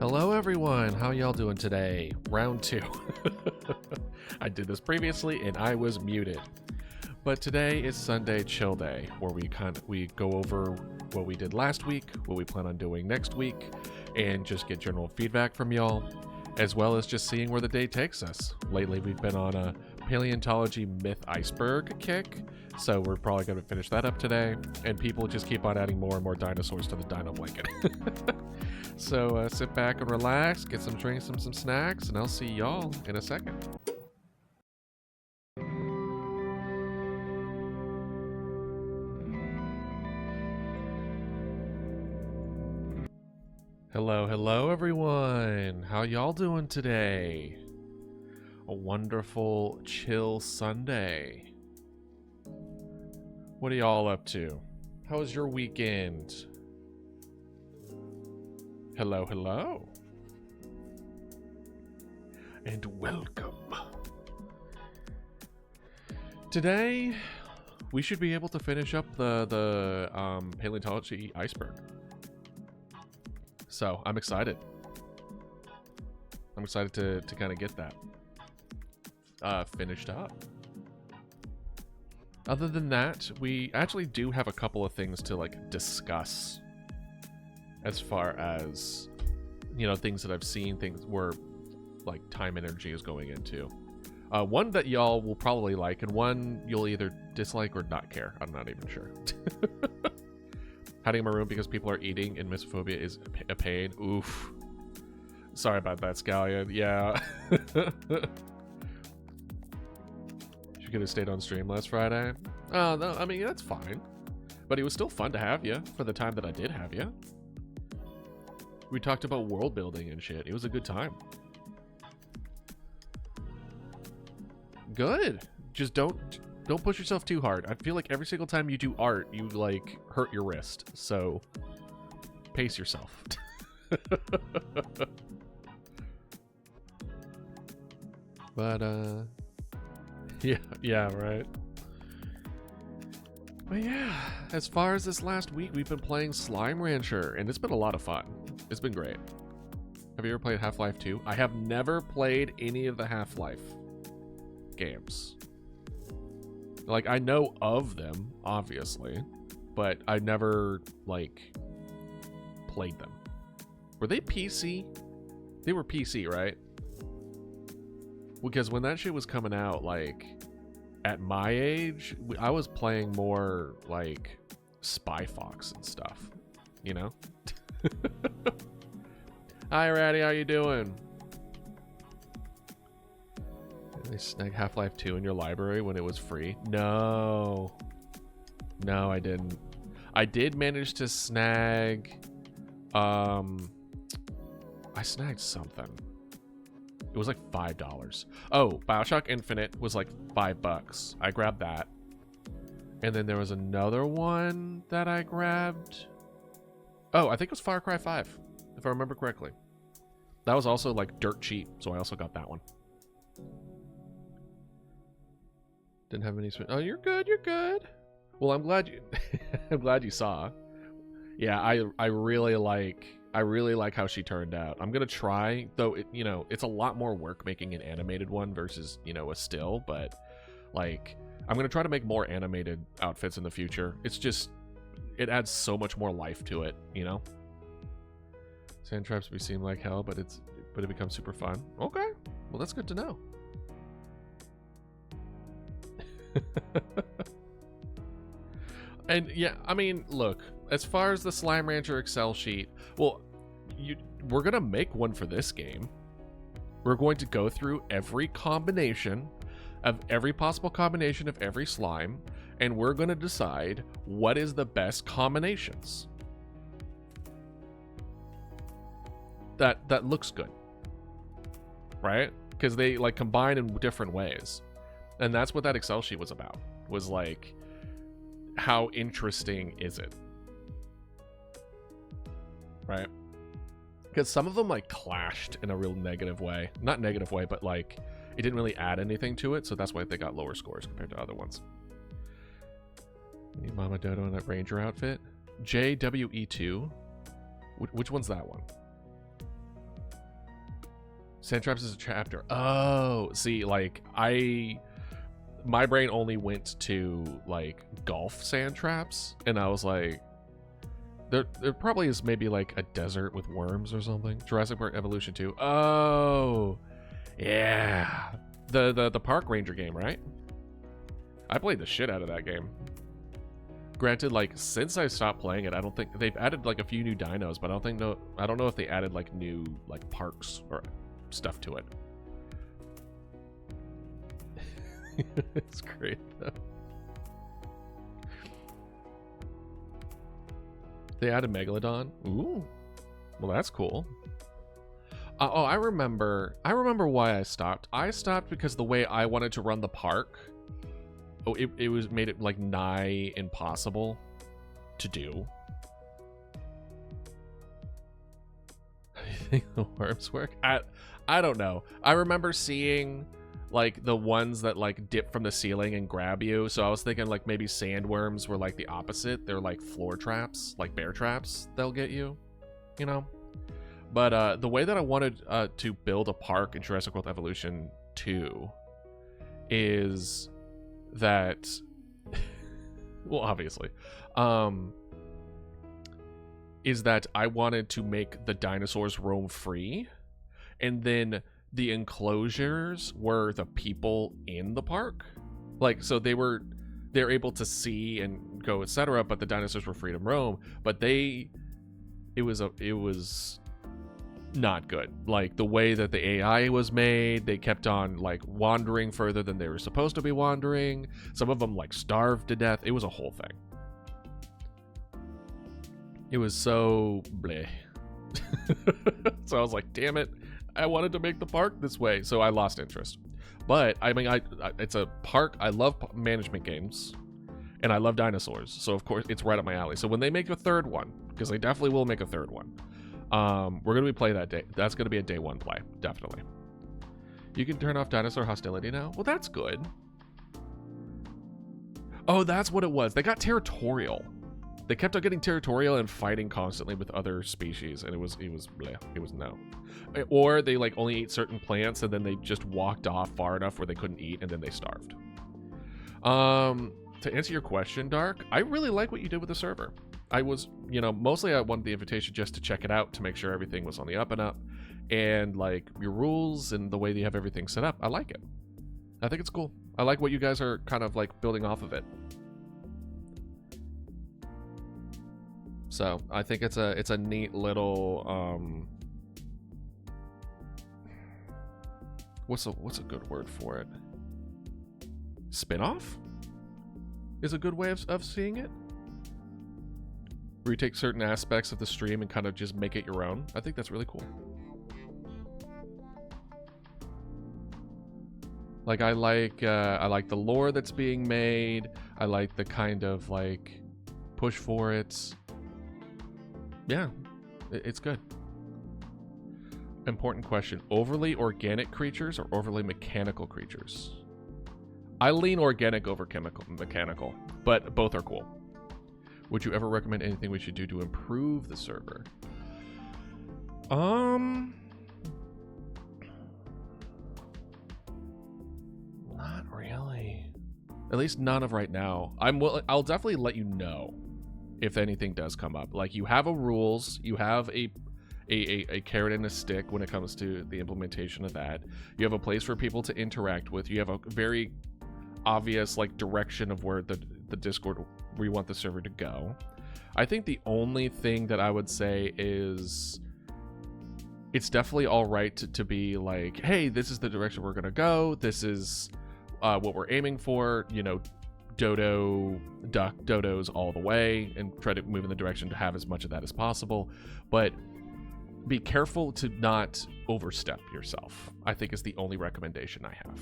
Hello everyone, how y'all doing today? Round 2. I did this previously and I was muted. But today is Sunday Chill Day, where we go over what we did last week, what we plan on doing next week, and just get general feedback from y'all, as well as just seeing where the day takes us. Lately we've been on a Paleontology myth iceberg kick, so we're probably going to finish that up today, and people just keep on adding more and more dinosaurs to the dino blanket. So sit back and relax, get some drinks, some snacks, and I'll see y'all in a second. Hello everyone. How y'all doing today? A wonderful chill Sunday. What are y'all up to? How was your weekend? Hello. And welcome. Today, we should be able to finish up the Paleontology iceberg. So, I'm excited. I'm excited to kind of get that finished up. Other than that, we actually do have a couple of things to discuss. As far as, things that I've seen, things where, time energy is going into. One that y'all will probably like, and one you'll either dislike or not care. I'm not even sure. Hiding in my room because people are eating and misophonia is a pain. Oof. Sorry about that, Scallion. Yeah. You could have stayed on stream last Friday. Oh, no, I mean, that's fine. But it was still fun to have you for the time that I did have you. We talked about world building and shit. It was a good time. Good. Just don't push yourself too hard. I feel like every single time you do art, you hurt your wrist. So pace yourself. But yeah, right. But yeah, as far as this last week, we've been playing Slime Rancher, and it's been a lot of fun. It's been great. Have you ever played Half-Life 2? I have never played any of the Half-Life games. I know of them, obviously, but I never, played them. Were they PC? They were PC, right? Because when that shit was coming out, at my age, I was playing more, Spy Fox and stuff, you know? Hi, Ratty, how you doing? Did they snag Half-Life 2 in your library when it was free? No, I didn't. I did manage to snag, I snagged something. It was $5. Oh, BioShock Infinite was $5. I grabbed that. And then there was another one that I grabbed. Oh, I think it was Far Cry 5, if I remember correctly. That was also dirt cheap, so I also got that one. Didn't have any. Oh, you're good. Well, I'm glad you. I'm glad you saw. Yeah, I really like how she turned out. I'm gonna try, though. It's a lot more work making an animated one versus a still. But I'm gonna try to make more animated outfits in the future. It's just it adds so much more life to it. Sand traps may seem like hell, but it becomes super fun. Okay, well that's good to know. And yeah, I mean, look, as far as the Slime Rancher Excel sheet, well, we're gonna make one for this game. We're going to go through every combination of every possible combination of every slime, and we're gonna decide what is the best combinations. That looks good, right? Because they combine in different ways, and that's what that Excel sheet was about. Was how interesting is it, right? Because some of them clashed in a real negative way. Not negative way, but it didn't really add anything to it, so that's why they got lower scores compared to other ones. Need Mama Dodo in that Ranger outfit. JWE2. Which one's that one? Sand traps is a chapter. Oh, see, like my brain only went to like golf sand traps, and I was like, there probably is maybe like a desert with worms or something. Jurassic Park Evolution 2. Oh, yeah, the park ranger game, right? I played the shit out of that game. Granted, like since I stopped playing it, I don't think they've added like a few new dinos, but I don't know if they added like new like parks or stuff to it. It's great though. They added Megalodon. Ooh, well that's cool. Oh, I remember why I stopped. I stopped because the way I wanted to run the park, it was made it like nigh impossible to do. I think the worms work. I don't know. I remember seeing like the ones that like dip from the ceiling and grab you. So I was thinking like maybe sandworms were like the opposite. They're like floor traps, like bear traps. They'll get you, you know. But the way that I wanted to build a park in Jurassic World Evolution 2 is that, well, obviously, is that I wanted to make the dinosaurs roam free, and then the enclosures were the people in the park. Like, so they're able to see and go, etc., but the dinosaurs were free to roam. But it was not good. Like the way that the AI was made, they kept on like wandering further than they were supposed to be wandering. Some of them like starved to death. It was a whole thing. It was so bleh. So I was like, damn it, I wanted to make the park this way, so I lost interest. But I mean, it's a park. I love management games, and I love dinosaurs, so of course it's right up my alley. So when they make a third one, because they definitely will make a third one, we're gonna be playing that day. That's gonna be a day one play, definitely. You can turn off dinosaur hostility now. Well, that's good. Oh, that's what it was. They got territorial. They kept on getting territorial and fighting constantly with other species, and it was bleh. It was no. Or they like only ate certain plants, and then they just walked off far enough where they couldn't eat, and then they starved. To answer your question, Dark, I really like what you did with the server. I was, mostly I wanted the invitation just to check it out, to make sure everything was on the up and up, and like your rules and the way that you have everything set up. I like it. I think it's cool. I like what you guys are kind of like building off of it. So I think it's a neat little what's a good word for it? Spin-off is a good way of seeing it. Where you take certain aspects of the stream and kind of just make it your own. I think that's really cool. Like I like the lore that's being made. I like the kind of like push for it. Yeah, it's good. Important question. Overly organic creatures or overly mechanical creatures? I lean organic over mechanical, but both are cool. Would you ever recommend anything we should do to improve the server? Not really. At least none of right now. I'll definitely let you know if anything does come up. Like, you have rules, you have a carrot and a stick when it comes to the implementation of that. You have a place for people to interact with. You have a very obvious like direction of where the Discord, where you want the server to go. I think the only thing that I would say is it's definitely all right to be like, hey, this is the direction we're gonna go. This is what we're aiming for. Dodos all the way, and try to move in the direction to have as much of that as possible. But be careful to not overstep yourself, I think, is the only recommendation I have.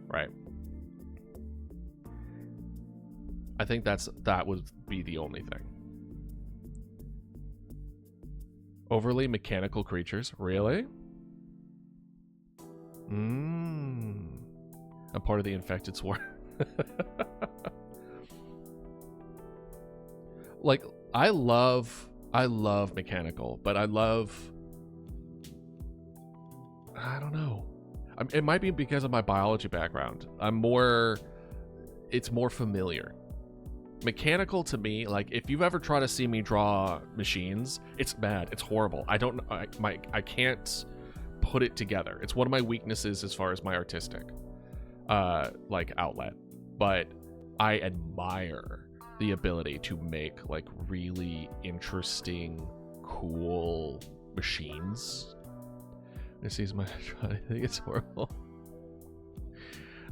Right? I think that would be the only thing. Overly mechanical creatures, really? I'm part of the infected swarm. Like, I love mechanical, but I love I don't know. It might be because of my biology background. It's more familiar. Mechanical to me, like if you've ever tried to see me draw machines, it's bad. It's horrible. I can't put it together. It's one of my weaknesses as far as my artistic like outlet. But I admire the ability to make like really interesting, cool machines. This is my I think it's horrible.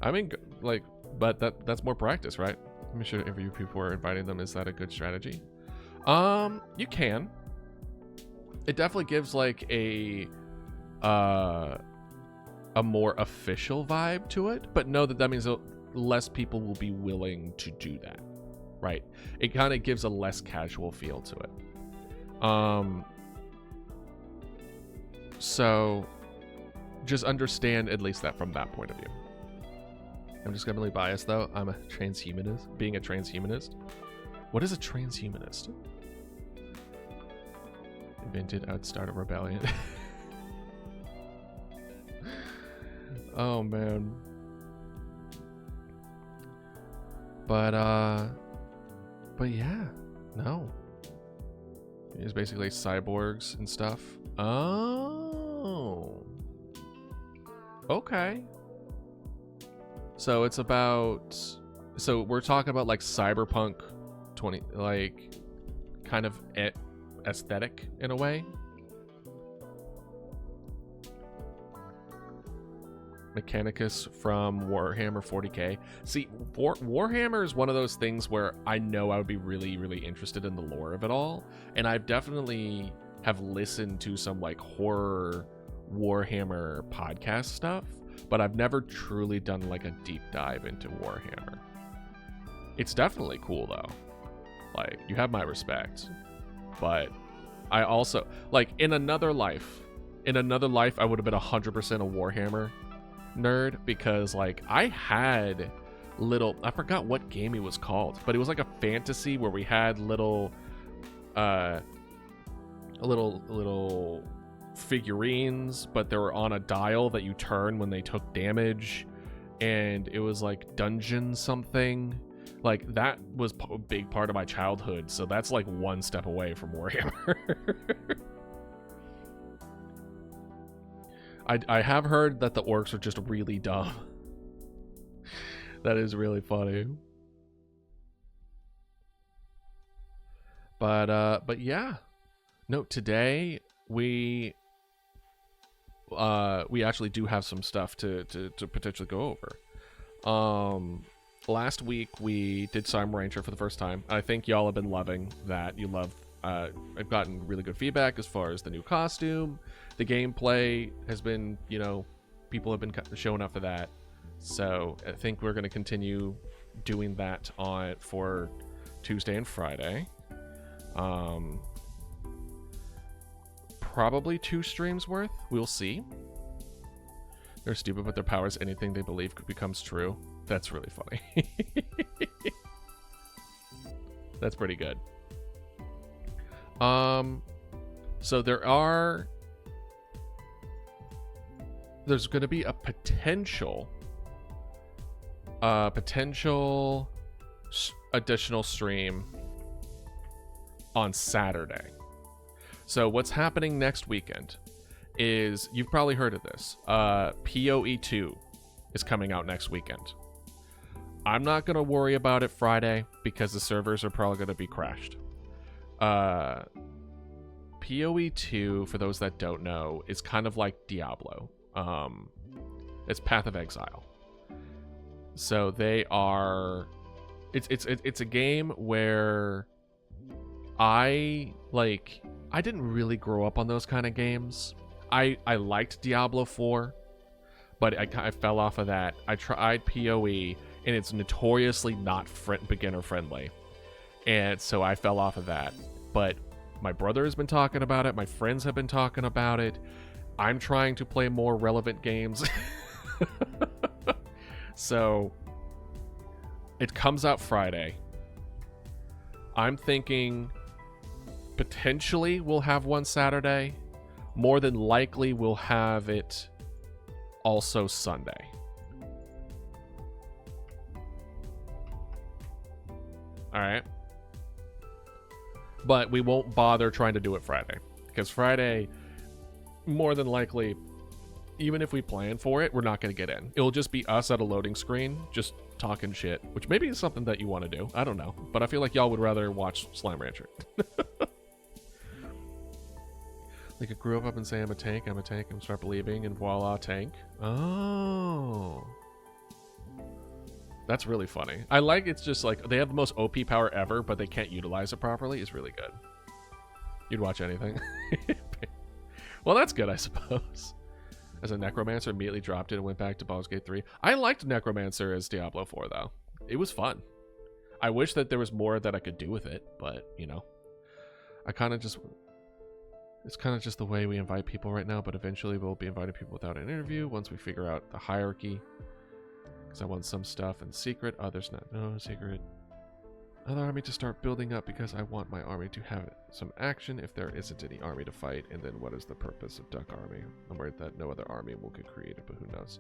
I mean, like, but that's more practice, right? Let me sure if you people are inviting them. Is that a good strategy? You can. It definitely gives like a more official vibe to it, but know that means less people will be willing to do that, right? It kind of gives a less casual feel to it. So just understand at least that from that point of view. I'm just gonna be biased though. I'm a transhumanist. Being a transhumanist. What is a transhumanist? Invented, I'd start a rebellion. Oh man. But yeah, no. It's basically cyborgs and stuff. Oh. Okay. So it's about, so we're talking about like cyberpunk 20, like kind of aesthetic in a way. Mechanicus from Warhammer 40k. See, Warhammer is one of those things where I know I would be really, really interested in the lore of it all. And I've definitely have listened to some like horror Warhammer podcast stuff, but I've never truly done like a deep dive into Warhammer. It's definitely cool though. Like, you have my respect. But I also, like, in another life, I would have been 100% a Warhammer nerd, because like I had I forgot what game it was called, but it was like a fantasy where we had little figurines, but they were on a dial that you turn when they took damage, and it was like dungeon something. Like, that was a big part of my childhood, so that's like one step away from Warhammer. I have heard that the orcs are just really dumb. That is really funny. But yeah. No, today we actually do have some stuff to potentially go over. Last week we did Cyber Ranger for the first time. I think y'all have been loving that. You love I've gotten really good feedback as far as the new costume. The gameplay has been, you know, people have been showing up for that. So I think we're going to continue doing that for Tuesday and Friday. Probably 2 streams worth. We'll see. They're stupid, but their powers, anything they believe becomes true. That's really funny. That's pretty good. So there's going to be a potential additional stream on Saturday. So what's happening next weekend is, you've probably heard of this. PoE 2 is coming out next weekend. I'm not going to worry about it Friday because the servers are probably going to be crashed. PoE 2, for those that don't know, is kind of like Diablo. It's Path of Exile. So they are, it's a game where I didn't really grow up on those kind of games. I liked Diablo 4, but I fell off of that. I tried PoE, and it's notoriously not beginner friendly, and so I fell off of that. But my brother has been talking about it. My friends have been talking about it. I'm trying to play more relevant games. So it comes out Friday. I'm thinking potentially we'll have one Saturday. More than likely we'll have it also Sunday. All right. But we won't bother trying to do it Friday, because Friday, more than likely, even if we plan for it, we're not going to get in. It'll just be us at a loading screen, just talking shit, which maybe is something that you want to do. I don't know. But I feel like y'all would rather watch Slime Rancher. Like, I grew up and say, I'm a tank, and start believing, and voila, tank. Oh. That's really funny. I like it's just like, they have the most OP power ever, but they can't utilize it properly. It's really good. You'd watch anything. Well, that's good, I suppose. As a Necromancer, immediately dropped it and went back to Baldur's Gate 3. I liked Necromancer as Diablo 4, though. It was fun. I wish that there was more that I could do with it, but, you know. I kind of just... It's kind of just the way we invite people right now, but eventually we'll be inviting people without an interview once we figure out the hierarchy. Because I want some stuff in secret, others not. No, secret. Other army to start building up because I want my army to have some action if there isn't any army to fight. And then what is the purpose of Duck Army? I'm worried that no other army will get created, but who knows.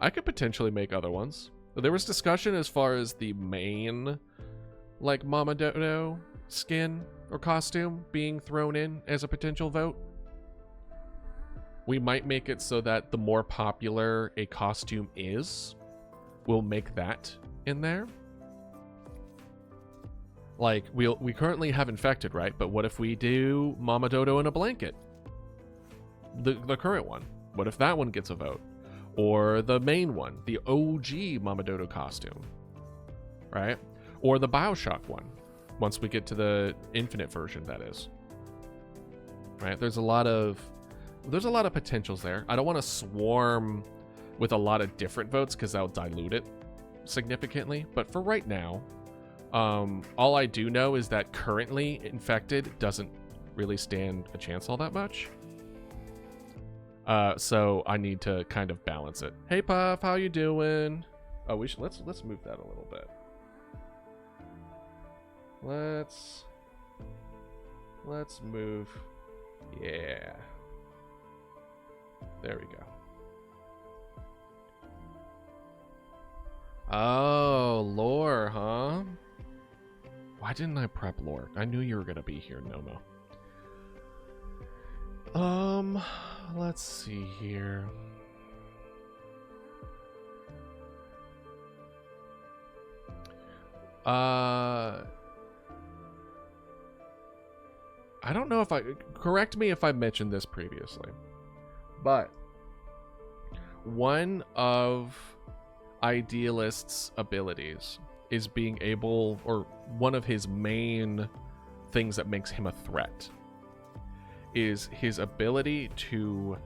I could potentially make other ones. There was discussion as far as the main, like, Mama Dodo skin or costume being thrown in as a potential vote. We might make it so that the more popular a costume is, we'll make that in there. Like, we currently have infected, right? But what if we do Mama Dodo in a blanket? The current one. What if that one gets a vote? Or the main one, the OG Mama Dodo costume, right? Or the BioShock one, once we get to the Infinite version, that is. Right? There's a lot of potentials there. I don't want to swarm with a lot of different votes because that'll dilute it significantly. But for right now, all I do know is that currently infected doesn't really stand a chance all that much. So I need to kind of balance it. Hey Puff, how you doing? Oh, we should let's move that a little bit. Let's move. Yeah. There we go. Oh, lore, huh? Why didn't I prep lore? I knew you were gonna be here, no. Let's see here. I don't know if correct me if I mentioned this previously, but one of Idealist's abilities is being able, or one of his main things that makes him a threat, is his ability to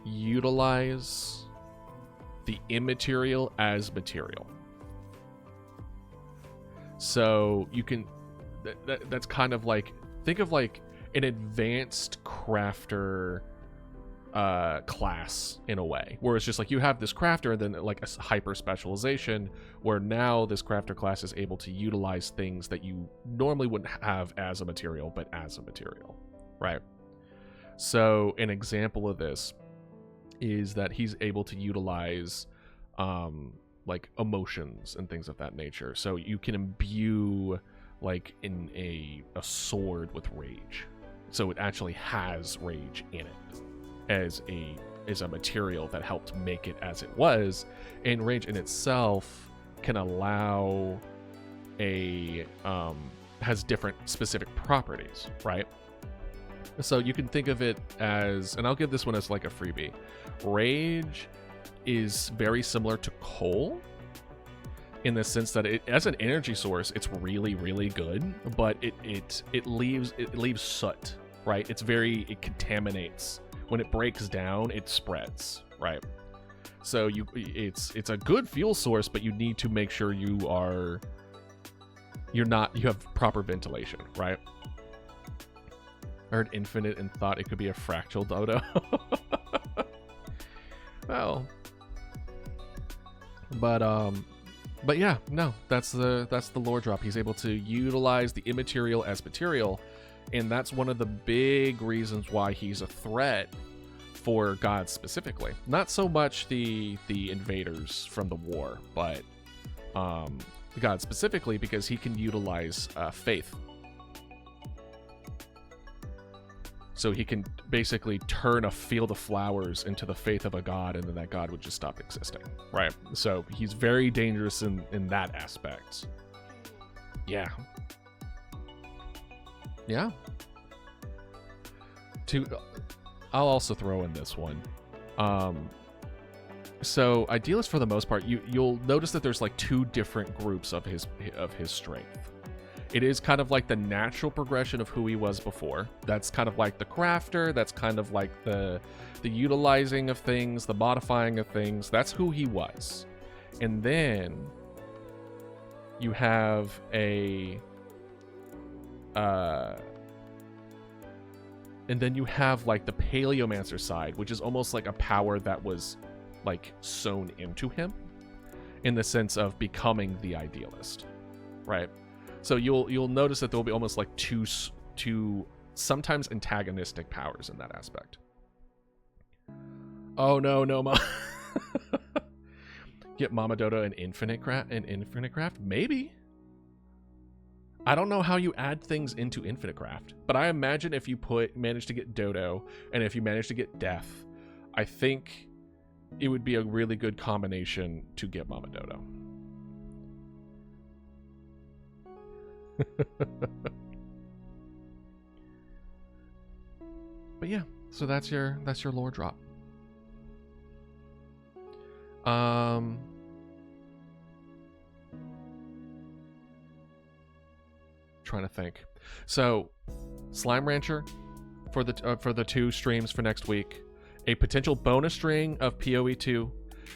utilize the immaterial as material. So you can, that's kind of like, think of like an advanced crafter class in a way, where it's just like you have this crafter and then like a hyper specialization where now this crafter class is able to utilize things that you normally wouldn't have as a material, but as a material, right? So an example of this is that he's able to utilize like emotions and things of that nature. So you can imbue like in a sword with rage, so it actually has rage in it as a material that helped make it as it was. And rage in itself can allow has different specific properties, right? So you can think of it as, and I'll give this one as like a freebie. Rage is very similar to coal in the sense that it, as an energy source, it's really, really good, but it leaves soot, right? It contaminates. When it breaks down, it spreads, right? So it's a good fuel source, but you need to make sure you have proper ventilation, right? I heard infinite and thought it could be a fractal Dodo. Well, but yeah, no, that's the lore drop. He's able to utilize the immaterial as material, and that's one of the big reasons why he's a threat for gods specifically. Not so much the invaders from the war, but the gods specifically, because he can utilize faith. So he can basically turn a field of flowers into the faith of a god, and then that god would just stop existing, right? So he's very dangerous in that aspect. Yeah. Yeah. I'll also throw in this one. So idealist, for the most part, you'll notice that there's like two different groups of his strength. It is kind of like the natural progression of who he was before. That's kind of like the crafter. That's kind of like the utilizing of things, the modifying of things. That's who he was. And then you have and then you have like the Paleomancer side, which is almost like a power that was like sewn into him in the sense of becoming the idealist, right? So you'll notice that there'll be almost like two sometimes antagonistic powers in that aspect. Oh no, Mom. Get Mama Dodo an infinite craft? Maybe. I don't know how you add things into infinite craft, but I imagine if you manage to get Dodo and if you manage to get Death, I think it would be a really good combination to get Mama Dodo. But yeah, so that's your lore drop. Trying to think. So Slime Rancher for the 2 streams for next week, a potential bonus string of PoE 2,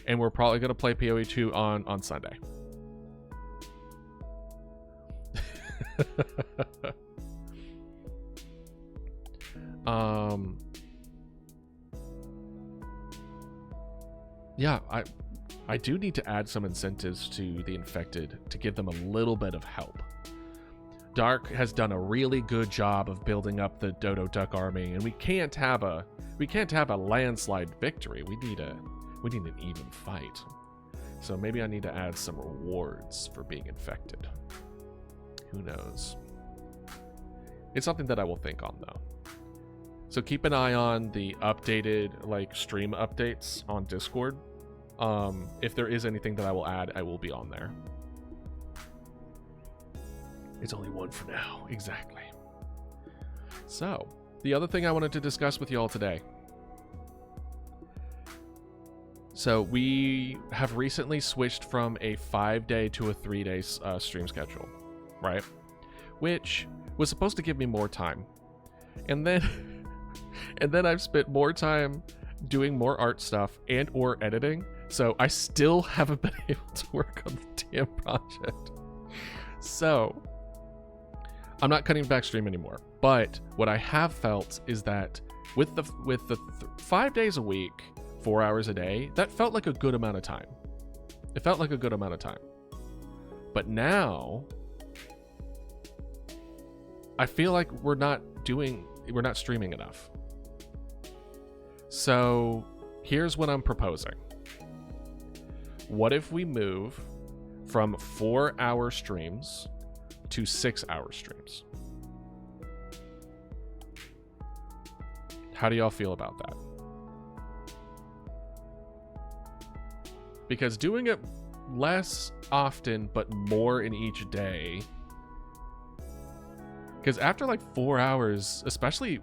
and we're probably going to play PoE 2 on Sunday. Yeah, I do need to add some incentives to the infected to give them a little bit of help. Dark has done a really good job of building up the Dodo Duck army, and we can't have a landslide victory. We need an even fight. So maybe I need to add some rewards for being infected. Who knows? It's something that I will think on, though. So keep an eye on the updated stream updates on Discord. If there is anything that I will add, I will be on there. It's only one for now. Exactly. So, the other thing I wanted to discuss with y'all today. So, we have recently switched from a 5-day to a 3-day stream schedule, right? Which was supposed to give me more time. And then I've spent more time doing more art stuff and or editing. So, I still haven't been able to work on the damn project. So, I'm not cutting back stream anymore, but what I have felt is that with the 5 days a week, 4 hours a day, that felt like a good amount of time. It felt like a good amount of time. But now, I feel like we're not streaming enough. So here's what I'm proposing. What if we move from 4-hour streams to 6-hour streams? How do y'all feel about that? Because doing it less often but more in each day, because after 4 hours, especially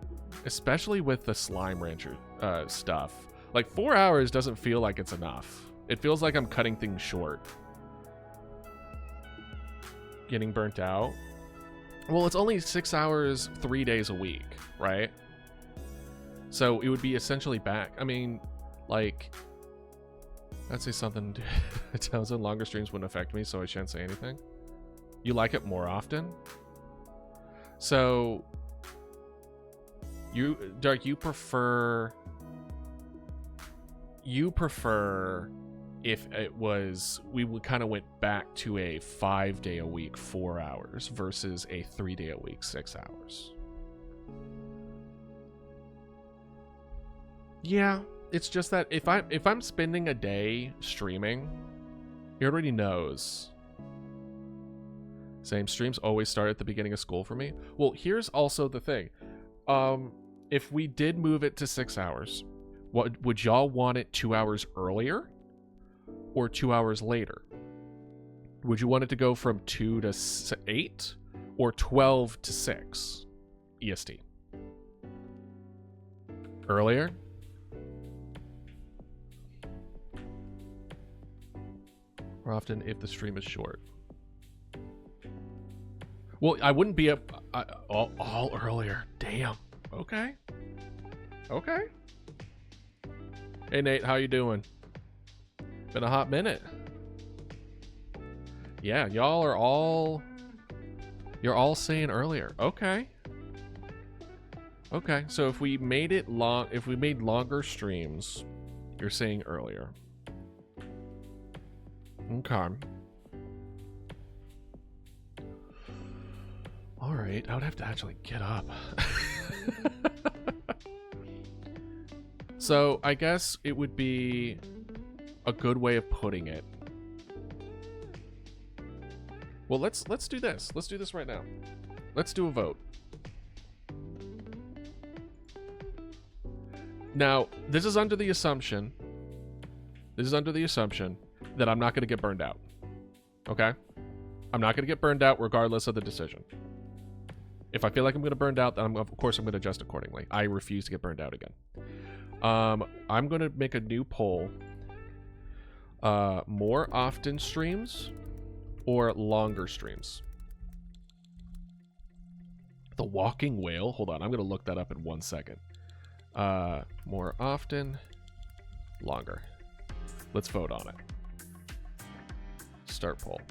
with the Slime Rancher stuff, 4 hours doesn't feel like it's enough. It feels like I'm cutting things short. Getting burnt out. Well, it's only 6 hours 3 days a week, right? So it would be essentially back. I mean, I'd say something. Townsend, longer streams wouldn't affect me, so I shan't say anything. You like it more often? So Dark, you prefer if it was, we would kind of went back to a 5-day a week 4 hours versus a 3-day a week 6 hours. Yeah, it's just that if I'm spending a day streaming, he already knows. Same, streams always start at the beginning of school for me. Well, here's also the thing. If we did move it to 6 hours, what would y'all want it 2 hours earlier or 2 hours later? Would you want it to go from 2 to 8 or 12 to 6 EST? Earlier? Or often if the stream is short. Well, I wouldn't be up all earlier. Damn. Okay. Okay. Hey Nate, how you doing? Been a hot minute. Yeah, y'all are all... You're all saying earlier. Okay. Okay, so if we made it long... If we made longer streams, you're saying earlier. Okay. Alright, I would have to actually get up. So, I guess it would be a good way of putting it. Well, let's do this. Let's do this right now. Let's do a vote. Now, this is under the assumption that I'm not going to get burned out. Okay? I'm not going to get burned out regardless of the decision. If I feel like I'm going to burned out, then of course I'm going to adjust accordingly. I refuse to get burned out again. I'm going to make a new poll. More often streams or longer streams? The walking whale? Hold on, I'm going to look that up in 1 second. More often, longer. Let's vote on it. Start poll.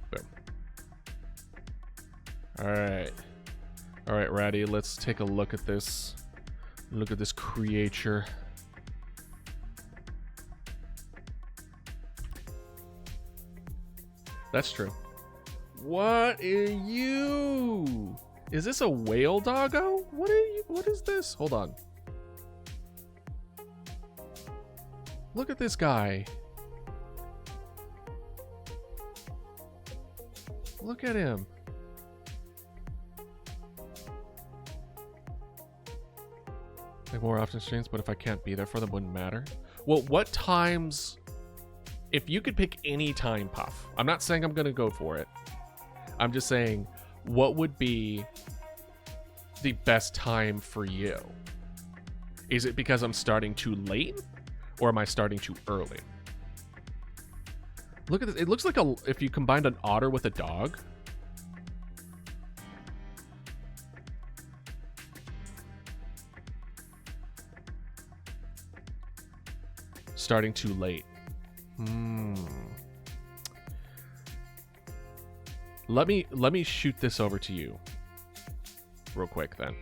Boom. Alright. Alright, Ratty, let's take a look at this. Look at this creature. That's true. What are you? Is this a whale doggo? What are you? What is this? Hold on. Look at this guy. Look at him. Like more often streams, but if I can't be there for them, wouldn't matter. Well, what times? If you could pick any time, Puff. I'm not saying I'm gonna go for it. I'm just saying, what would be the best time for you? Is it because I'm starting too late, or am I starting too early? Look at this. It looks like if you combined an otter with a dog. Starting too late. Let me shoot this over to you real quick then.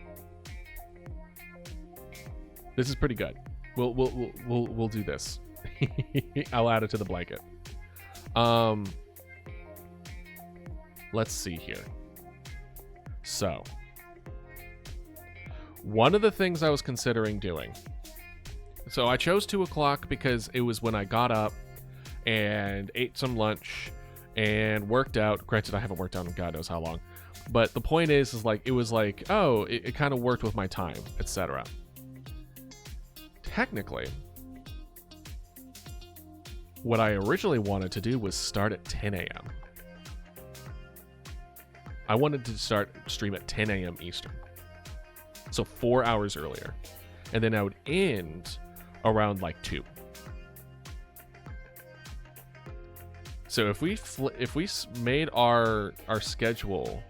This is pretty good. We'll do this. I'll add it to the blanket. Let's see here. So, one of the things I was considering doing. So I chose 2 o'clock because it was when I got up and ate some lunch and worked out. Granted, I haven't worked out in God knows how long. But the point is like, it was like, oh, it kind of worked with my time, etc. Technically, what I originally wanted to do was start at 10 a.m. I wanted to stream at 10 a.m. Eastern. So 4 hours earlier. And then I would end around like 2. So if we made our schedule,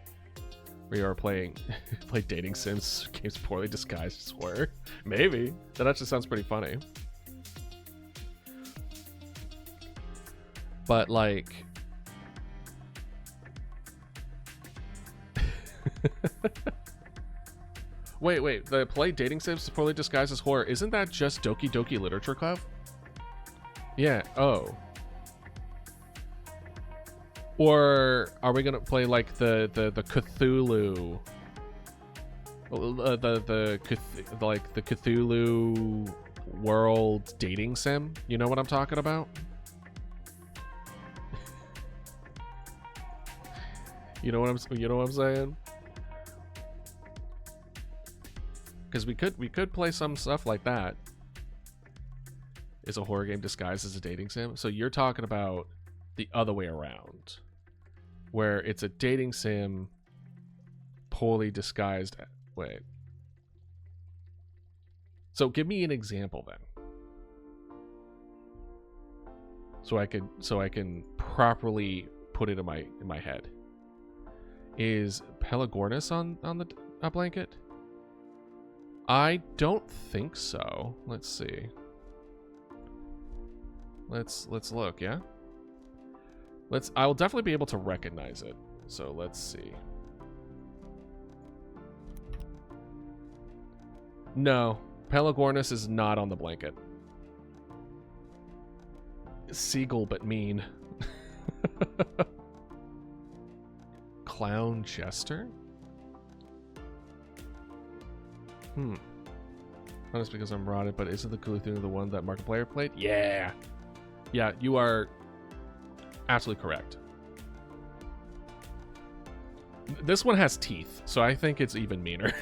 we are play dating sims games poorly disguised as horror. Maybe that actually sounds pretty funny. But like, wait, the play dating sims poorly disguised as horror, isn't that just Doki Doki Literature Club? Yeah. Oh. Or are we gonna play like the Cthulhu, Like the Cthulhu world dating sim. You know what I'm talking about? You know what I'm saying? Because we could play some stuff like that. Is a horror game disguised as a dating sim? So you're talking about the other way around, where it's a dating sim poorly disguised. Wait. So give me an example then, so I can properly put it in my head. Is Pelagornis on the blanket? I don't think so. Let's see. Let's look, yeah? I will definitely be able to recognize it. So let's see. No, Pelagornis is not on the blanket. Seagull, but mean. Clown Jester? Not just because I'm rotted, but isn't the Cthulhu the one that Markiplier played? Yeah! Yeah, you are absolutely correct. This one has teeth, so I think it's even meaner.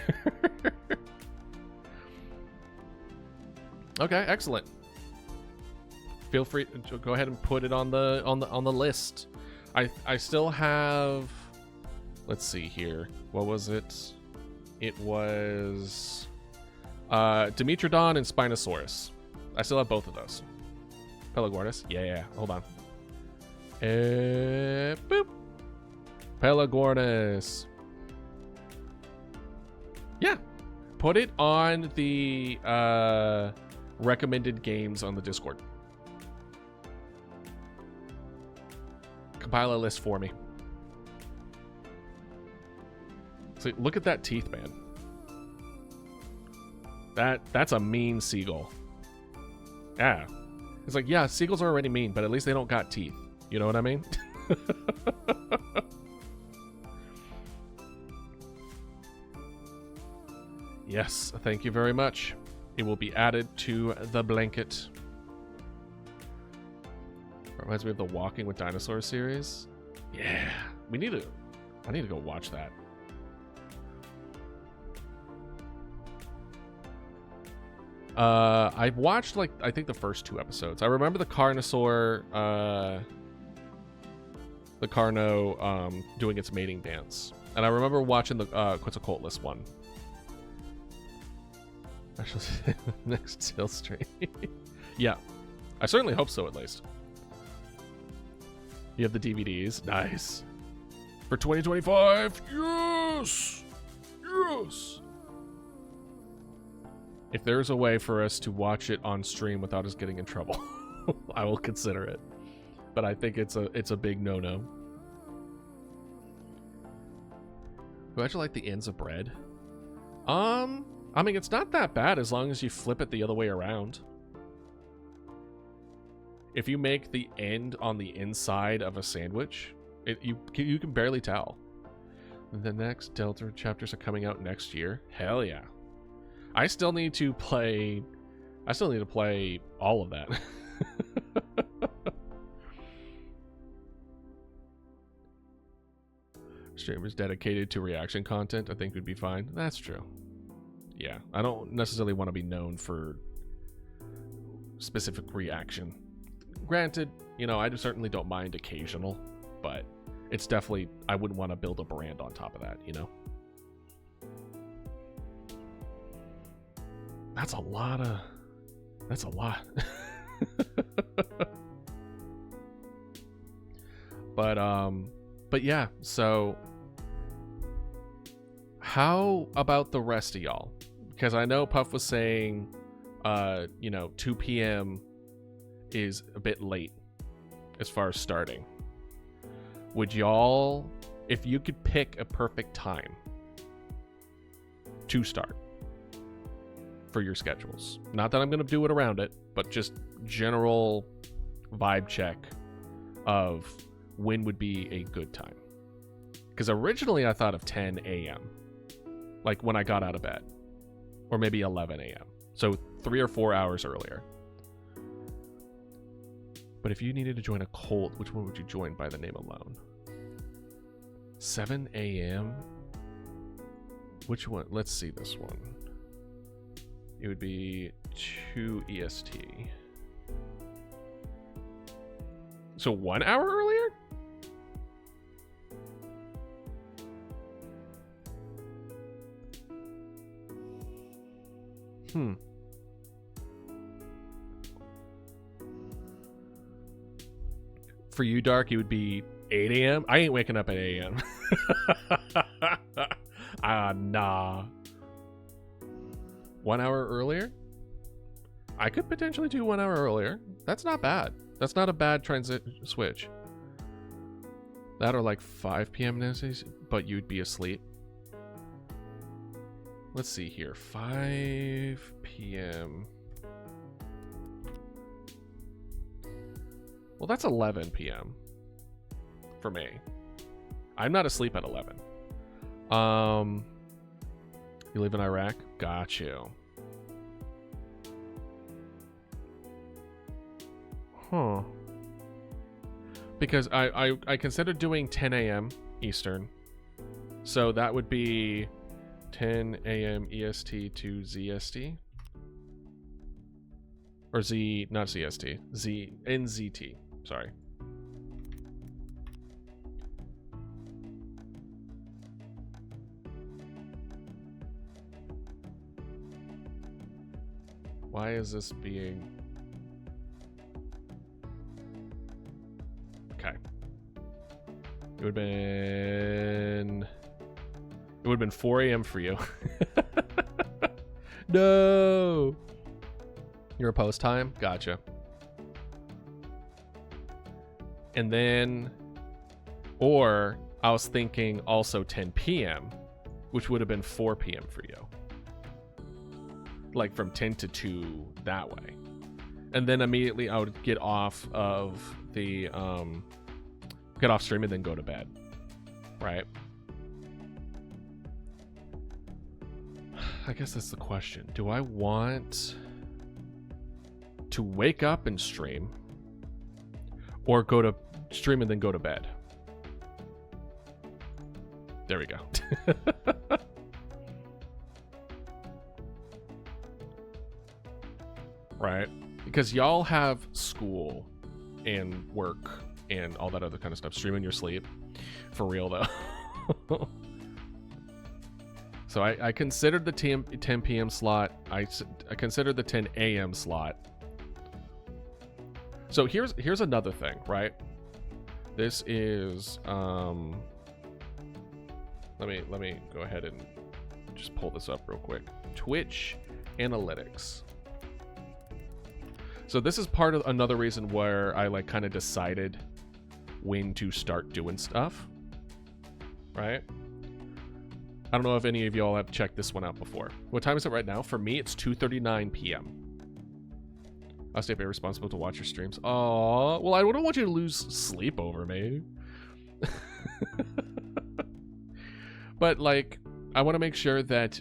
Okay, excellent. Feel free to go ahead and put it on the list. I still have, let's see here. What was it? It was Dimetrodon and Spinosaurus. I still have both of those. Pelagornis. Yeah. Hold on. Boop. Pelagornis. Yeah. Put it on the recommended games on the Discord. Compile a list for me. So look at that teeth, man. That's a mean seagull. Yeah. It's like, yeah, seagulls are already mean, but at least they don't got teeth. You know what I mean? Yes, thank you very much. It will be added to the blanket. Reminds me of the Walking with Dinosaurs series. Yeah, I need to go watch that. I've watched, like, I think the first 2 episodes. I remember the Carnosaur, the Carno, doing its mating dance. And I remember watching the, Quetzalcoatlus one. Actually, next Still stream. Yeah, I certainly hope so, at least. You have the DVDs. Nice. For 2025. Yes! Yes! If there's a way for us to watch it on stream without us getting in trouble, I will consider it. But I think it's a big no-no. Would you like the ends of bread? I mean, it's not that bad as long as you flip it the other way around. If you make the end on the inside of a sandwich, you can barely tell. The next Delta chapters are coming out next year. Hell yeah. I still need to play all of that. Streamers dedicated to reaction content, I think would be fine. That's true. Yeah, I don't necessarily want to be known for specific reaction. Granted, you know, I certainly don't mind occasional, but it's definitely, I wouldn't want to build a brand on top of that, you know? That's a lot. But yeah, so how about the rest of y'all? Because I know Puff was saying, 2 p.m. is a bit late as far as starting. Would y'all, if you could pick a perfect time to start for your schedules, not that I'm going to do it around it, but just general vibe check of when would be a good time. Because originally I thought of 10 a.m. like when I got out of bed, or maybe 11 a.m. So 3 or 4 hours earlier. But if you needed to join a cult, which one would you join by the name alone? 7 a.m. Which one? Let's see this one. It would be 2 EST. So 1 hour earlier? For you, Dark, it would be 8 a.m. I ain't waking up at 8 a.m. Nah. 1 hour earlier? I could potentially do 1 hour earlier. That's not bad. That's not a bad transit switch. That or like 5 p.m. but you'd be asleep. Let's see here. 5 p.m. Well, that's 11 p.m. for me. I'm not asleep at 11. You live in Iraq? Got you. Huh. Because I considered doing 10 a.m. Eastern. So that would be 10 a.m. EST to ZST. Or Z, not CST. NZT. Sorry. Why is this being... Okay. It would have been 4 a.m. for you. No. Your post time? Gotcha. And then, or I was thinking also 10 p.m., which would have been 4 p.m. for you. Like from 10 to 2 that way. And then immediately I would get off of the, get off stream and then go to bed. Right? I guess that's the question. Do I want to wake up and stream, or go to stream and then go to bed? There we go. Right? Because y'all have school and work and all that other kind of stuff. Stream in your sleep. For real, though. So I considered the 10 p.m. slot. I considered the 10 a.m. slot. So here's another thing, right? This is let me go ahead and just pull this up real quick. Twitch analytics. So this is part of another reason where I like kind of decided when to start doing stuff, right? I don't know if any of y'all have checked this one out before. What time is it right now? For me, it's 2:39 p.m. I'll stay very responsible to watch your streams. Oh, well, I don't want you to lose sleep over me. But, like, I want to make sure that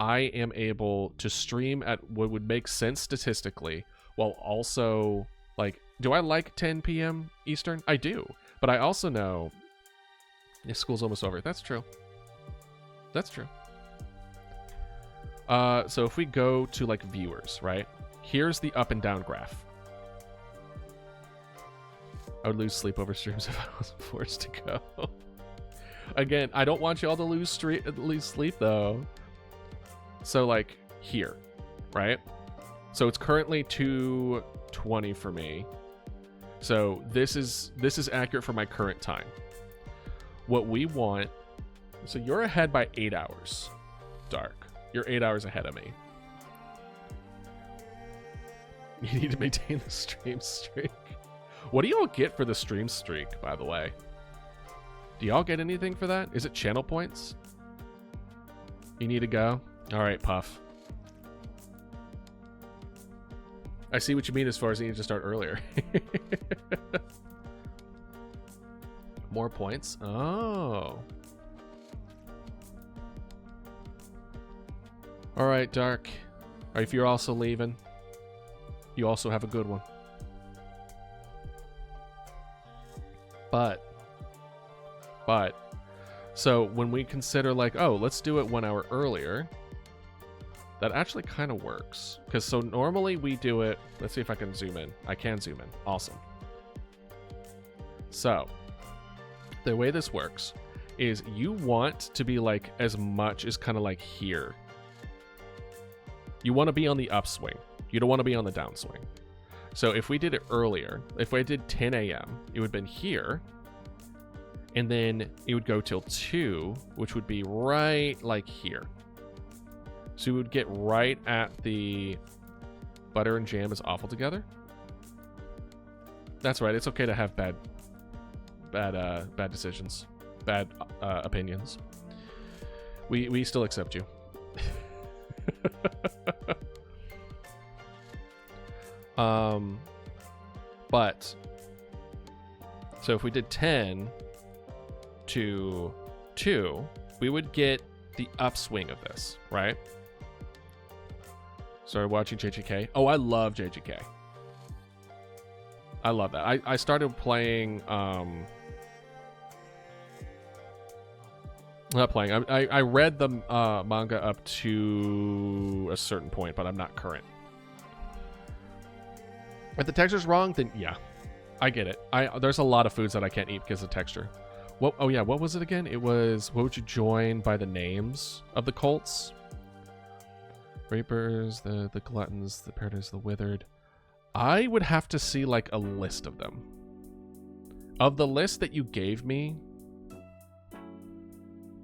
I am able to stream at what would make sense statistically, while also, like, do I like 10 p.m. Eastern? I do. But I also know... Yeah, school's almost over. That's true. That's true. So if we go to, like, viewers, right? Here's the up and down graph. I would lose sleep over streams if I wasn't forced to go. Again, I don't want y'all to lose sleep, though. So, like, here, right? So it's currently 2:20 for me. So this is accurate for my current time. What we want... So you're ahead by 8 hours, Dark. You're 8 hours ahead of me. You need to maintain the stream streak. What do y'all get for the stream streak, by the way? Do y'all get anything for that? Is it channel points? You need to go? Alright, Puff. I see what you mean as far as you need to start earlier. More points? Oh. All right, Dark. If you're also leaving, you also have a good one. But, so when we consider like, oh, let's do it 1 hour earlier, that actually kind of works. Because so normally we do it, let's see if I can zoom in. I can zoom in. Awesome. So, the way this works is you want to be like as much as kind of like here. You want to be on the upswing. You don't want to be on the downswing. So if we did it earlier, if I did 10 a.m., it would have been here. And then it would go till 2, which would be right like here. So we would get right at the butter and jam is awful together. That's right. It's okay to have bad decisions, bad opinions. We still accept you. But so if we did 10 to 2, we would get the upswing of this, right? Started watching JGK. Oh, I love JGK. I love that. I started playing not playing. I read the manga up to a certain point, but I'm not current. If the texture's wrong, then yeah, I get it. There's a lot of foods that I can't eat because of texture. What? Oh yeah, what was it again? It was, what would you join by the names of the cults? Reapers, the gluttons, the paradise, the withered. I would have to see like a list of them. Of the list that you gave me,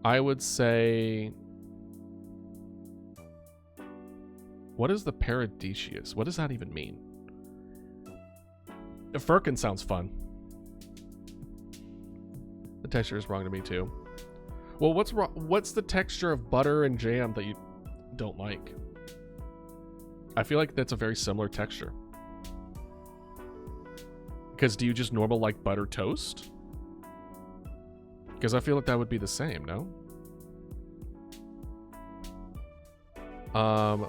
I would say, what is the paradisius? What does that even mean? Firkin sounds fun. The texture is wrong to me too. Well, what's wrong? What's the texture of butter and jam that you don't like? I feel like that's a very similar texture. Because do you just normal like butter toast? Because I feel like that would be the same, no?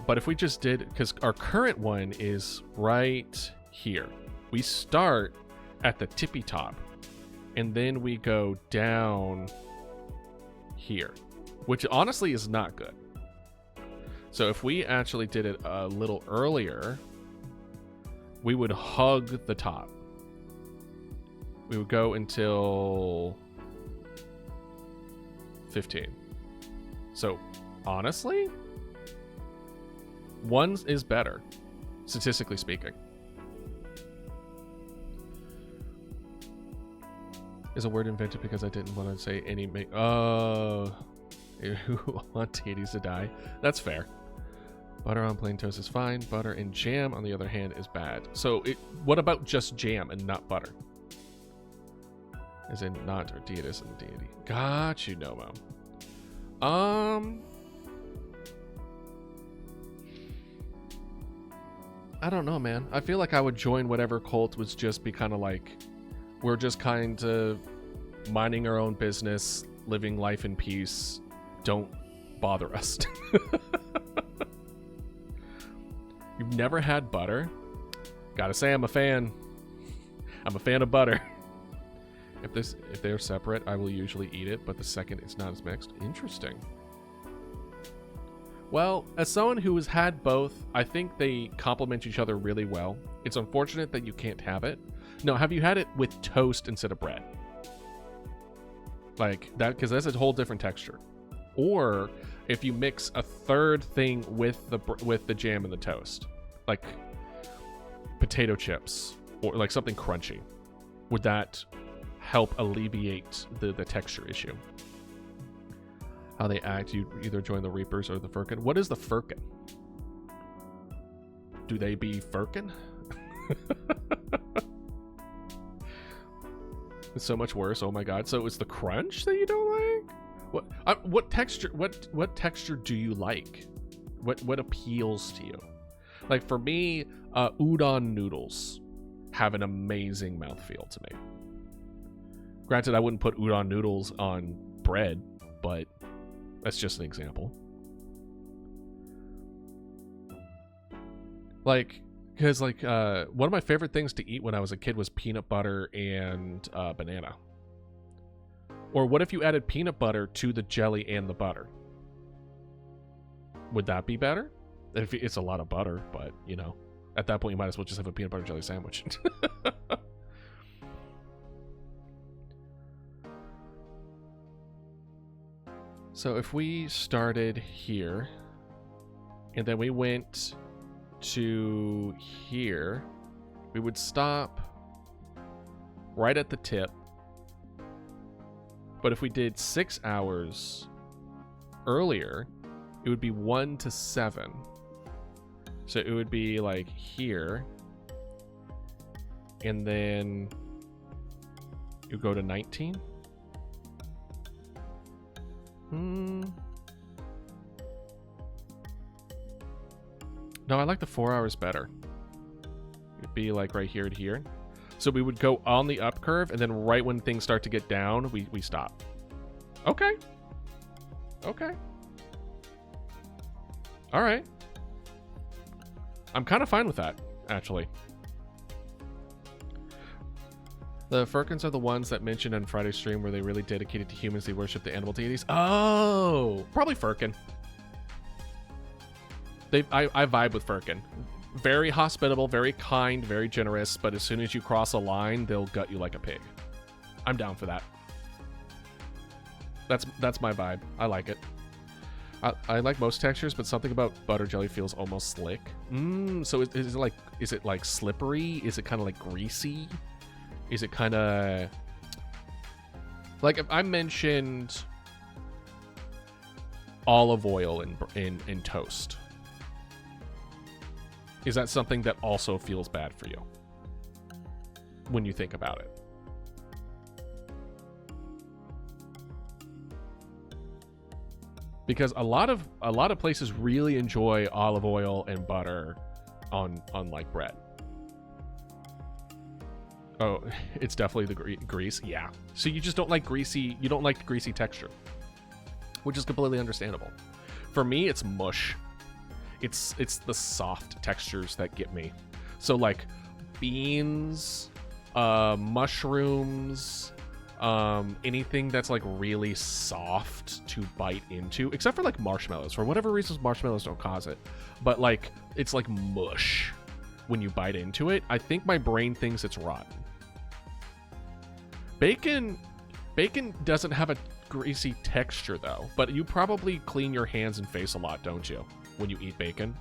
But if we just did, because our current one is right here. We start at the tippy top, and then we go down here, which honestly is not good. So if we actually did it a little earlier, we would hug the top. We would go until 15. So honestly, 1 is better, statistically speaking. Is a word invented because I didn't want to say any who want titties to die. That's fair. Butter on plain toast is fine. Butter and jam, on the other hand, is bad. So what about just jam and not butter? As in not or deities and deity. Got you, Nomo. I don't know, man. I feel like I would join whatever cult was just be kind of like, we're just kind of minding our own business, living life in peace. Don't bother us. You've never had butter? Gotta say, I'm a fan. I'm a fan of butter. If they're separate, I will usually eat it, but the second it's not as mixed. Interesting. Well, as someone who has had both, I think they complement each other really well. It's unfortunate that you can't have it. No, have you had it with toast instead of bread? Like that, because that's a whole different texture. Or if you mix a third thing with the jam and the toast, like potato chips or like something crunchy, would that help alleviate the texture issue? How they act, you either join the Reapers or the Firkin. What is the Firkin? Do they be Firkin? It's so much worse. Oh my god. So it's the crunch that you don't like? What texture? What texture do you like? What appeals to you? Like for me, udon noodles have an amazing mouthfeel to me. Granted, I wouldn't put udon noodles on bread, but that's just an example. Like, because like one of my favorite things to eat when I was a kid was peanut butter and banana. Or what if you added peanut butter to the jelly and the butter? Would that be better? If it's a lot of butter, but you know, at that point you might as well just have a peanut butter jelly sandwich. So if we started here and then we went to here, we would stop right at the tip. But if we did 6 hours earlier, it would be 1 to 7. So it would be like here, and then you go to 19. No, I like the 4 hours better. It'd be like right here to here. So we would go on the up curve, and then right when things start to get down, we stop. Okay. Okay. All right. I'm kind of fine with that, actually. The Firkins are the ones that mentioned on Friday's stream where they really dedicated to humans. They worship the animal deities. Oh, probably Firkin. I vibe with Firkin. Very hospitable, very kind, very generous, but as soon as you cross a line, they'll gut you like a pig. I'm down for that. That's my vibe. I like it. I like most textures, but something about butter jelly feels almost slick. So is it like slippery? Is it kind of like greasy? Is it kind of like, if I mentioned olive oil in toast, is that something that also feels bad for you when you think about it? Because a lot of places really enjoy olive oil and butter on like bread. Oh, it's definitely the grease. Yeah. So you just don't like greasy. You don't like the greasy texture, which is completely understandable. For me, it's mush. It's the soft textures that get me. So like beans, mushrooms, anything that's like really soft to bite into, except for like marshmallows. For whatever reasons, marshmallows don't cause it, but like it's like mush when you bite into it. I think my brain thinks it's rotten. Bacon doesn't have a greasy texture though, but you probably clean your hands and face a lot, don't you, when you eat bacon?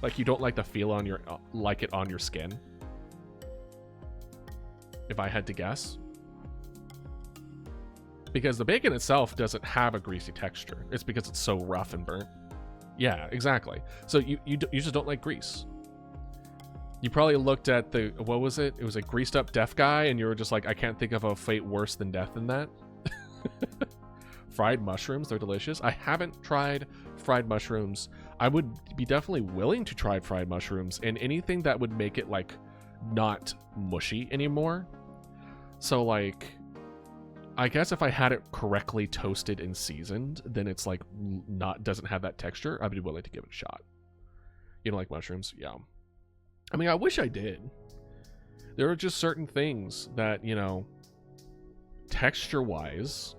Like you don't like the feel on your like it on your skin, if I had to guess. Because the bacon itself doesn't have a greasy texture. It's because it's so rough and burnt. Yeah, exactly. So you just don't like grease. You probably looked at the, what was it? It was a greased up deaf guy, and you were just like, I can't think of a fate worse than death than that. Fried mushrooms, they're delicious. I haven't tried fried mushrooms. I would be definitely willing to try fried mushrooms, and anything that would make it like not mushy anymore. So like, I guess if I had it correctly toasted and seasoned, then it's like doesn't have that texture. I'd be willing to give it a shot. You don't like mushrooms? Yeah. I mean, I wish I did. There are just certain things that, you know, texture-wise,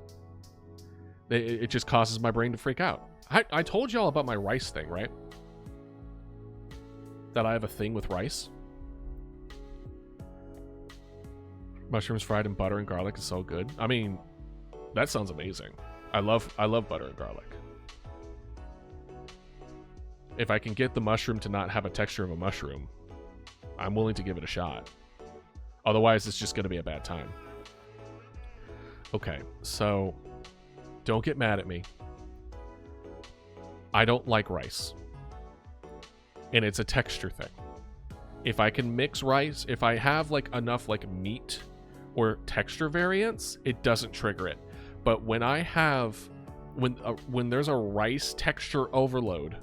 it just causes my brain to freak out. I told y'all about my rice thing, right? That I have a thing with rice. Mushrooms fried in butter and garlic is so good. I mean, that sounds amazing. I love butter and garlic. If I can get the mushroom to not have a texture of a mushroom, I'm willing to give it a shot. Otherwise, it's just going to be a bad time. Okay, so don't get mad at me. I don't like rice. And it's a texture thing. If I can mix rice, if I have like enough like meat or texture variance, it doesn't trigger it. But when I have, when there's a rice texture overload,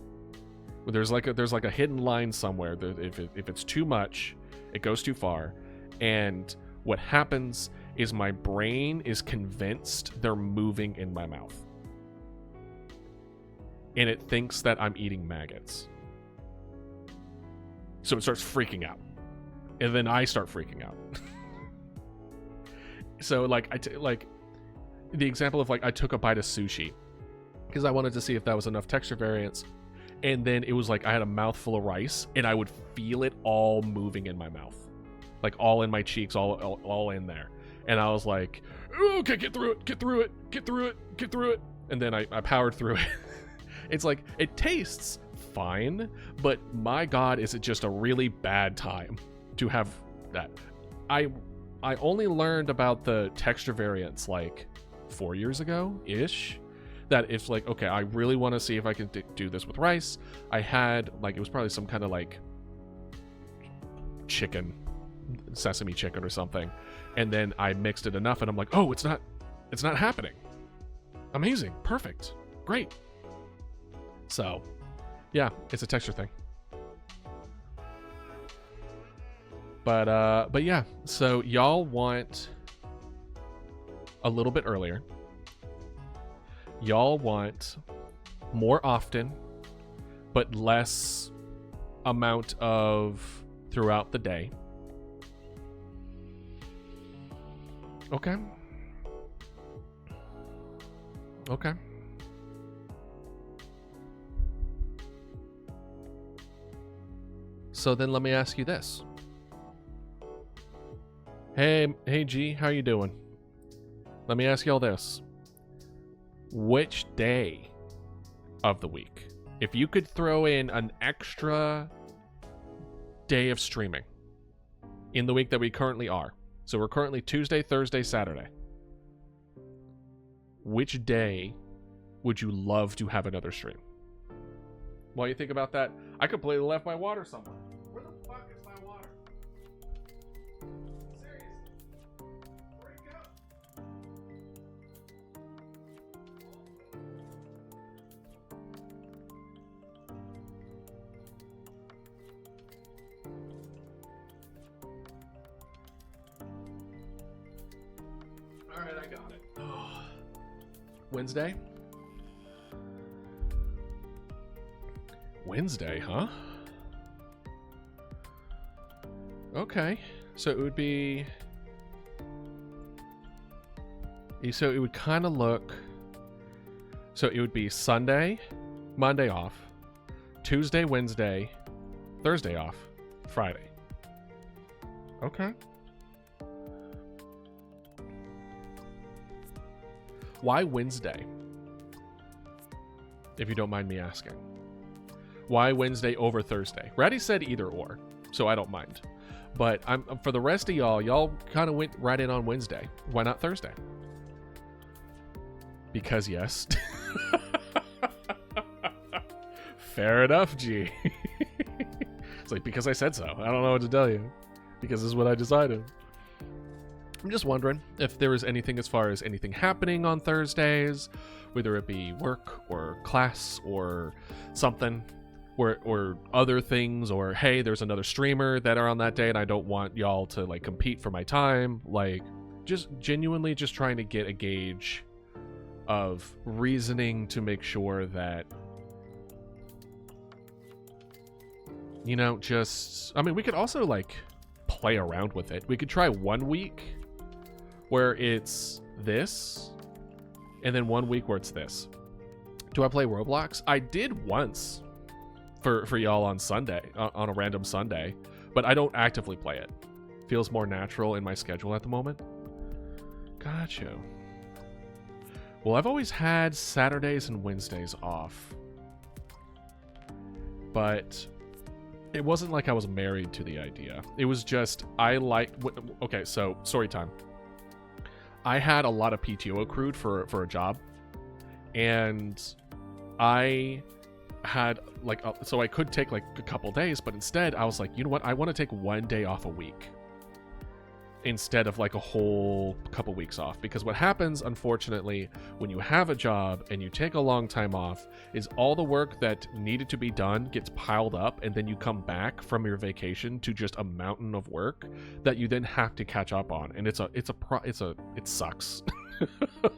there's like a hidden line somewhere that if it's too much, it goes too far, and what happens is my brain is convinced they're moving in my mouth, and it thinks that I'm eating maggots. So it starts freaking out. And then I start freaking out. So like the example of like I took a bite of sushi because I wanted to see if that was enough texture variance. And then it was like I had a mouthful of rice and I would feel it all moving in my mouth. Like all in my cheeks, all in there. And I was like, okay, get through it. And then I powered through it. It's like, it tastes fine, but my God, is it just a really bad time to have that. I only learned about the texture variants like 4 years ago-ish. That it's like, okay, I really want to see if I can do this with rice. I had, like, it was probably some kind of like chicken, sesame chicken or something. And then I mixed it enough and I'm like, oh, it's not happening. Amazing. Perfect. Great. So, yeah, it's a texture thing. But yeah, so y'all want a little bit earlier. Y'all want more often, but less amount of throughout the day. Okay. Okay. So then let me ask you this. Hey G, how you doing? Let me ask y'all this. Which day of the week, if you could throw in an extra day of streaming in the week that we currently are, so we're currently Tuesday, Thursday, Saturday, which day would you love to have another stream? While you think about that, I completely left my water somewhere. Where the fuck is my water? Seriously. Where'd it go? Alright, I got it. Oh. Wednesday? Wednesday, huh? Okay. So it would be... So it would kind of look... So it would be Sunday, Monday off, Tuesday, Wednesday, Thursday off, Friday. Okay. Why Wednesday? If you don't mind me asking. Why Wednesday over Thursday? Ratty said either or, so I don't mind. But I'm for the rest of y'all kind of went right in on Wednesday. Why not Thursday? Because yes. Fair enough, G. It's like, because I said so. I don't know what to tell you. Because this is what I decided. I'm just wondering if there was anything as far as anything happening on Thursdays, whether it be work or class or something, or other things, or hey, there's another streamer that are on that day and I don't want y'all to like compete for my time. Like, just genuinely just trying to get a gauge of reasoning to make sure that, you know, just, I mean, we could also like play around with it. We could try 1 week where it's this, and then 1 week where it's this. Do I play Roblox? I did once for y'all on Sunday, on a random Sunday, but I don't actively play it. Feels more natural in my schedule at the moment. Gotcha. Well, I've always had Saturdays and Wednesdays off, but it wasn't like I was married to the idea. It was just, okay, so story time. I had a lot of PTO accrued for a job, and I had like, so I could take like a couple days, but instead I was like, you know what? I want to take 1 day off a week instead of like a whole couple weeks off. Because what happens, unfortunately, when you have a job and you take a long time off is all the work that needed to be done gets piled up, and then you come back from your vacation to just a mountain of work that you then have to catch up on. And it sucks.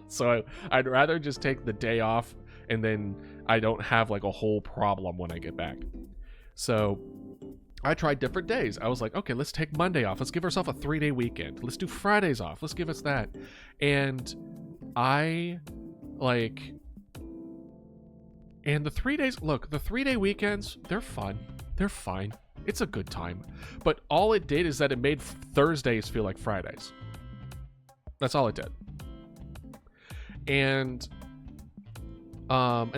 So I'd rather just take the day off, and then I don't have like a whole problem when I get back. So I tried different days. I was like, okay, let's take Monday off. Let's give ourselves a 3-day weekend. Let's do Fridays off. Let's give us that. And and the 3 days, look, the 3-day weekends, they're fun. They're fine. It's a good time. But all it did is that it made Thursdays feel like Fridays. That's all it did. And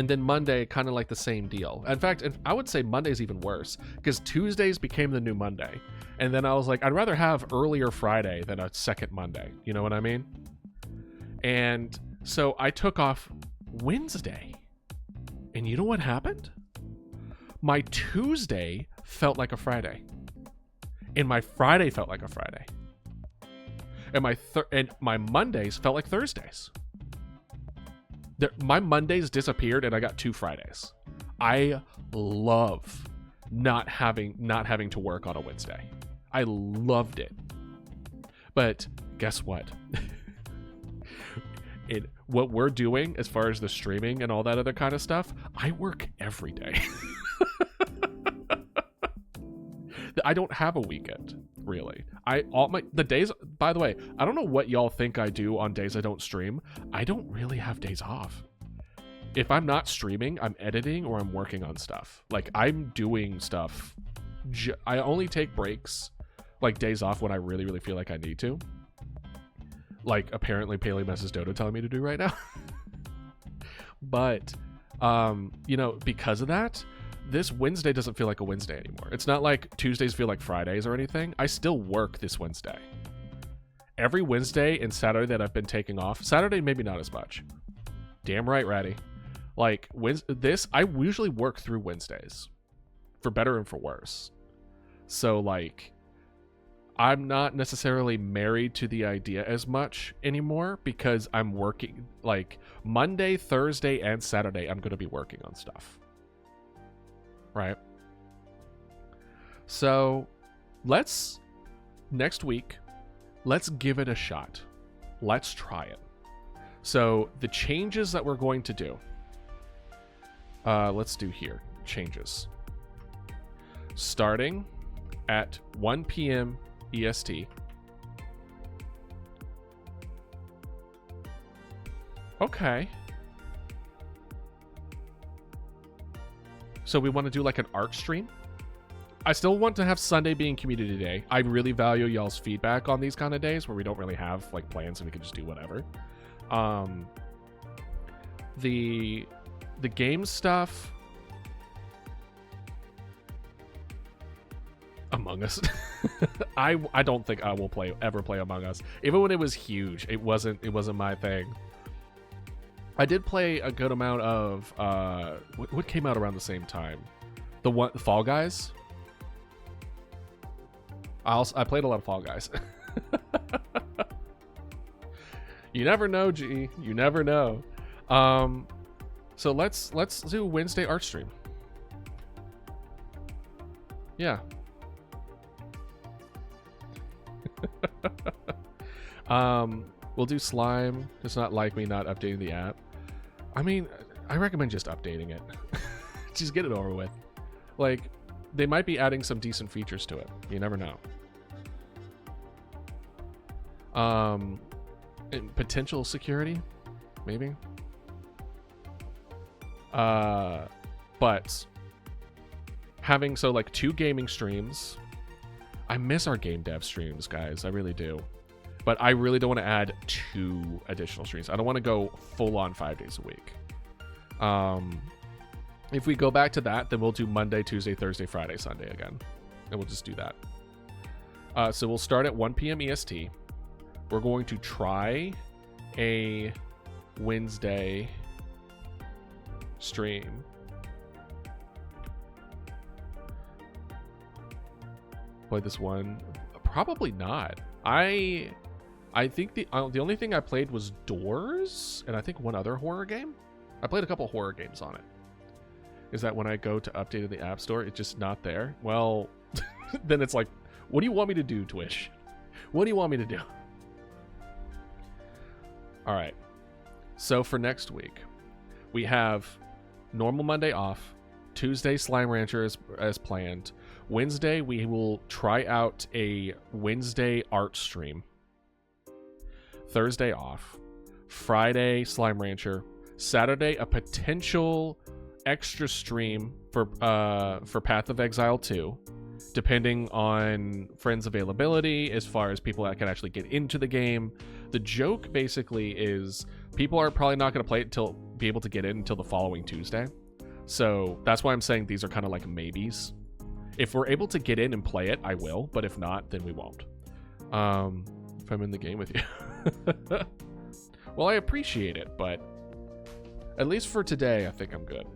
then Monday, kind of like the same deal. In fact, I would say Monday's even worse because Tuesdays became the new Monday. And then I was like, I'd rather have earlier Friday than a second Monday. You know what I mean? And so I took off Wednesday. And you know what happened? My Tuesday felt like a Friday. And my Friday felt like a Friday. And my Mondays felt like Thursdays. My Mondays disappeared and I got 2 Fridays. I love not having to work on a Wednesday. I loved it. But guess what? What we're doing as far as the streaming and all that other kind of stuff, I work every day. I don't have a weekend, really. The days, by the way, I don't know what y'all think I do on days I don't stream. I don't really have days off. If I'm not streaming, I'm editing or I'm working on stuff. Like, I'm doing stuff. I only take breaks, like days off when I really, really feel like I need to. Like, apparently Paleomancer's Dodo telling me to do right now. But, because of that, this Wednesday doesn't feel like a Wednesday anymore. It's not like Tuesdays feel like Fridays or anything. I still work this Wednesday. Every Wednesday and Saturday that I've been taking off. Saturday, maybe not as much. Damn right, Ratty. Like, I usually work through Wednesdays. For better and for worse. So, like, I'm not necessarily married to the idea as much anymore because I'm working, like, Monday, Thursday, and Saturday, I'm going to be working on stuff. Right? So, next week, let's give it a shot. Let's try it. So, the changes that we're going to do. Let's do here. Changes. Starting at 1 p.m. EST. Okay. So we want to do like an ARC stream. I still want to have Sunday being Community Day. I really value y'all's feedback on these kind of days where we don't really have like plans and we can just do whatever. The game stuff. Among Us. I don't think I will ever play Among Us. Even when it was huge, it wasn't my thing. I did play a good amount of what came out around the same time. The Fall Guys. I played a lot of Fall Guys. You never know, G. You never know. So let's do Wednesday art stream. Yeah. We'll do slime. It's not like me not updating the app. I mean, I recommend just updating it. Just get it over with. Like, they might be adding some decent features to it. You never know. Potential security, maybe. But having like 2 gaming streams. I miss our game dev streams, guys. I really do. But I really don't want to add 2 additional streams. I don't want to go full on 5 days a week. If we go back to that, then we'll do Monday, Tuesday, Thursday, Friday, Sunday again. And we'll just do that. So we'll start at 1 p.m. EST. We're going to try a Wednesday stream. Play this one? Probably not. I think the only thing I played was Doors, and I think one other horror game. I played a couple horror games on it. Is that when I go to update in the App Store, it's just not there? Well, then it's like, what do you want me to do, Twitch? What do you want me to do? All right. So for next week, we have normal Monday off, Tuesday, Slime Rancher as planned. Wednesday, we will try out a Wednesday art stream. Thursday off. Friday, Slime Rancher. Saturday, a potential extra stream for Path of Exile 2, depending on friends' availability, as far as people that can actually get into the game. The joke basically is people are probably not going to be able to get in until the following Tuesday. So that's why I'm saying these are kind of like maybes. If we're able to get in and play it, I will, but if not, then we won't. If I'm in the game with you. Well, I appreciate it, but at least for today, I think I'm good.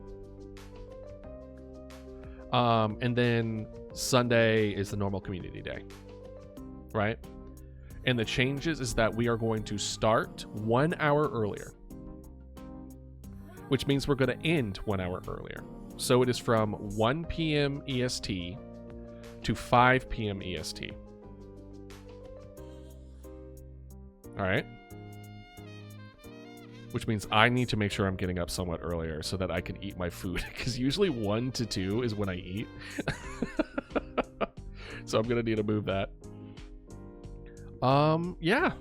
And then Sunday is the normal community day, right? And the changes is that we are going to start 1 hour earlier, which means we're going to end 1 hour earlier. So it is from 1 p.m. EST to 5 p.m. EST. All right. Which means I need to make sure I'm getting up somewhat earlier so that I can eat my food. Because usually 1 to 2 is when I eat. So I'm going to need to move that. Yeah.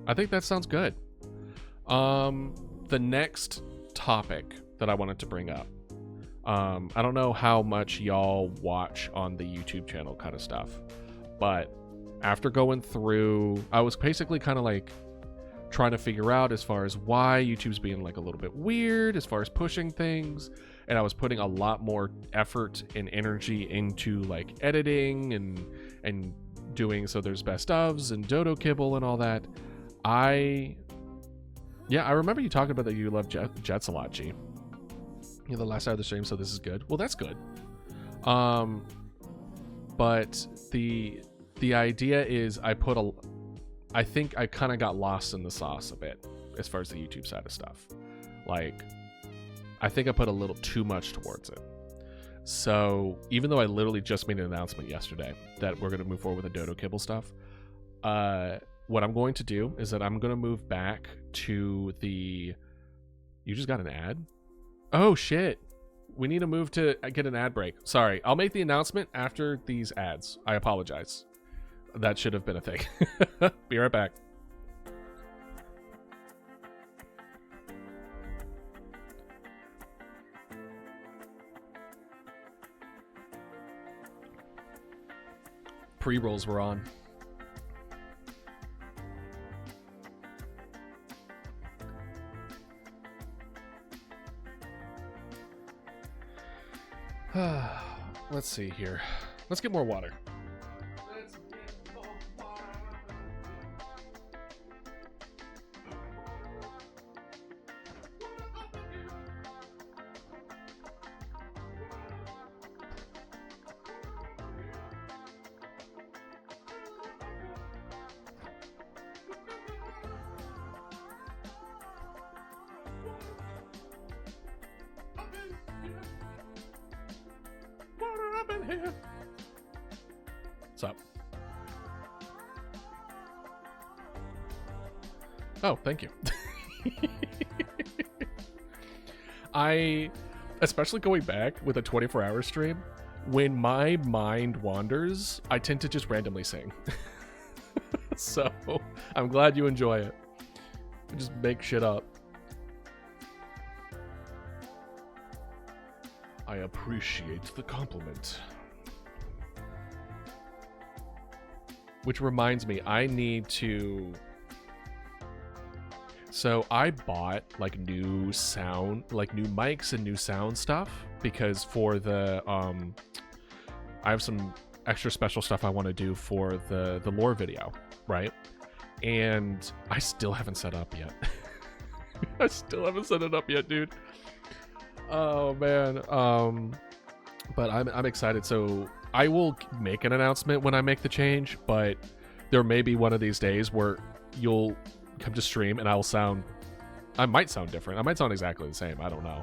I think that sounds good. The next topic that I wanted to bring up. I don't know how much y'all watch on the YouTube channel kind of stuff. But after going through, I was basically kind of like trying to figure out as far as why YouTube's being like a little bit weird as far as pushing things, and I was putting a lot more effort and energy into like editing and doing so there's best ofs and Dodo kibble and all that. I remember you talking about that you love Jets a lot, G. You're the last side of the stream, so this is good. Well, that's good. But the idea is I think I kind of got lost in the sauce a bit as far as the YouTube side of stuff. Like, I think I put a little too much towards it. So even though I literally just made an announcement yesterday that we're going to move forward with the Dodo kibble stuff, what I'm going to do is that I'm going to move back to the... You just got an ad? Oh, shit. We need to move to get an ad break. Sorry. I'll make the announcement after these ads. I apologize. That should have been a thing. Be right back. Pre-rolls were on. Let's see here. Let's get more water. What's up? Oh, thank you. Especially going back with a 24-hour stream, when my mind wanders, I tend to just randomly sing. So, I'm glad you enjoy it. I just make shit up. I appreciate the compliment. Which reminds me, I need to... So I bought like new mics and new sound stuff because for the I have some extra special stuff I want to do for the lore video, right? And I still haven't set up yet. I still haven't set it up yet, dude. Oh man. But I'm excited. So I will make an announcement when I make the change, but there may be one of these days where you'll come to stream and I might sound different. I might sound exactly the same. I don't know.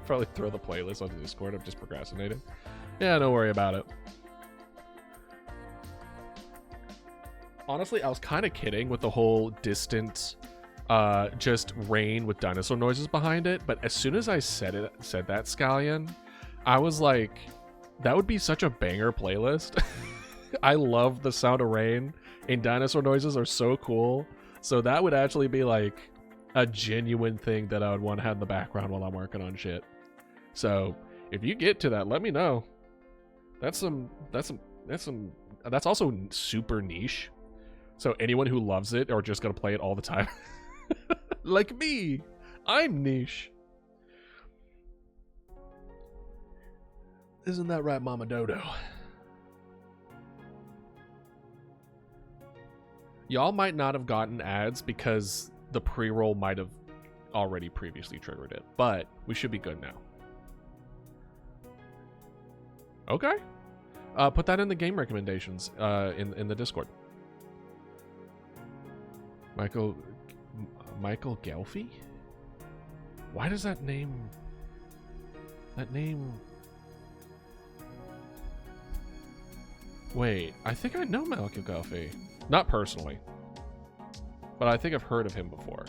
Probably throw the playlist onto Discord. I'm just procrastinating. Yeah, don't worry about it. Honestly, I was kind of kidding with the whole distant just rain with dinosaur noises behind it. But as soon as I said that, Scallion, I was like, that would be such a banger playlist. I love the sound of rain, and dinosaur noises are so cool. So that would actually be like a genuine thing that I would want to have in the background while I'm working on shit. So if you get to that, let me know. That's also super niche. So anyone who loves it or just gonna play it all the time, like me, I'm niche. Isn't that right, Mama Dodo? Y'all might not have gotten ads because the pre-roll might have already previously triggered it, but we should be good now. Okay. Put that in the game recommendations in the Discord. Michael Gelfie? Why does that name... Wait, I think I know Michael Gelfie. Not personally, but I think I've heard of him before.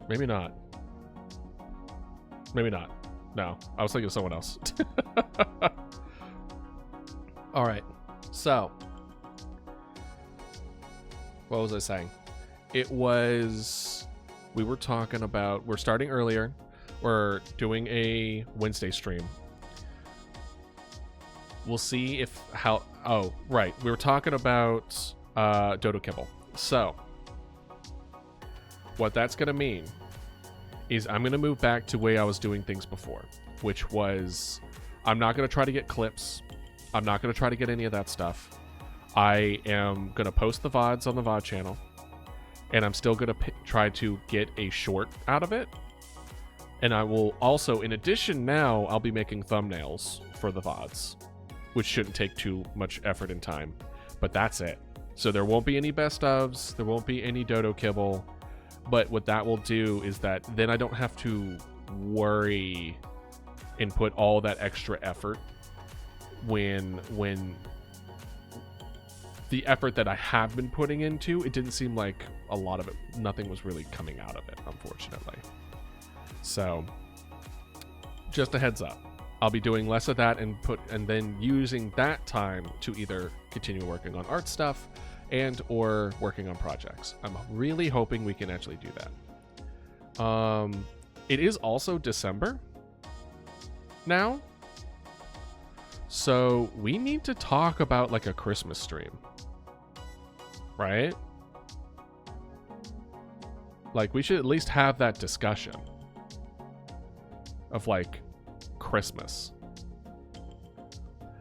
Maybe not. Maybe not. No, I was thinking of someone else. All right, so what was I saying? It was, we were talking about, we're starting earlier. We're doing a Wednesday stream. We'll see if how, oh, right. We were talking about Dodo kibble. So what that's going to mean is I'm going to move back to the way I was doing things before, which was I'm not going to try to get clips. I'm not going to try to get any of that stuff. I am going to post the VODs on the VOD channel, and I'm still going to try to get a short out of it. And I will also, in addition now, I'll be making thumbnails for the VODs, which shouldn't take too much effort and time. But that's it. So there won't be any best ofs. There won't be any Dodo kibble. But what that will do is that then I don't have to worry and put all that extra effort when the effort that I have been putting into, it didn't seem like a lot of it, nothing was really coming out of it, unfortunately. So just a heads up, I'll be doing less of that and then using that time to either continue working on art stuff and or working on projects. I'm really hoping we can actually do that. It is also December now, so we need to talk about like a Christmas stream, right? Like we should at least have that discussion of like Christmas.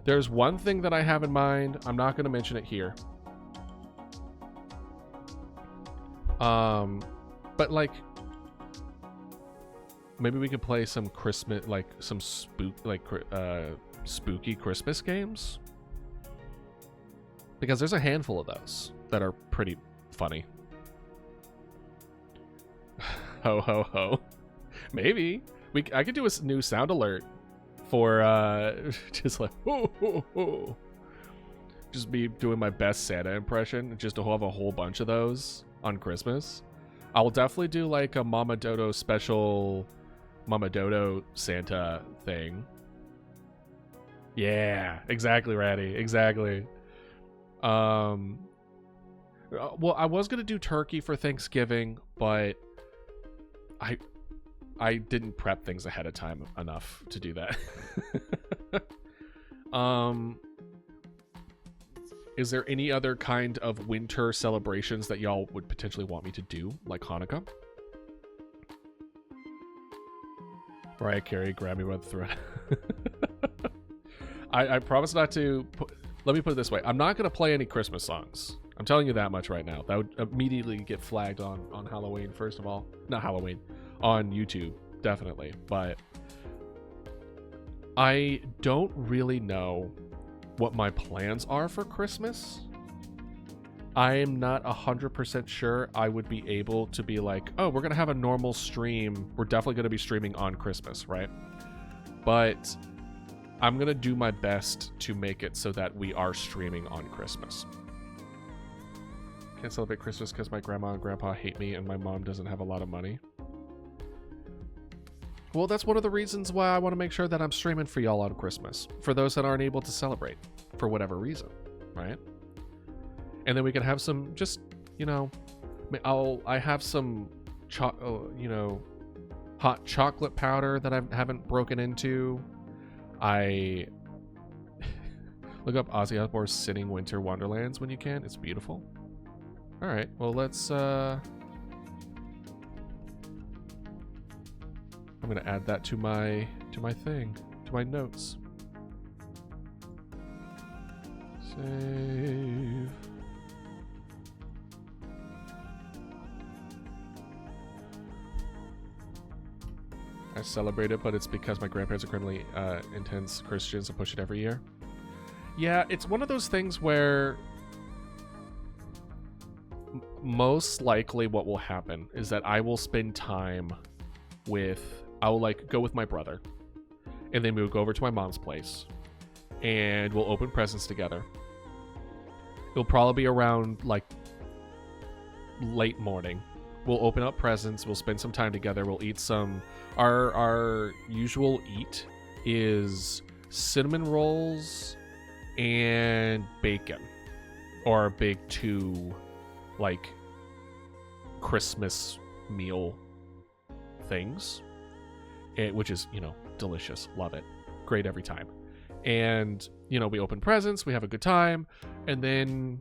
There's one thing that I have in mind. I'm not going to mention it here. But like maybe we could play some Christmas, like some spooky Christmas games, because there's a handful of those that are pretty funny. Ho ho ho. Maybe I could do a new sound alert for just like ho ho ho. Just be doing my best Santa impression, just to have a whole bunch of those on Christmas. I'll definitely do like a Mama Dodo special, Mama Dodo Santa thing. Yeah, exactly, Ratty. Exactly. Well, I was gonna do turkey for Thanksgiving, but I didn't prep things ahead of time enough to do that. Is there any other kind of winter celebrations that y'all would potentially want me to do, like Hanukkah? Mariah Carey, grab me by the throat. I promise not to let me put it this way. I'm not going to play any Christmas songs. I'm telling you that much right now. That would immediately get flagged on Halloween, first of all. Not Halloween. On YouTube, definitely. But I don't really know what my plans are for Christmas. I am not 100% sure I would be able to be like, oh, we're going to have a normal stream. We're definitely going to be streaming on Christmas, right? But I'm going to do my best to make it so that we are streaming on Christmas. Can't celebrate Christmas because my grandma and grandpa hate me and my mom doesn't have a lot of money. Well, that's one of the reasons why I want to make sure that I'm streaming for y'all on Christmas. For those that aren't able to celebrate for whatever reason, right? And then we can have some just, you know, I have some, you know, hot chocolate powder that I haven't broken into. I look up Ozzy Osbourne's Sitting Winter Wonderlands when you can. It's beautiful. All right, well, let's I'm gonna add that to my thing, to my notes. Save. I celebrate it, but it's because my grandparents are criminally intense Christians and push it every year. Yeah, it's one of those things where most likely what will happen is that I will spend time with, I'll like go with my brother, and then we'll go over to my mom's place and we'll open presents together. It'll probably be around like late morning. We'll open up presents, we'll spend some time together, we'll eat some, our usual eat is cinnamon rolls and bacon, or our big two like Christmas meal things, which is, you know, delicious. Love it. Great every time. And, you know, we open presents, we have a good time, and then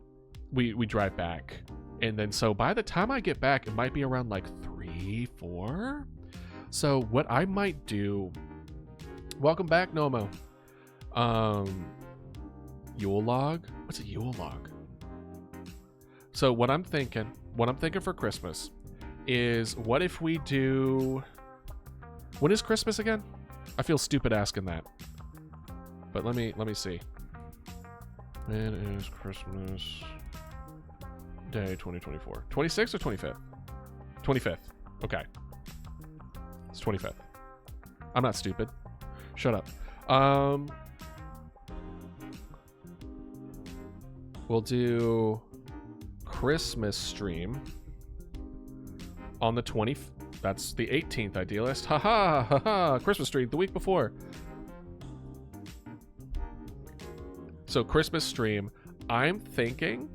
we drive back. And then so by the time I get back, it might be around like 3, 4. So what I might do, welcome back, Nomo. Yule log? What's a Yule log? So what I'm thinking for Christmas is, what if we do, when is Christmas again? I feel stupid asking that. But let me see. When is Christmas Day 2024? 26th or 25th? 25th. Okay. It's 25th. I'm not stupid. Shut up. We'll do Christmas stream on the 20th. That's the 18th, idealist. Haha, haha. Christmas stream the week before. So Christmas stream, I'm thinking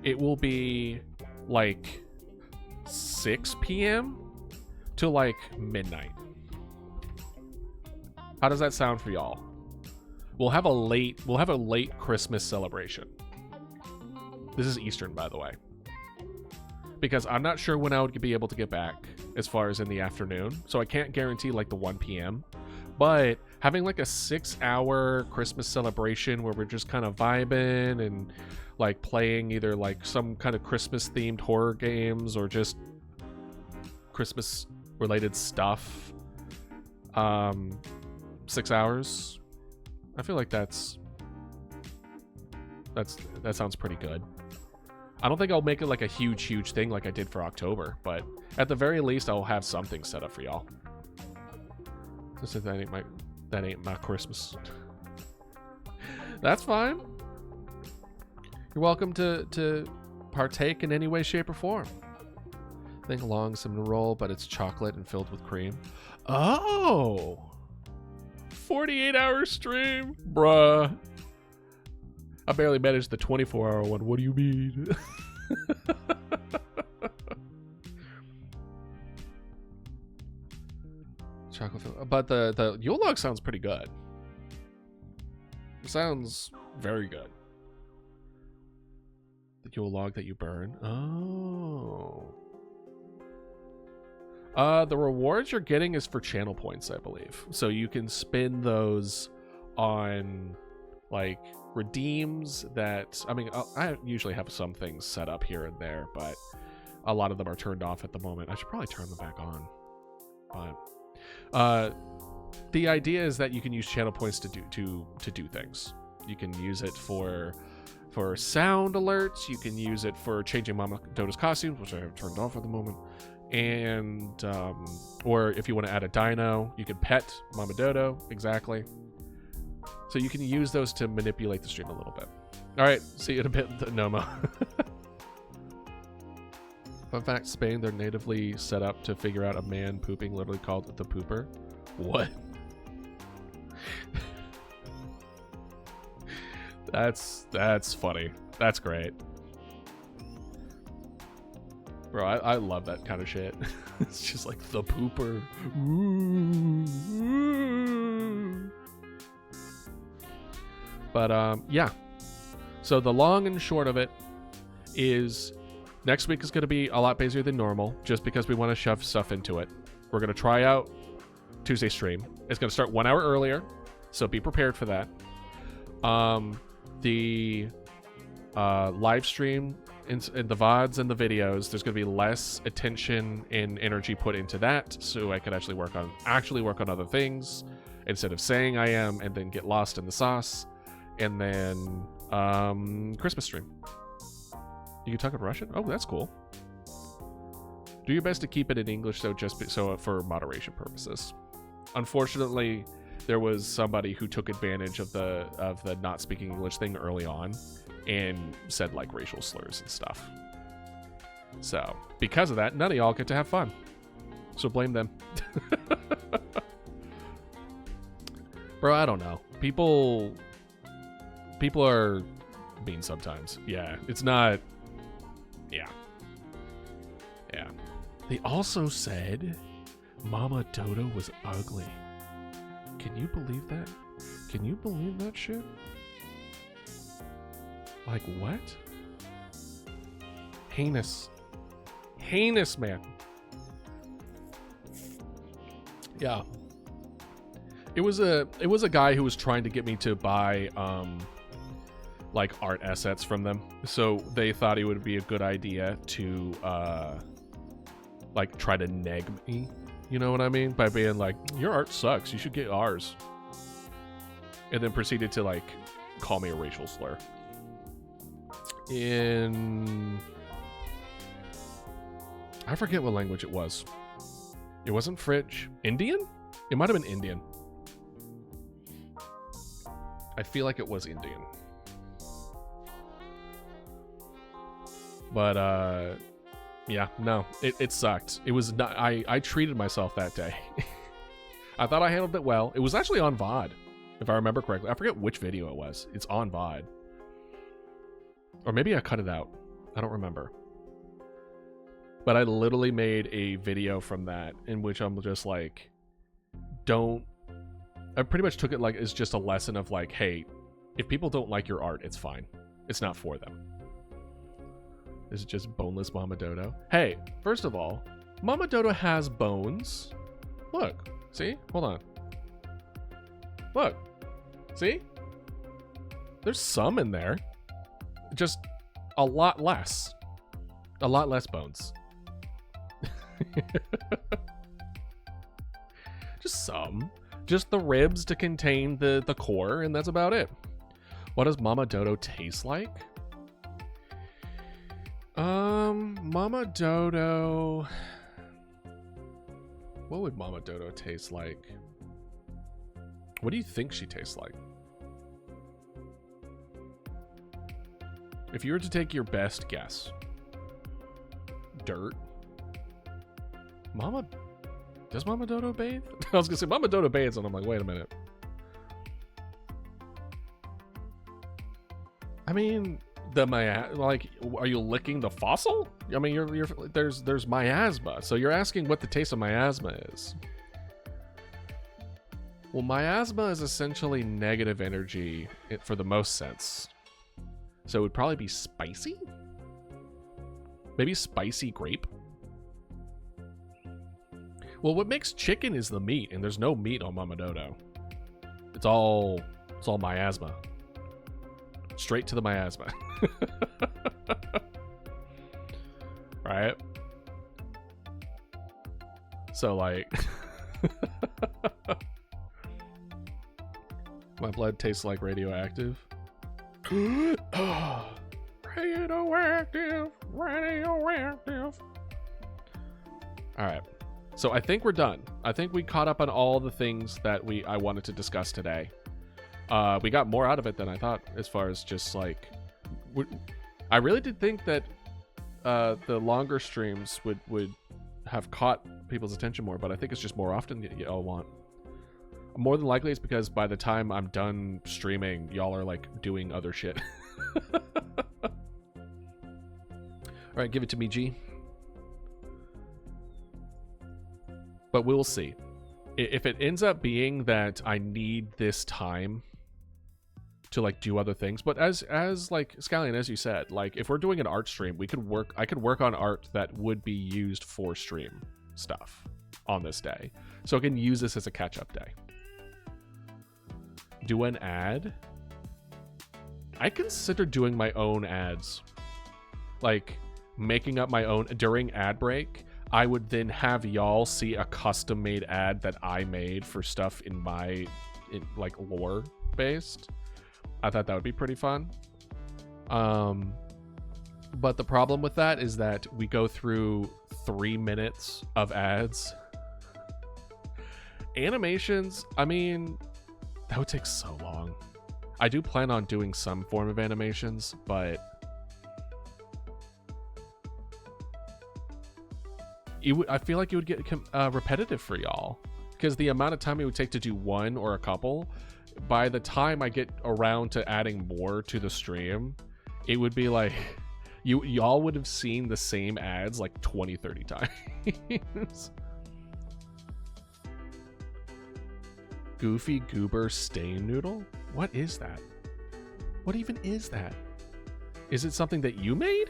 it will be like 6 p.m. to like midnight. How does that sound for y'all? We'll have a late Christmas celebration. This is Eastern, by the way, because I'm not sure when I would be able to get back as far as in the afternoon. So I can't guarantee like the 1 p.m. But having like a 6-hour Christmas celebration where we're just kind of vibing and like playing either like some kind of Christmas themed horror games or just Christmas related stuff. 6 hours. I feel like that sounds pretty good. I don't think I'll make it like a huge thing like I did for October, but at the very least I'll have something set up for y'all. Since that ain't my Christmas. That's fine. You're welcome to partake in any way, shape, or form. Think long cinnamon roll, but it's chocolate and filled with cream. Oh, 48-hour stream, bruh. I barely managed the 24-hour one. What do you mean? Chocolate, but the Yule log sounds pretty good. It sounds very good. The Yule log that you burn. Oh. The rewards you're getting is for channel points, I believe. So you can spend those on like redeems that, I mean, I usually have some things set up here and there, but a lot of them are turned off at the moment. I should probably turn them back on. But the idea is that you can use channel points to do things. You can use it for sound alerts. You can use it for changing Mama Dodo's costumes, which I have turned off at the moment. And or if you want to add a dino, you can pet Mama Dodo. Exactly. So you can use those to manipulate the stream a little bit. All right, see you in a bit, Noma. Fun fact, Spain, they're natively set up to figure out a man pooping, literally called the pooper. What? That's funny. That's great. Bro, I love that kind of shit. It's just like the pooper. But yeah. So the long and short of it is next week is going to be a lot busier than normal just because we want to shove stuff into it. We're going to try out Tuesday stream. It's going to start 1 hour earlier, so be prepared for that. The live stream in the VODs and the videos, there's going to be less attention and energy put into that, so I could actually work on other things instead of saying I am and then get lost in the sauce. And then Christmas stream. You can talk in Russian? Oh, that's cool. Do your best to keep it in English, though, so for moderation purposes. Unfortunately, there was somebody who took advantage of the not speaking English thing early on and said like racial slurs and stuff. So because of that, none of y'all get to have fun. So blame them. Bro, I don't know. People are mean sometimes. Yeah, it's not. Yeah. They also said Mama Dodo was ugly. Can you believe that? Can you believe that shit? Like, what? Heinous. Heinous, man. Yeah. It was a guy who was trying to get me to buy like art assets from them. So they thought it would be a good idea to like try to neg me. You know what I mean? By being like, your art sucks, you should get ours. And then proceeded to like call me a racial slur. I forget what language it was. It wasn't French. Indian? It might have been Indian. I feel like it was Indian. But yeah, no, it sucked. It was not. I treated myself that day. I thought I handled it well. It was actually on VOD, if I remember correctly. I forget which video it was. It's on VOD. Or maybe I cut it out. I don't remember. But I literally made a video from that in which I'm just like, I pretty much took it like it's just a lesson of like, hey, if people don't like your art, it's fine. It's not for them. This is just boneless Mama Dodo. Hey, first of all, Mama Dodo has bones. Look, see? Hold on. Look, see? There's some in there. Just a lot less. A lot less bones. Just some. Just the ribs to contain the core, and that's about it. What does Mama Dodo taste like? Mama Dodo... What would Mama Dodo taste like? What do you think she tastes like? If you were to take your best guess. Dirt? Does Mama Dodo bathe? I was gonna say Mama Dodo bathes, and I'm like, wait a minute. I mean, are you licking the fossil? I mean, there's miasma, so you're asking what the taste of miasma is. Well, miasma is essentially negative energy for the most sense. So it would probably be spicy? Maybe spicy grape? Well, what makes chicken is the meat, and there's no meat on Mama Dodo. It's all miasma. Straight to the miasma. Right? So, like... My blood tastes like radioactive. Oh, radioactive. Alright. So I think we're done. I think we caught up on all the things that I wanted to discuss today. We got more out of it than I thought, as far as just like I really did think that the longer streams would have caught people's attention more, but I think it's just more often y'all want. More than likely it's because by the time I'm done streaming, y'all are like doing other shit. All right, give it to me, G. But we'll see. If it ends up being that I need this time to like do other things, but as like Scallion, as you said, like if we're doing an art stream, I could work on art that would be used for stream stuff on this day, so I can use this as a catch-up day. Do an ad. I consider doing my own ads, like making up my own during ad break. I would then have y'all see a custom made ad that I made for stuff in like lore based. I thought that would be pretty fun. But the problem with that is that we go through 3 minutes of ads. Animations, I mean, that would take so long. I do plan on doing some form of animations, but I feel like it would get repetitive for y'all, because the amount of time it would take to do one or a couple, by the time I get around to adding more to the stream, it would be like y'all would have seen the same ads like 20-30 times. Goofy Goober Stain Noodle? What is that? What even is that? Is it something that you made?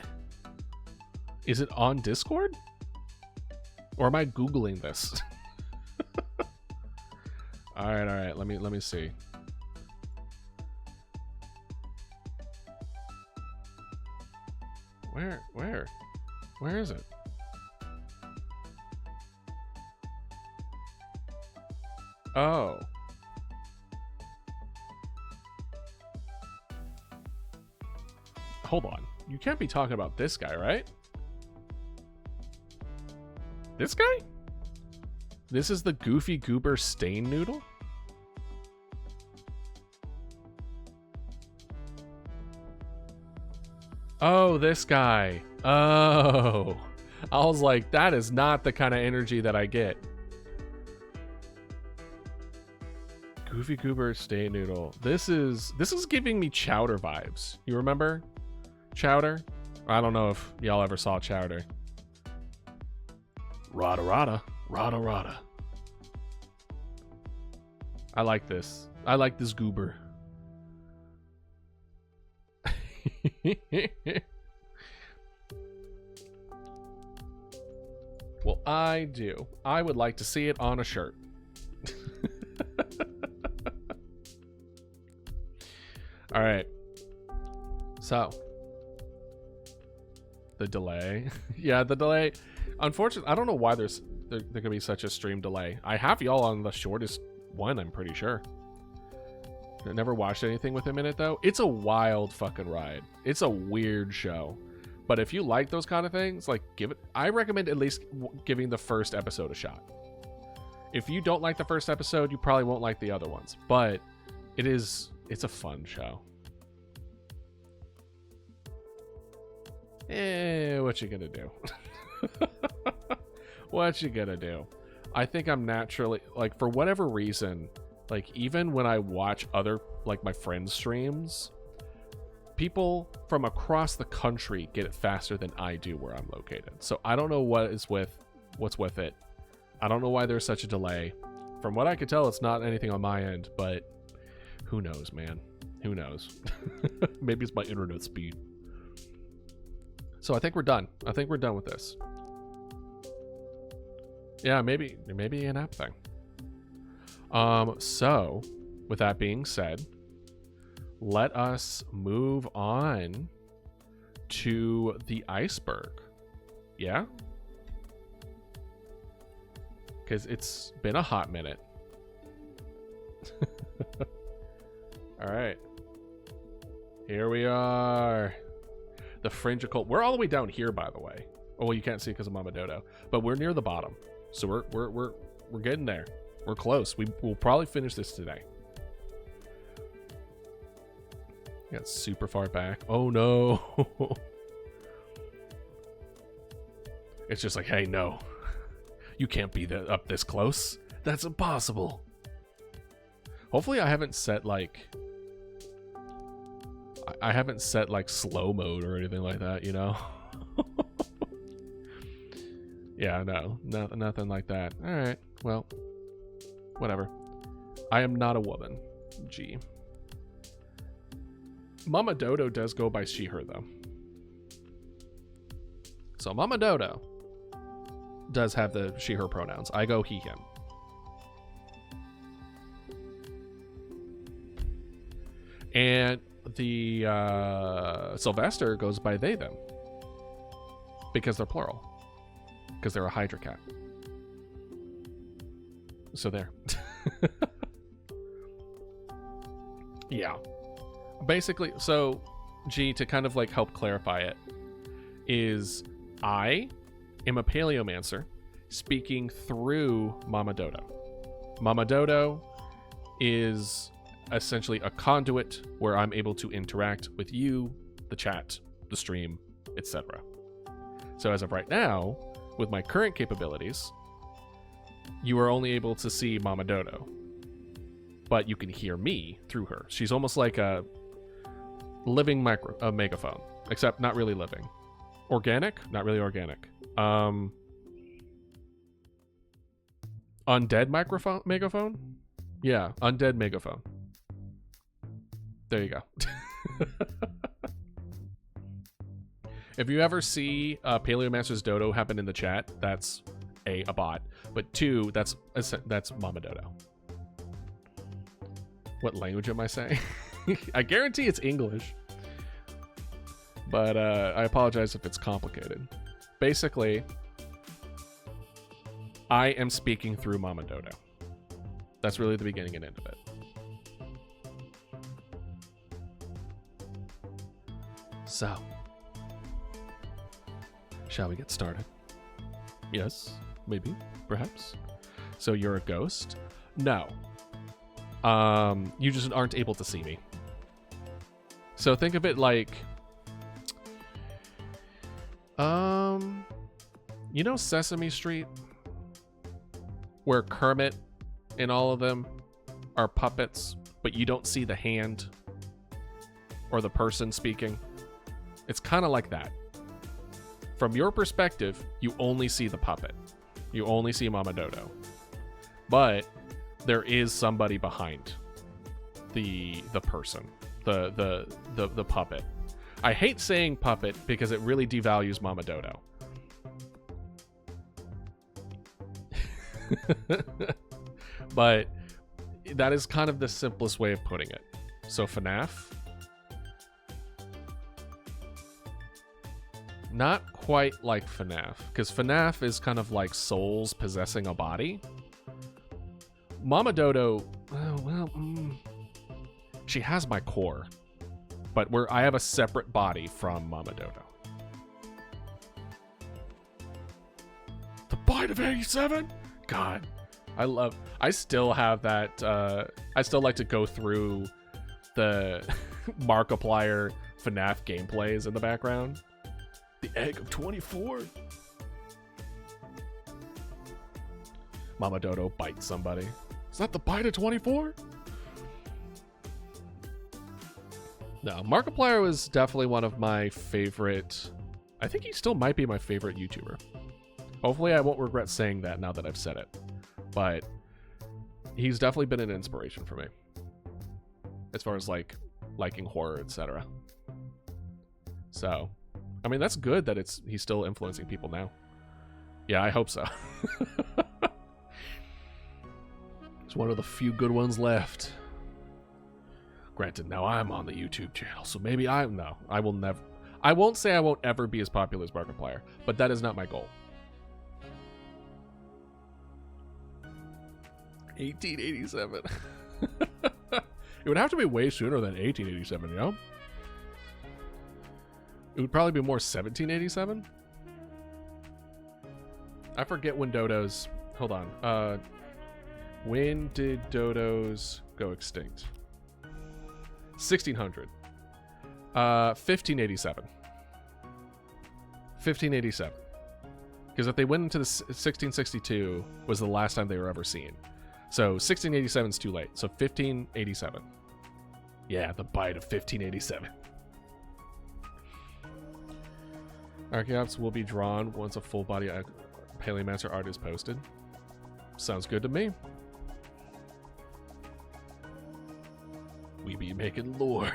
Is it on Discord? Or am I Googling this? All right. Let me see. Where is it? Oh. Hold on. You can't be talking about this guy, right? This guy? This is the Goofy Goober Stain Noodle? Oh, this guy. Oh. I was like, that is not the kind of energy that I get. Goofy Goober Stain Noodle. This is giving me Chowder vibes. You remember Chowder? I don't know if y'all ever saw Chowder. Rada rada, rada rada. I like this. I like this goober. Well, I do. I would like to see it on a shirt. All right. So, the delay. Yeah, the delay. Unfortunately, I don't know why there could be such a stream delay. I have y'all on the shortest one, I'm pretty sure. I never watched anything with him in it, though. It's a wild fucking ride. It's a weird show. But if you like those kind of things, like, give it... I recommend at least giving the first episode a shot. If you don't like the first episode, you probably won't like the other ones. But it's a fun show. What you gonna do? What you gonna do? I think I'm naturally, like, for whatever reason, like, even when I watch other, like, my friends' streams, people from across the country get it faster than I do where I'm located. So I don't know what's with it. I don't know why there's such a delay. From what I could tell, it's not anything on my end, but who knows, man? Who knows? Maybe it's my internet speed. So I think we're done. I think we're done with this. Yeah, maybe an app thing. So with that being said, let us move on to the iceberg. Yeah? Because it's been a hot minute. All right. Here we are. The fringe occult. We're all the way down here, by the way. Oh, well, you can't see because of Mama Dodo. But we're near the bottom. So we're getting there. We're close. We'll probably finish this today. Yeah, it's super far back. Oh no. It's just like, hey, no. You can't be up this close. That's impossible. Hopefully I haven't set like slow mode or anything like that, you know? Yeah, no, nothing like that. All right, well, whatever. I am not a woman. Gee. Mama Dodo does go by she, her, though. So Mama Dodo does have the she, her pronouns. I go he, him. And the Sylvester goes by they, them. Because they're plural. Because they're a Hydra cat. So there. Yeah. Basically, so, G, to kind of like help clarify it, is I am a Paleomancer speaking through Mama Dodo. Mama Dodo is essentially a conduit where I'm able to interact with you, the chat, the stream, etc. So as of right now, with my current capabilities, you are only able to see Mama Dodo, but you can hear me through her. She's almost like a living megaphone, except not really living. Organic? Not really organic. Undead megaphone? Yeah, undead megaphone. There you go. If you ever see Paleomancer's Dodo happen in the chat, that's a bot, but two, that's Mama Dodo. What language am I saying? I guarantee it's English, but I apologize if it's complicated. Basically, I am speaking through Mama Dodo. That's really the beginning and end of it. So, shall we get started? Yes, maybe, perhaps. So you're a ghost? No. You just aren't able to see me. So think of it like, you know Sesame Street? Where Kermit and all of them are puppets, but you don't see the hand or the person speaking? It's kind of like that. From your perspective, you only see the puppet. You only see Mama Dodo. But there is somebody behind the person, the puppet. I hate saying puppet because it really devalues Mama Dodo. But that is kind of the simplest way of putting it. So FNAF, not quite like FNAF, because FNAF is kind of like souls possessing a body. Mama Dodo, she has my core, but I have a separate body from Mama Dodo. The Bite of 87? God, I still have that, I still like to go through the Markiplier FNAF gameplays in the background. The Egg of 24? Mama Dodo bites somebody. Is that the Bite of 24? No, Markiplier was definitely one of my favorite. I think he still might be my favorite YouTuber. Hopefully I won't regret saying that now that I've said it. But he's definitely been an inspiration for me. As far as like liking horror, etc. So, I mean, that's good that he's still influencing people now. Yeah, I hope so. It's one of the few good ones left. Granted, now I'm on the YouTube channel, so maybe I will never. I won't say I won't ever be as popular as Markiplier, but that is not my goal. 1887. It would have to be way sooner than 1887, you know? It would probably be more 1787. I forget when dodos. Hold on. When did dodos go extinct? 1600. 1587. 1587. Because if they went into the 1662 was the last time they were ever seen. So 1687 is too late. So 1587. Yeah, the bite of 1587. Archaeops will be drawn once a full body Paleomancer art is posted. Sounds good to me. We be making lore.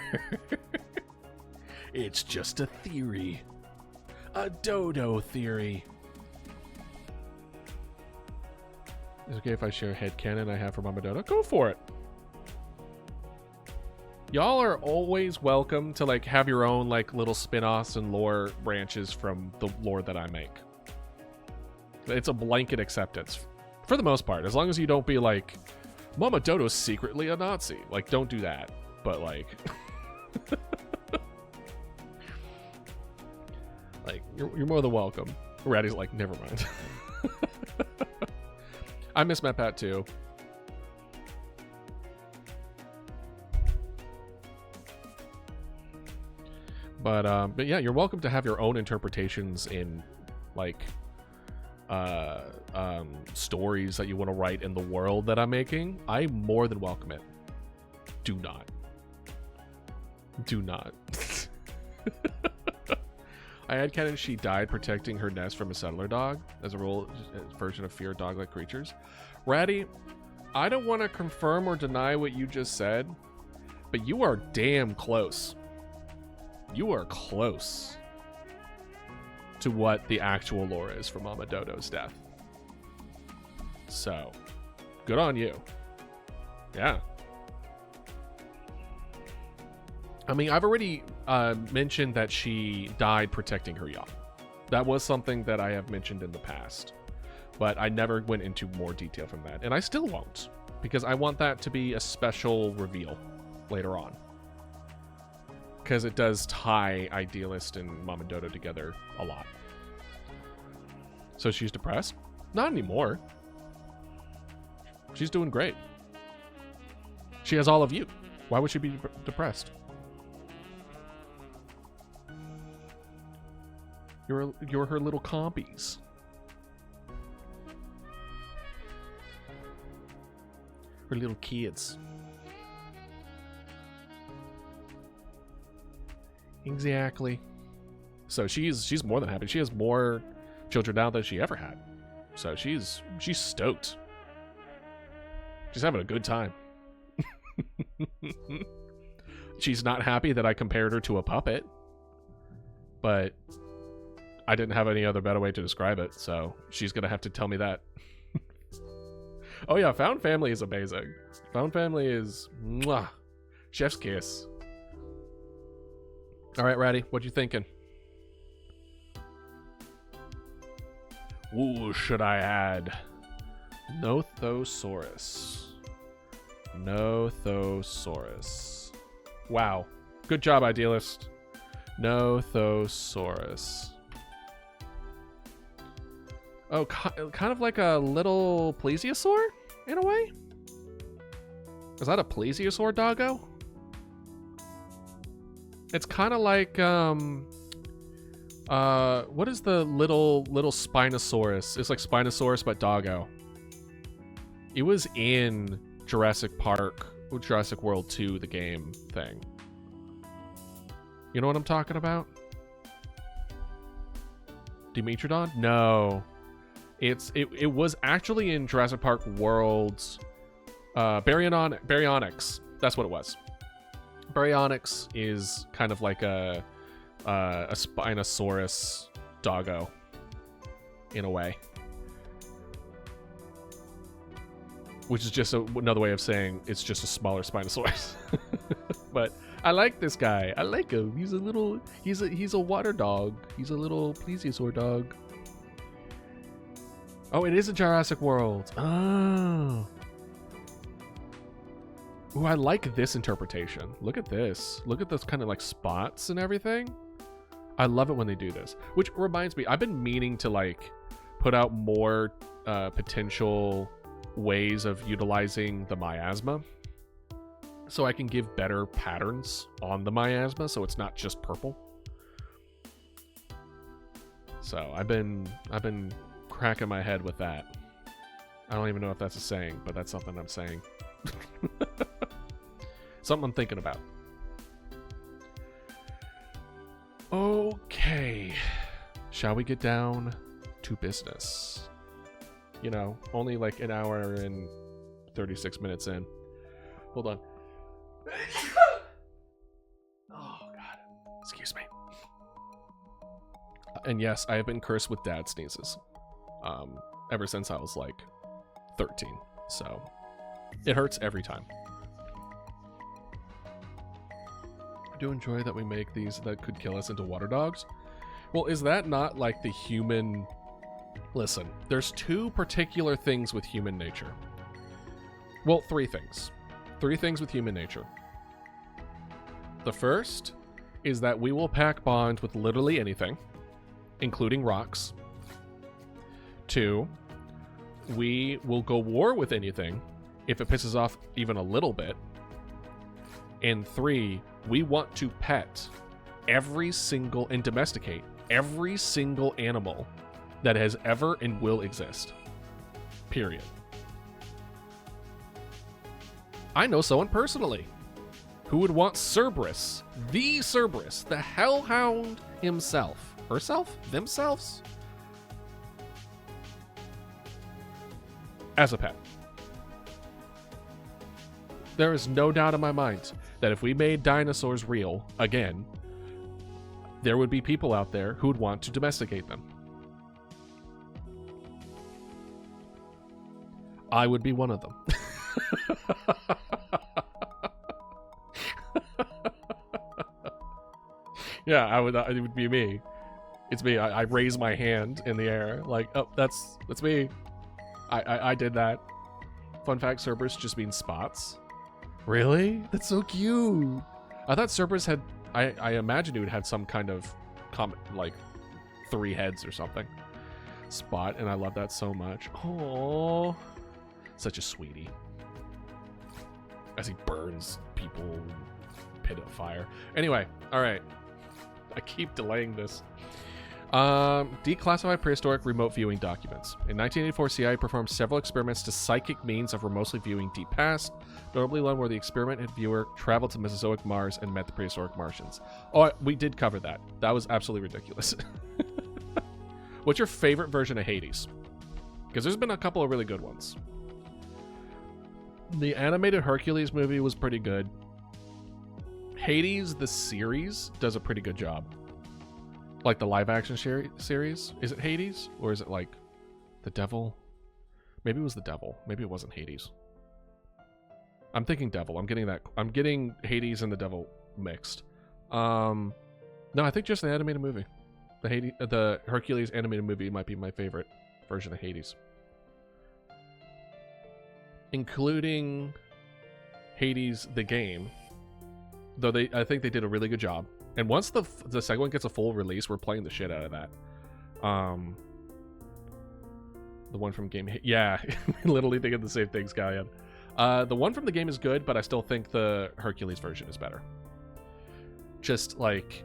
It's just a theory. A Dodo theory. Is it okay if I share a headcanon I have for Mama Dodo? Go for it. Y'all are always welcome to like have your own like little spin-offs and lore branches from the lore that I make. It's a blanket acceptance for the most part, as long as you don't be like, Mama Dodo's secretly a Nazi. Like, don't do that. But like, like you're more than welcome. Ratty's like, never mind. I miss MatPat too. But yeah, you're welcome to have your own interpretations in like stories that you want to write in the world that I'm making. I more than welcome it. Do not. I had canon she died protecting her nest from a settler dog as a rule version of fear dog-like creatures. Ratty, I don't want to confirm or deny what you just said, but you are damn close. You are close to what the actual lore is for Mama Dodo's death. So, good on you. Yeah. I mean, I've already mentioned that she died protecting her young. That was something that I have mentioned in the past, but I never went into more detail from that, and I still won't, because I want that to be a special reveal later on, because it does tie Idealist and Mama Dodo together a lot. So she's depressed? Not anymore. She's doing great. She has all of you. Why would she be depressed? You're her little compies. Her little kids. Exactly. So she's more than happy. She has more children now than she ever had. So she's stoked. She's having a good time. She's not happy that I compared her to a puppet, but I didn't have any other better way to describe it, so she's gonna have to tell me that. Oh yeah, Found Family is amazing. Found Family is mwah, chef's kiss. All right, Ratty, what you thinking? Ooh, should I add Nothosaurus? Nothosaurus. Wow, good job, Idealist. Nothosaurus. Oh, kind of like a little plesiosaur, in a way? Is that a plesiosaur, doggo? It's kind of like, what is the little Spinosaurus? It's like Spinosaurus, but doggo. It was in Jurassic Park, Jurassic World 2, the game thing. You know what I'm talking about? Dimetrodon? No. It was actually in Jurassic Park World's Baryonyx. That's what it was. Baryonyx is kind of like a Spinosaurus doggo in a way, which is just another way of saying it's just a smaller Spinosaurus. But I like this guy. I like him. He's a water dog. He's a little plesiosaur dog. Oh, it is a Jurassic World. Oh. Ooh, I like this interpretation. Look at this. Look at those kind of like spots and everything. I love it when they do this. Which reminds me, I've been meaning to like put out more potential ways of utilizing the miasma. so I can give better patterns on the miasma, so it's not just purple. So I've been cracking my head with that. I don't even know if that's a saying, but that's something I'm saying. Something I'm thinking about. Okay. Shall we get down to business? You know, only like an hour and 36 minutes in. Hold on. Oh, God. Excuse me. And yes, I have been cursed with dad sneezes. Ever since I was like 13. So it hurts every time. I do enjoy that we make these that could kill us into water dogs. Well, is that not like the human... Listen, there's two particular things with human nature. Well, three things. Three things with human nature. The first is that we will pack bonds with literally anything, including rocks. Two, we will go war with anything if it pisses off even a little bit. And three, we want to pet every single and domesticate every single animal that has ever and will exist. Period. I know someone personally who would want Cerberus, the hellhound himself, herself, themselves, as a pet. There is no doubt in my mind that if we made dinosaurs real again, there would be people out there who would want to domesticate them. I would be one of them. Yeah, I would. It would be me. It's me. I raise my hand in the air, like, oh, that's me. I did that. Fun fact: Cerberus just means spots. Really? That's so cute. I thought Cerberus had. I imagined it would have some kind of like 3 heads or something. Spot, and I love that so much. Oh, such a sweetie. As he burns people in a pit of fire. Anyway, all right. I keep delaying this. Declassified prehistoric remote viewing documents. In 1984, CIA performed several experiments to psychic means of remotely viewing deep past, notably one where the experimented viewer traveled to Mesozoic Mars and met the prehistoric Martians. Oh, we did cover that. That was absolutely ridiculous. What's your favorite version of Hades? Because there's been a couple of really good ones. The animated Hercules movie was pretty good. Hades, the series, does a pretty good job. Like the live action series. Is it Hades? Or is it like the devil? Maybe it was the devil. Maybe it wasn't Hades. I'm thinking devil. I'm getting Hades and the devil mixed. No, I think just the animated movie. The Hercules animated movie might be my favorite version of Hades. Including Hades the game. Though I think they did a really good job. And once the second one gets a full release, we're playing the shit out of that. The one from game, yeah, literally thinking the same things, Gallion. The one from the game is good, but I still think the Hercules version is better. Just like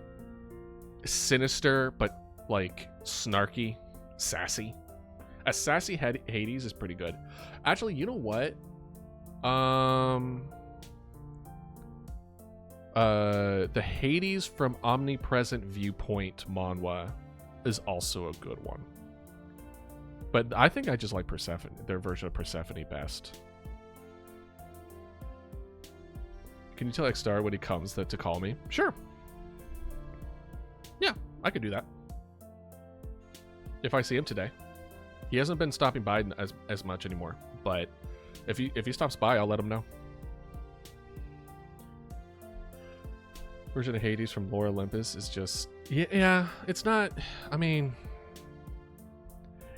sinister, but like snarky, sassy. A sassy Hades is pretty good. Actually, you know what? The Hades from Omnipresent Viewpoint manhwa is also a good one. But I think I just like Persephone, their version of Persephone best. Can you tell X-Star when he comes to call me? Sure. Yeah, I could do that. If I see him today. He hasn't been stopping by as much anymore. But if he stops by, I'll let him know. Version of Hades from Lore Olympus is just yeah, it's not. I mean,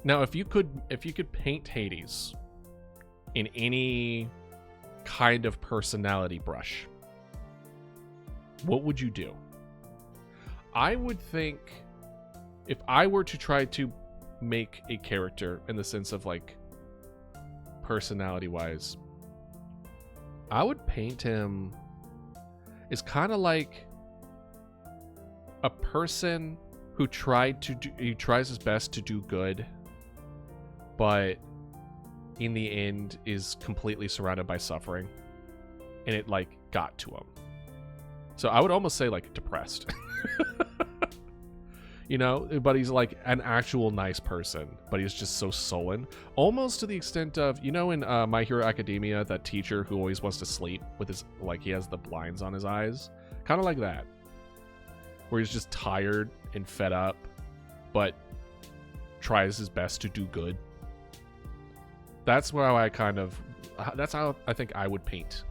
now if you could paint Hades in any kind of personality brush, what would you do? I would think if I were to try to make a character in the sense of like personality wise, I would paint him as kind of like a person who tries his best to do good, but in the end is completely surrounded by suffering, and it like got to him. So I would almost say like depressed. You know, but he's like an actual nice person, but he's just so sullen, almost to the extent of, you know, in My Hero Academia, that teacher who always wants to sleep with his, like, he has the blinds on his eyes, kind of like that, where he's just tired and fed up, but tries his best to do good. That's how that's how I think I would paint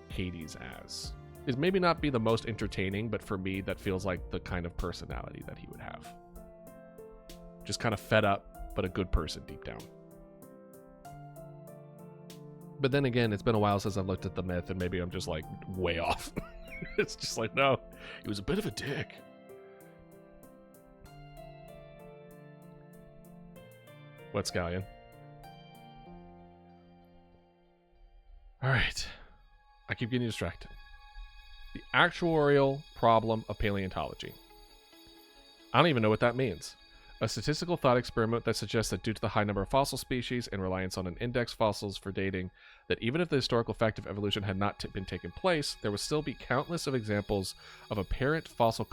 Hades as. Is maybe not be the most entertaining, but for me, that feels like the kind of personality that he would have. Just kind of fed up, but a good person deep down. But then again, it's been a while since I've looked at the myth, and maybe I'm just like way off. It's just like, no, he was a bit of a dick. What, Scallion? All right. I keep getting distracted. The actuarial problem of paleontology. I don't even know what that means. A statistical thought experiment that suggests that due to the high number of fossil species and reliance on an index fossils for dating, that even if the historical fact of evolution had not been taken place, there would still be countless of examples of apparent fossil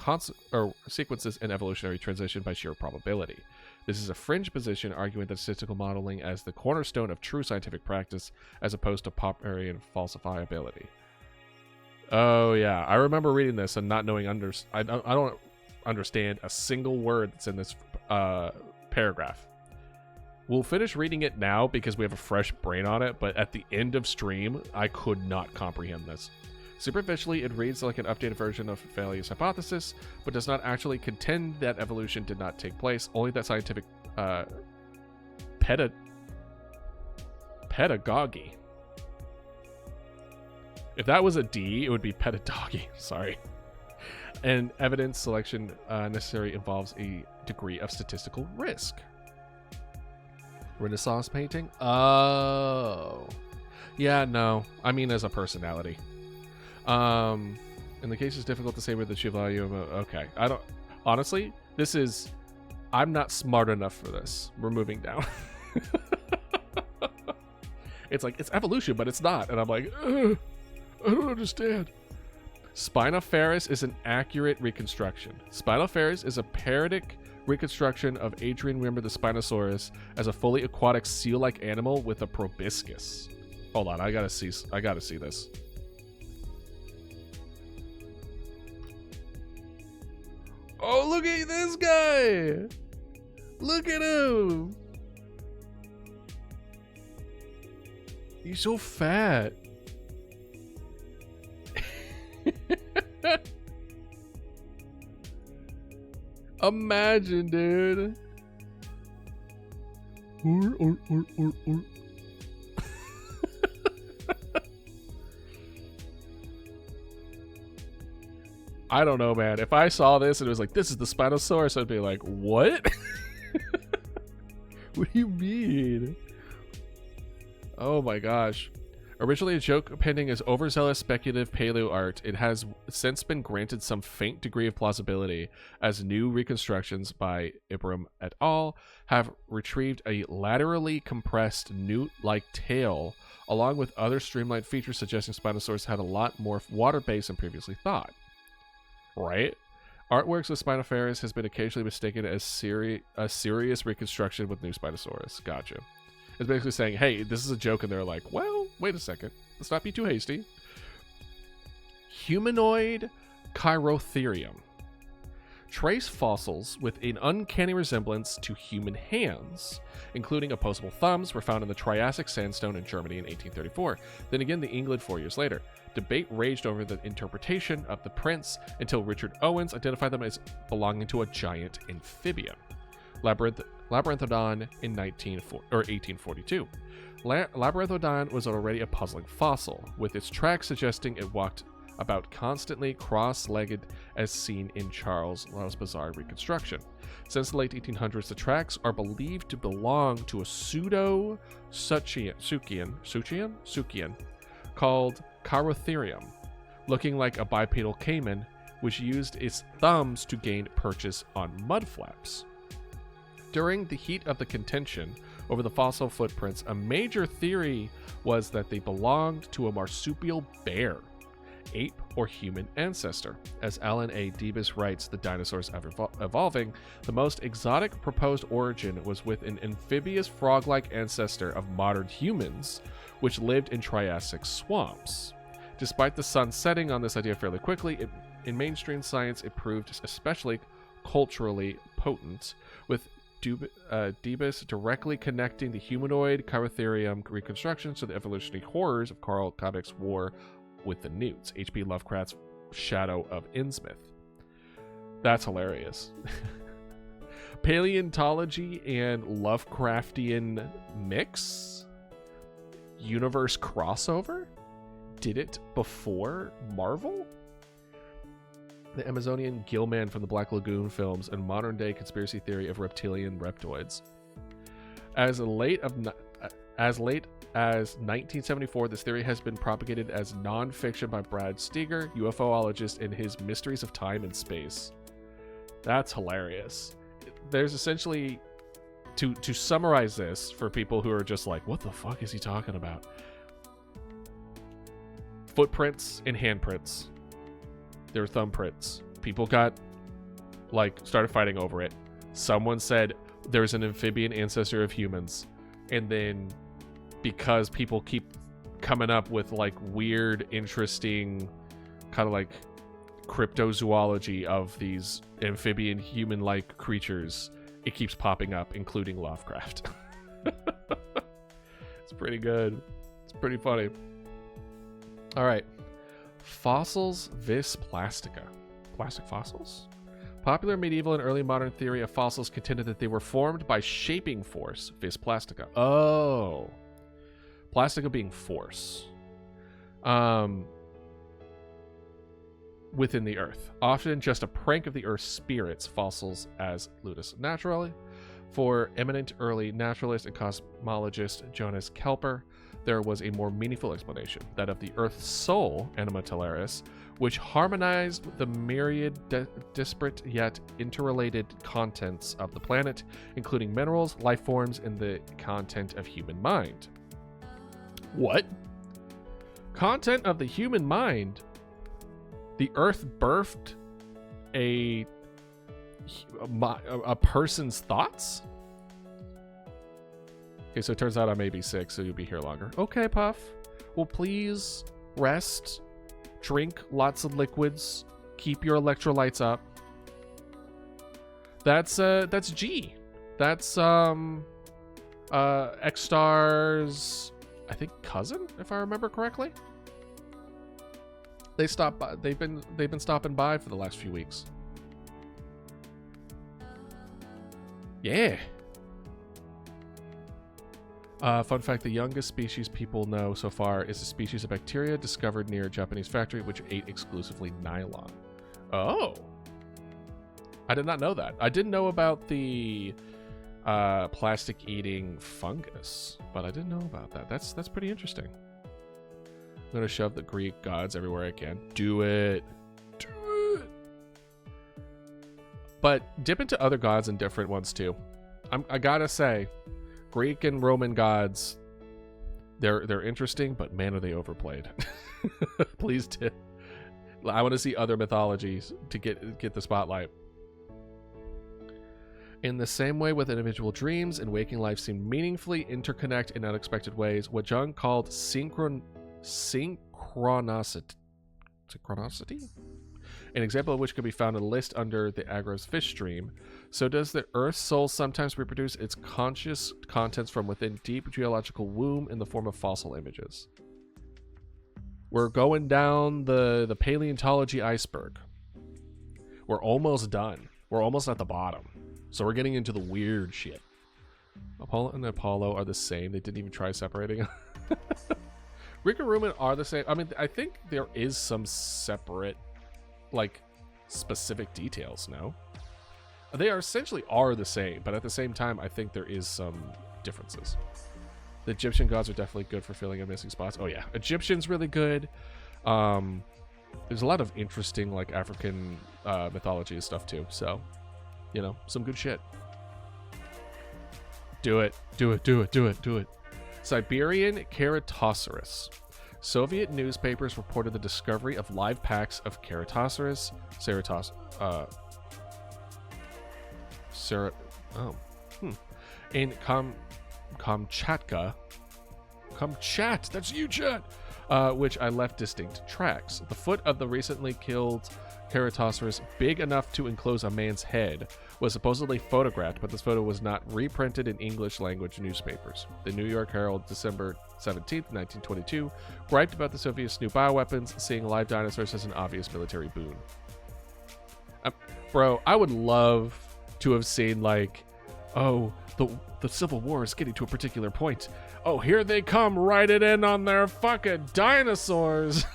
sequences in evolutionary transition by sheer probability. This is a fringe position, arguing that statistical modeling as the cornerstone of true scientific practice, as opposed to Popperian falsifiability. Oh yeah, I remember reading this and not knowing I don't understand a single word that's in this paragraph. We'll finish reading it now because we have a fresh brain on it, but at the end of stream, I could not comprehend this. Superficially, it reads like an updated version of Thales' hypothesis, but does not actually contend that evolution did not take place, only that scientific pedagogy. If that was a D, it would be pedagogy. Sorry. And evidence selection necessary involves a degree of statistical risk. Renaissance painting? Oh. Yeah, no. I mean, as a personality. In the case, it's difficult to say where the true value of okay. I don't... Honestly, this is... I'm not smart enough for this. We're moving down. It's like, it's evolution, but it's not. And I'm like, ugh. I don't understand. Spinoferis is an accurate reconstruction. Spinoferis is a parodic reconstruction of Adrian Wimmer the Spinosaurus as a fully aquatic seal-like animal with a proboscis. Hold on, I gotta see this. Oh, look at this guy! Look at him! He's so fat. Imagine, dude. I don't know, man. If I saw this and it was like, this is the Spinosaurus, I'd be like, what? What do you mean? Oh my gosh. Originally a joke pending as overzealous speculative paleo art, it has since been granted some faint degree of plausibility, as new reconstructions by Ibram et al. Have retrieved a laterally compressed newt-like tail, along with other streamlined features suggesting Spinosaurus had a lot more water base than previously thought. Right? Artworks of Spinoferis has been occasionally mistaken as a serious reconstruction with new Spinosaurus. Gotcha. It's basically saying, hey, this is a joke, and they're like, well, wait a second. Let's not be too hasty. Humanoid Chirotherium. Trace fossils with an uncanny resemblance to human hands, including opposable thumbs, were found in the Triassic sandstone in Germany in 1834. Then again in England 4 years later. Debate raged over the interpretation of the prints until Richard Owens identified them as belonging to a giant amphibian. Labyrinthodon in 1842. Labyrinthodon was already a puzzling fossil, with its tracks suggesting it walked about constantly cross-legged as seen in Charles Lyell's bizarre reconstruction. Since the late 1800s, the tracks are believed to belong to a pseudo-Suchian called Carotherium, looking like a bipedal caiman, which used its thumbs to gain purchase on mud flaps. During the heat of the contention over the fossil footprints, a major theory was that they belonged to a marsupial bear, ape, or human ancestor. As Alan A. Debus writes, the dinosaurs evolving, the most exotic proposed origin was with an amphibious frog-like ancestor of modern humans, which lived in Triassic swamps. Despite the sun setting on this idea fairly quickly, in mainstream science it proved especially culturally potent, with Debus directly connecting the humanoid Carotherium reconstructions to the evolutionary horrors of Carl Comics' War with the Newts, H.P. Lovecraft's Shadow of Innsmouth. That's hilarious. Paleontology and Lovecraftian mix? Universe crossover? Did it before Marvel? The Amazonian Gillman from the Black Lagoon films, and modern-day conspiracy theory of reptilian reptoids. As late as 1974, this theory has been propagated as non-fiction by Brad Steger, UFOologist, in his Mysteries of Time and Space. That's hilarious. There's essentially, to summarize this for people who are just like, what the fuck is he talking about? Footprints and handprints. Their thumbprints. People started fighting over it. Someone said there's an amphibian ancestor of humans. And then because people keep coming up with weird, interesting kind of cryptozoology of these amphibian human-like creatures, it keeps popping up, including Lovecraft. It's pretty good. It's pretty funny. All right. Fossils vis plastica. Plastic fossils? Popular medieval and early modern theory of fossils contended that they were formed by shaping force, vis plastica. Oh. Plastica being force. Within the earth. Often just a prank of the earth's spirits, fossils as ludus naturally. For eminent early naturalist and cosmologist Jonas Kelper, there was a more meaningful explanation, that of the Earth's soul, anima tellaris, which harmonized the myriad disparate yet interrelated contents of the planet, including minerals, life forms, and the content of human mind. What? Content of the human mind? The Earth birthed a person's thoughts? Okay, so it turns out I'm AB6, so you'll be here longer. Okay, Puff. Well, please rest, drink lots of liquids, keep your electrolytes up. That's G. That's X-Star's, I think, cousin, if I remember correctly. They stopped by. They've been stopping by for the last few weeks. Yeah. Fun fact, the youngest species people know so far is a species of bacteria discovered near a Japanese factory which ate exclusively nylon. Oh. I did not know that. I didn't know about the plastic-eating fungus, but I didn't know about that. That's pretty interesting. I'm going to shove the Greek gods everywhere I can. Do it. Do it. But dip into other gods and different ones too. I gotta say, Greek and Roman gods, they're interesting, but man, are they overplayed. Please tip. I want to see other mythologies to get the spotlight. In the same way with individual dreams and waking life seem meaningfully interconnect in unexpected ways, what Jung called synchronicity, an example of which could be found in a list under the Agro's fish stream, so does the Earth's soul sometimes reproduce its conscious contents from within deep geological womb in the form of fossil images. We're going down the paleontology iceberg. We're almost done. We're almost at the bottom. So we're getting into the weird shit. Apollo and Apollo are the same. They didn't even try separating them. Greek and Roman are the same. I mean, I think there is some separate, specific details, no? They are essentially the same, but at the same time, I think there is some differences. The Egyptian gods are definitely good for filling in missing spots. Oh yeah, Egyptian's really good. There's a lot of interesting like African mythology and stuff too. So, you know, some good shit. Do it. Siberian Keratosaurus. Soviet newspapers reported the discovery of live packs of Keratosaurus, in Kamchatka. Kamchat, that's you, chat. Which I left distinct tracks. The foot of the recently killed Keratosaurus, big enough to enclose a man's head, was supposedly photographed, but this photo was not reprinted in English language newspapers. The New York Herald, December 17th, 1922, griped about the Soviets' new bioweapons, seeing live dinosaurs as an obvious military boon. Bro, I would love to have seen, like, oh, the Civil War is getting to a particular point. Oh, here they come, riding in on their fucking dinosaurs.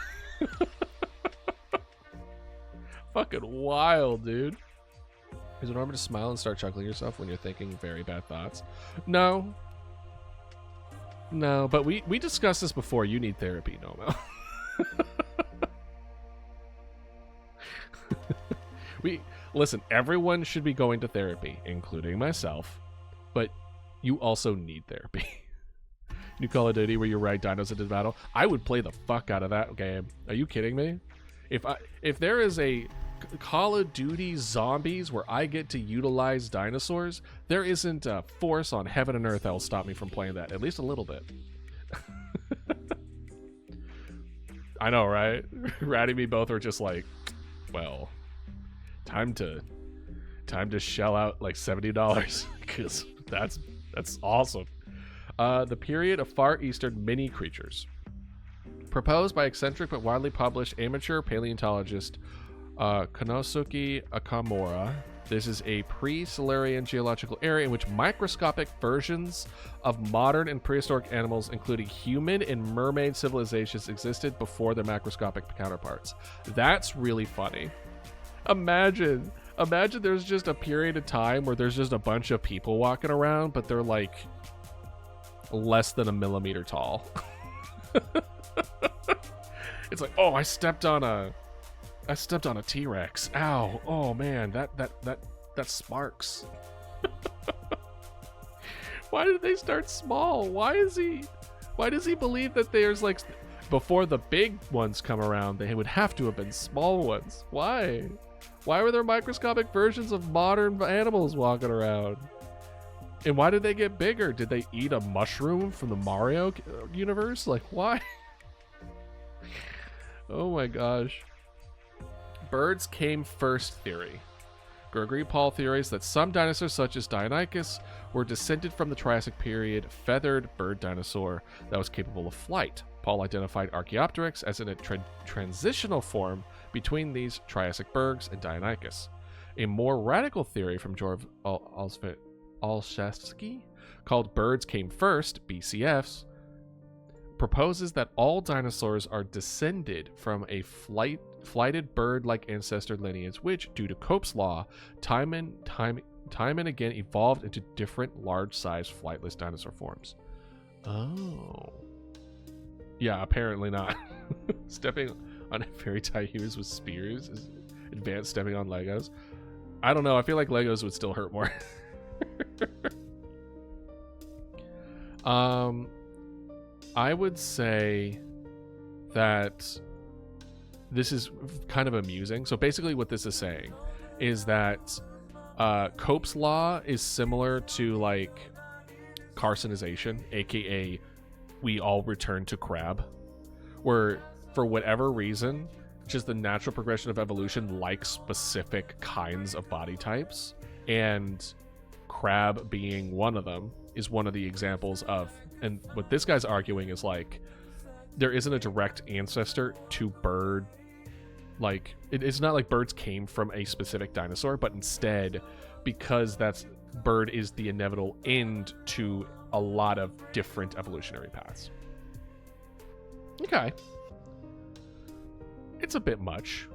Fucking wild, dude. Is it normal to smile and start chuckling yourself when you're thinking very bad thoughts? No, but we discussed this before. You need therapy, Nomo. Listen, everyone should be going to therapy, including myself, but you also need therapy. New Call of Duty where you ride dinos into battle. I would play the fuck out of that game. Are you kidding me? If there is a Call of Duty zombies where I get to utilize dinosaurs, there isn't a force on heaven and earth that will stop me from playing that, at least a little bit. I know, right? Rad and me both are just like, well, time to shell out like $70 because that's awesome. The period of Far Eastern mini creatures. Proposed by eccentric but widely published amateur paleontologist Konosuke Akamura, this is a pre-Silurian geological area in which microscopic versions of modern and prehistoric animals, including human and mermaid civilizations, existed before their macroscopic counterparts. That's really funny. Imagine there's just a period of time where there's just a bunch of people walking around, but they're like less than a millimeter tall. It's like, oh, I stepped on a T-Rex. Ow. Oh man, that sparks. Why did they start small? Why does he believe that there's like, before the big ones come around, they would have to have been small ones? Why were there microscopic versions of modern animals walking around? And why did they get bigger? Did they eat a mushroom from the Mario universe? Like, why? Oh my gosh. Birds came first theory. Gregory Paul theorized that some dinosaurs, such as Deinonychus, were descended from the Triassic period feathered bird dinosaur that was capable of flight. Paul identified Archaeopteryx as in a transitional form between these Triassic birds and Deinonychus. A more radical theory from George Olszewski, called Birds Came First, BCFs, proposes that all dinosaurs are descended from a flighted bird-like ancestor lineage, which, due to Cope's law, time and again evolved into different large-sized flightless dinosaur forms. Oh. Yeah, apparently not. Stepping on fairy Tyhus with spears is advanced stepping on Legos. I don't know, I feel like Legos would still hurt more. I would say that this is kind of amusing. So basically what this is saying is that Cope's law is similar to like carcinization, aka we all return to crab, where for whatever reason, just the natural progression of evolution likes specific kinds of body types, and crab being one of them is one of the examples of, and what this guy's arguing is like there isn't a direct ancestor to bird, like it's not like birds came from a specific dinosaur, but instead, because that's bird is the inevitable end to a lot of different evolutionary paths. Okay, it's a bit much.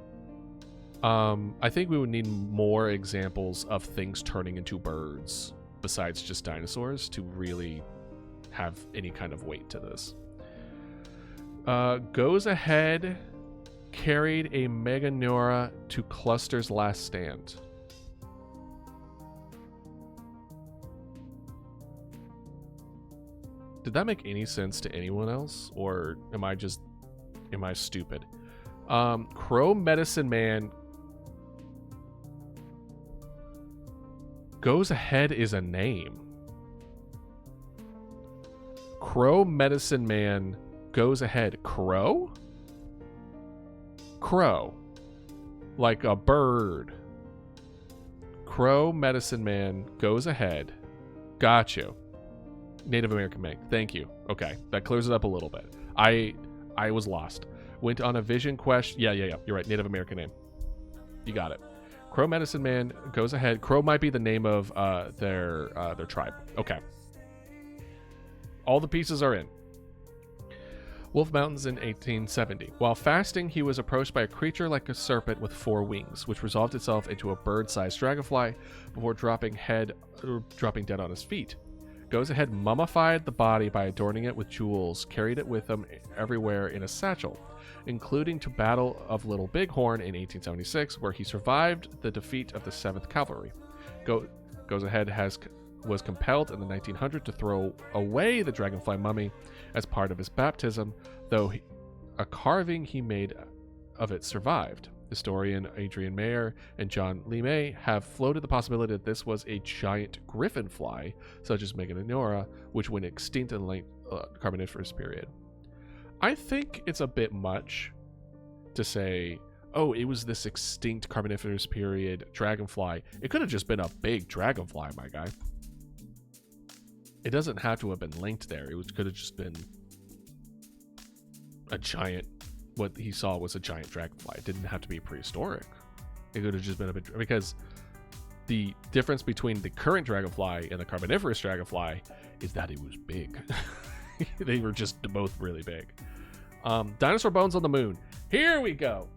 I think we would need more examples of things turning into birds besides just dinosaurs to really have any kind of weight to this. Goes ahead, carried a Meganeura to Cluster's last stand. Did that make any sense to anyone else, or am I stupid? Crow Medicine Man goes ahead is a name. Crow Medicine Man goes ahead. Crow? Crow. Like a bird. Crow Medicine Man goes ahead. Got you. Native American make. Thank you. Okay, that clears it up a little bit. I was lost. Went on a vision quest. Yeah. You're right. Native American name. You got it. Crow Medicine Man goes ahead. Crow might be the name of their tribe. Okay. All the pieces are in. Wolf Mountains in 1870. While fasting, he was approached by a creature like a serpent with 4 wings, which resolved itself into a bird-sized dragonfly before dropping dead on his feet. Goes ahead mummified the body by adorning it with jewels, carried it with him everywhere in a satchel, including to Battle of Little Bighorn in 1876, where he survived the defeat of the 7th Cavalry. Goes ahead was compelled in the 1900s to throw away the dragonfly mummy as part of his baptism, though a carving he made of it survived. Historian Adrian Mayer and John Lee May have floated the possibility that this was a giant griffin fly, such as Meganeura, which went extinct in the late Carboniferous period. I think it's a bit much to say, oh, it was this extinct Carboniferous period dragonfly. It could have just been a big dragonfly, my guy. It doesn't have to have been linked there. Could have just been a giant. What he saw was a giant dragonfly. It didn't have to be prehistoric. It could have just been a bit, because the difference between the current dragonfly and the Carboniferous dragonfly is that it was big. They were just both really big. Dinosaur bones on the moon. Here we go.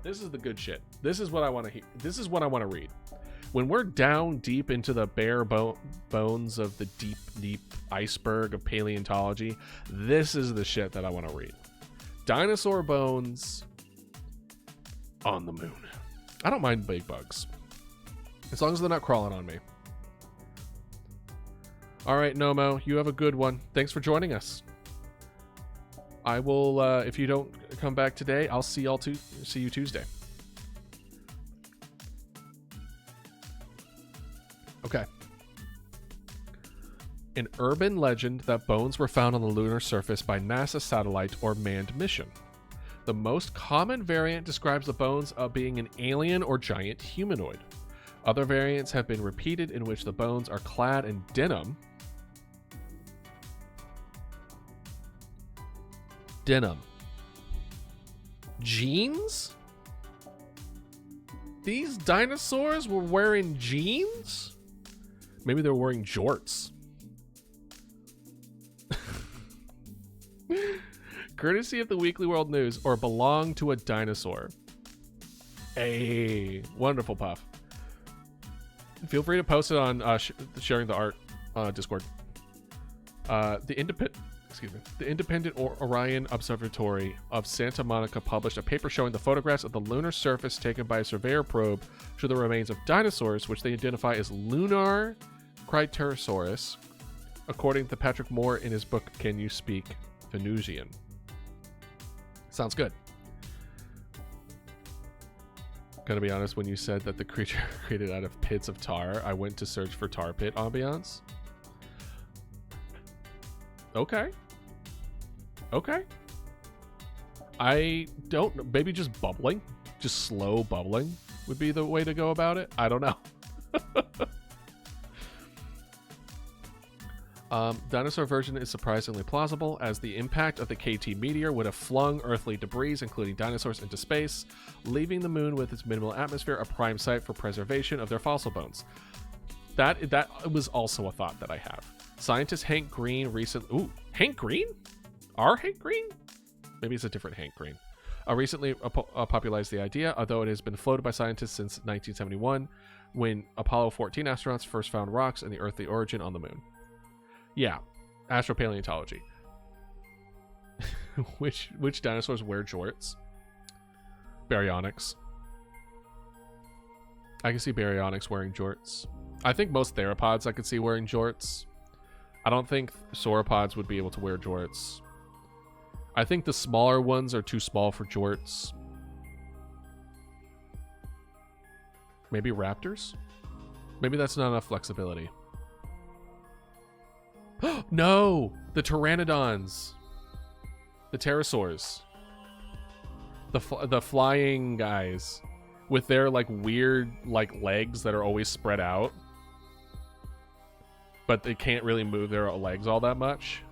This is the good shit. This is what I want to hear. This is what I want to read. When we're down deep into the bare bones of the deep iceberg of paleontology, this is the shit that I want to read. Dinosaur bones on the moon. I don't mind big bugs, as long as they're not crawling on me. All right, Nomo, you have a good one. Thanks for joining us. I will, if you don't come back today, I'll see you Tuesday. Okay. An urban legend that bones were found on the lunar surface by NASA satellite or manned mission. The most common variant describes the bones of being an alien or giant humanoid. Other variants have been repeated in which the bones are clad in denim. Jeans? These dinosaurs were wearing jeans? Maybe they're wearing jorts. Courtesy of the Weekly World News, or belong to a dinosaur. Hey, wonderful, Puff. Feel free to post it on sharing the art Discord. The Independent Orion Observatory of Santa Monica published a paper showing the photographs of the lunar surface taken by a surveyor probe show the remains of dinosaurs, which they identify as lunar Critosaurus, according to Patrick Moore in his book Can You Speak Venusian? Sounds good. Gonna be honest, when you said that the creature created out of pits of tar, I went to search for tar pit ambiance. Okay. I don't, maybe just bubbling, just slow bubbling would be the way to go about it. I don't know. Dinosaur version is surprisingly plausible, as the impact of the KT meteor would have flung earthly debris, including dinosaurs, into space, leaving the moon with its minimal atmosphere a prime site for preservation of their fossil bones. That was also a thought that I have. Scientist Hank Green recently... Ooh, Hank Green? Our Hank Green? Maybe it's a different Hank Green. Recently popularized the idea, although it has been floated by scientists since 1971, when Apollo 14 astronauts first found rocks and the earthly origin on the moon. Yeah, Astropaleontology. Which dinosaurs wear jorts? Baryonyx. I can see Baryonyx wearing jorts. I think most theropods I could see wearing jorts. I don't think sauropods would be able to wear jorts. I think the smaller ones are too small for jorts. Maybe raptors? Maybe that's not enough flexibility. No! The pteranodons. The pterosaurs. The flying guys. With their, like, weird, like, legs that are always spread out. But they can't really move their legs all that much.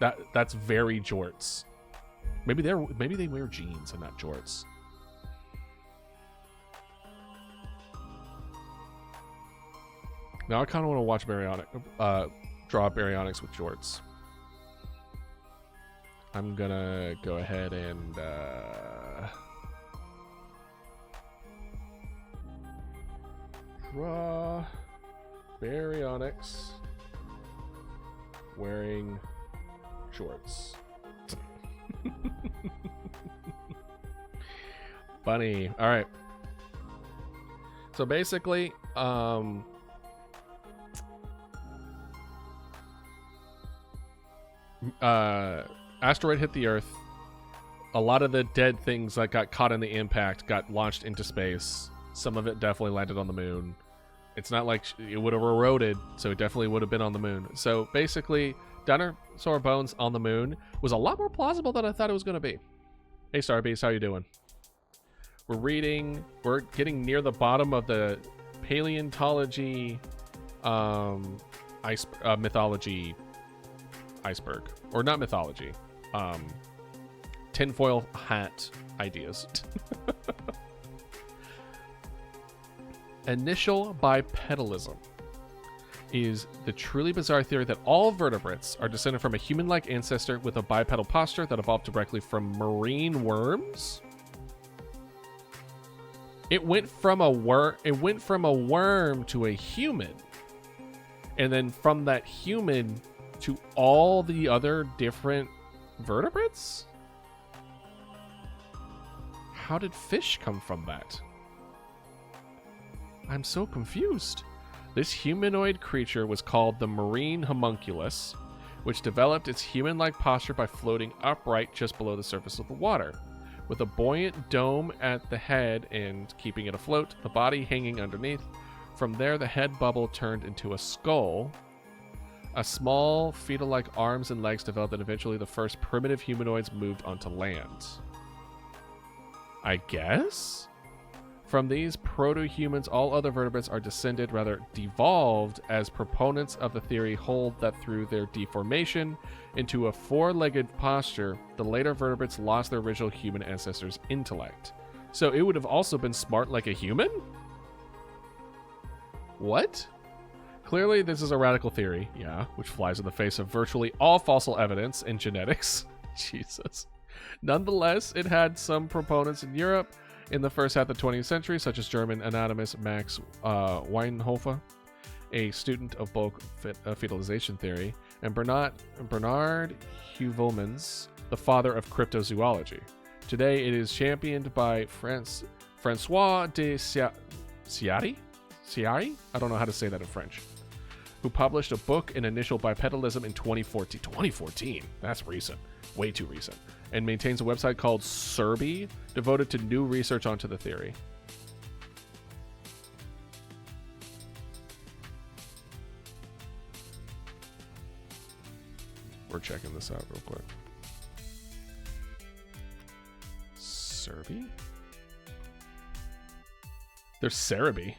That's very jorts. Maybe they wear jeans and not jorts. Now I kind of want to watch draw Baryonyx with jorts. I'm gonna go ahead and draw Baryonyx wearing shorts. Funny. All right. So basically, asteroid hit the Earth. A lot of the dead things that got caught in the impact got launched into space. Some of it definitely landed on the moon. It's not like it would have eroded, so it definitely would have been on the moon. So basically, dinosaur bones on the moon was a lot more plausible than I thought it was going to be. Hey, Starbeast, how you doing? We're getting near the bottom of the Paleontology mythology iceberg. Or not mythology. Tinfoil hat ideas. Initial bipedalism is the truly bizarre theory that all vertebrates are descended from a human-like ancestor with a bipedal posture that evolved directly from marine worms. It went from a worm to a human, and then from that human to all the other different vertebrates. How did fish come from that? I'm so confused. This humanoid creature was called the marine homunculus, which developed its human-like posture by floating upright just below the surface of the water. With a buoyant dome at the head and keeping it afloat, the body hanging underneath. From there, the head bubble turned into a skull. A small fetal-like arms and legs developed, and eventually the first primitive humanoids moved onto land. I guess? From these proto-humans, all other vertebrates are descended, rather devolved, as proponents of the theory hold that through their deformation into a four-legged posture, the later vertebrates lost their original human ancestors' intellect. So it would have also been smart like a human? What? Clearly, this is a radical theory, yeah, which flies in the face of virtually all fossil evidence in genetics. Jesus. Nonetheless, it had some proponents in Europe in the first half of the 20th century, such as German anatomist Max Weinhofer, a student of bulk fetalization theory, and Bernard Heuvelmans, the father of cryptozoology. Today, it is championed by Francois de Ciari? I don't know how to say that in French. Who published a book in Initial Bipedalism in 2014. 2014? That's recent. Way too recent. And maintains a website called Serbi, devoted to new research onto the theory. We're checking this out real quick. Serbi? There's Cerebi.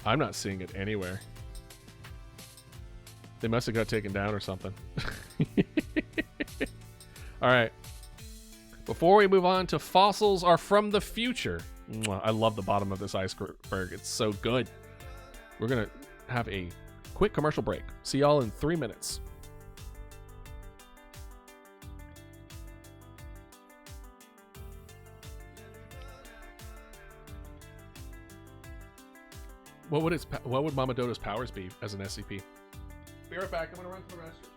I'm not seeing it anywhere. They must have got taken down or something. All right. Before we move on to fossils are from the future. I love the bottom of this iceberg. It's so good. We're going to have a quick commercial break. See y'all in 3 minutes. What would Mama Dodo's powers be as an SCP? Be right back. I'm gonna run to the restroom.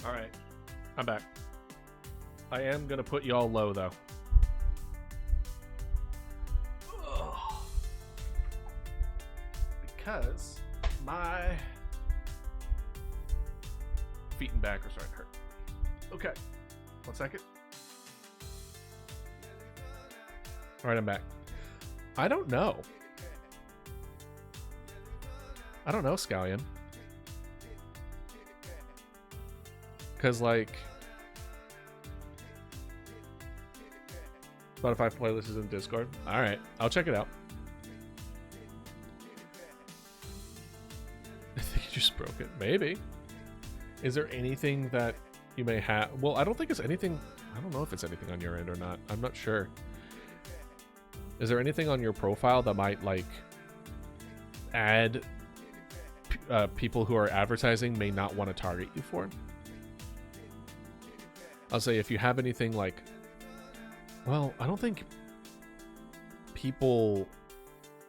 All right, I'm back. I am gonna put y'all low though. Ugh. Because my feet and back are starting to hurt. Okay, 1 second. All right, I'm back. I don't know, Scallion. Because, like, Spotify playlist is in Discord. All right, I'll check it out. I think you just broke it. Maybe. Is there anything that you may have? Well, I don't think it's anything. I don't know if it's anything on your end or not. I'm not sure. Is there anything on your profile that might, like, add people who are advertising may not want to target you for? I'll say if you have anything like, well, I don't think people,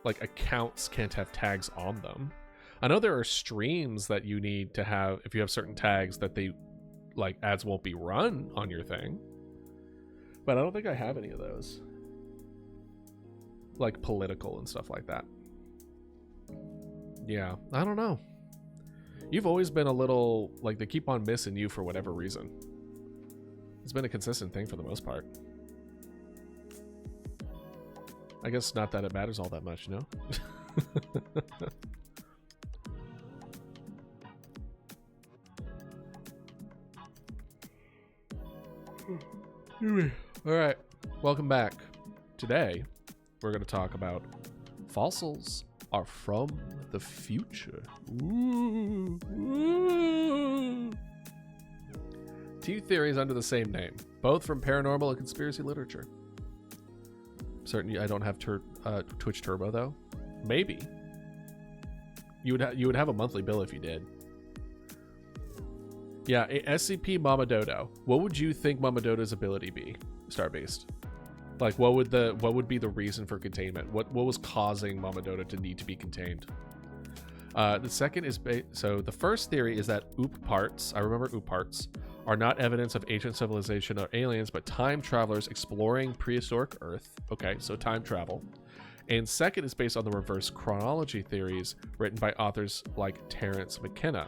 like, accounts can't have tags on them. I know there are streams that you need to have, if you have certain tags that they, like, ads won't be run on your thing. But I don't think I have any of those. Like political and stuff like that. Yeah, I don't know. You've always been a little, like, they keep on missing you for whatever reason. It's been a consistent thing for the most part. I guess not that it matters all that much, no? Alright, welcome back. Today, we're going to talk about fossils are from the future. Ooh, ooh. 2 theories under the same name, both from paranormal and conspiracy literature. Certainly, I don't have Twitch Turbo though. Maybe you would have a monthly bill if you did. Yeah, SCP Mama Dodo. What would you think Mama Dodo's ability be, Starbased? Like, what would be the reason for containment? What was causing Mama Dodo to need to be contained? The second is so the first theory is that OOP parts. I remember OOP parts are not evidence of ancient civilization or aliens, but time travelers exploring prehistoric Earth. Okay, so time travel. And second is based on the reverse chronology theories written by authors like Terence McKenna.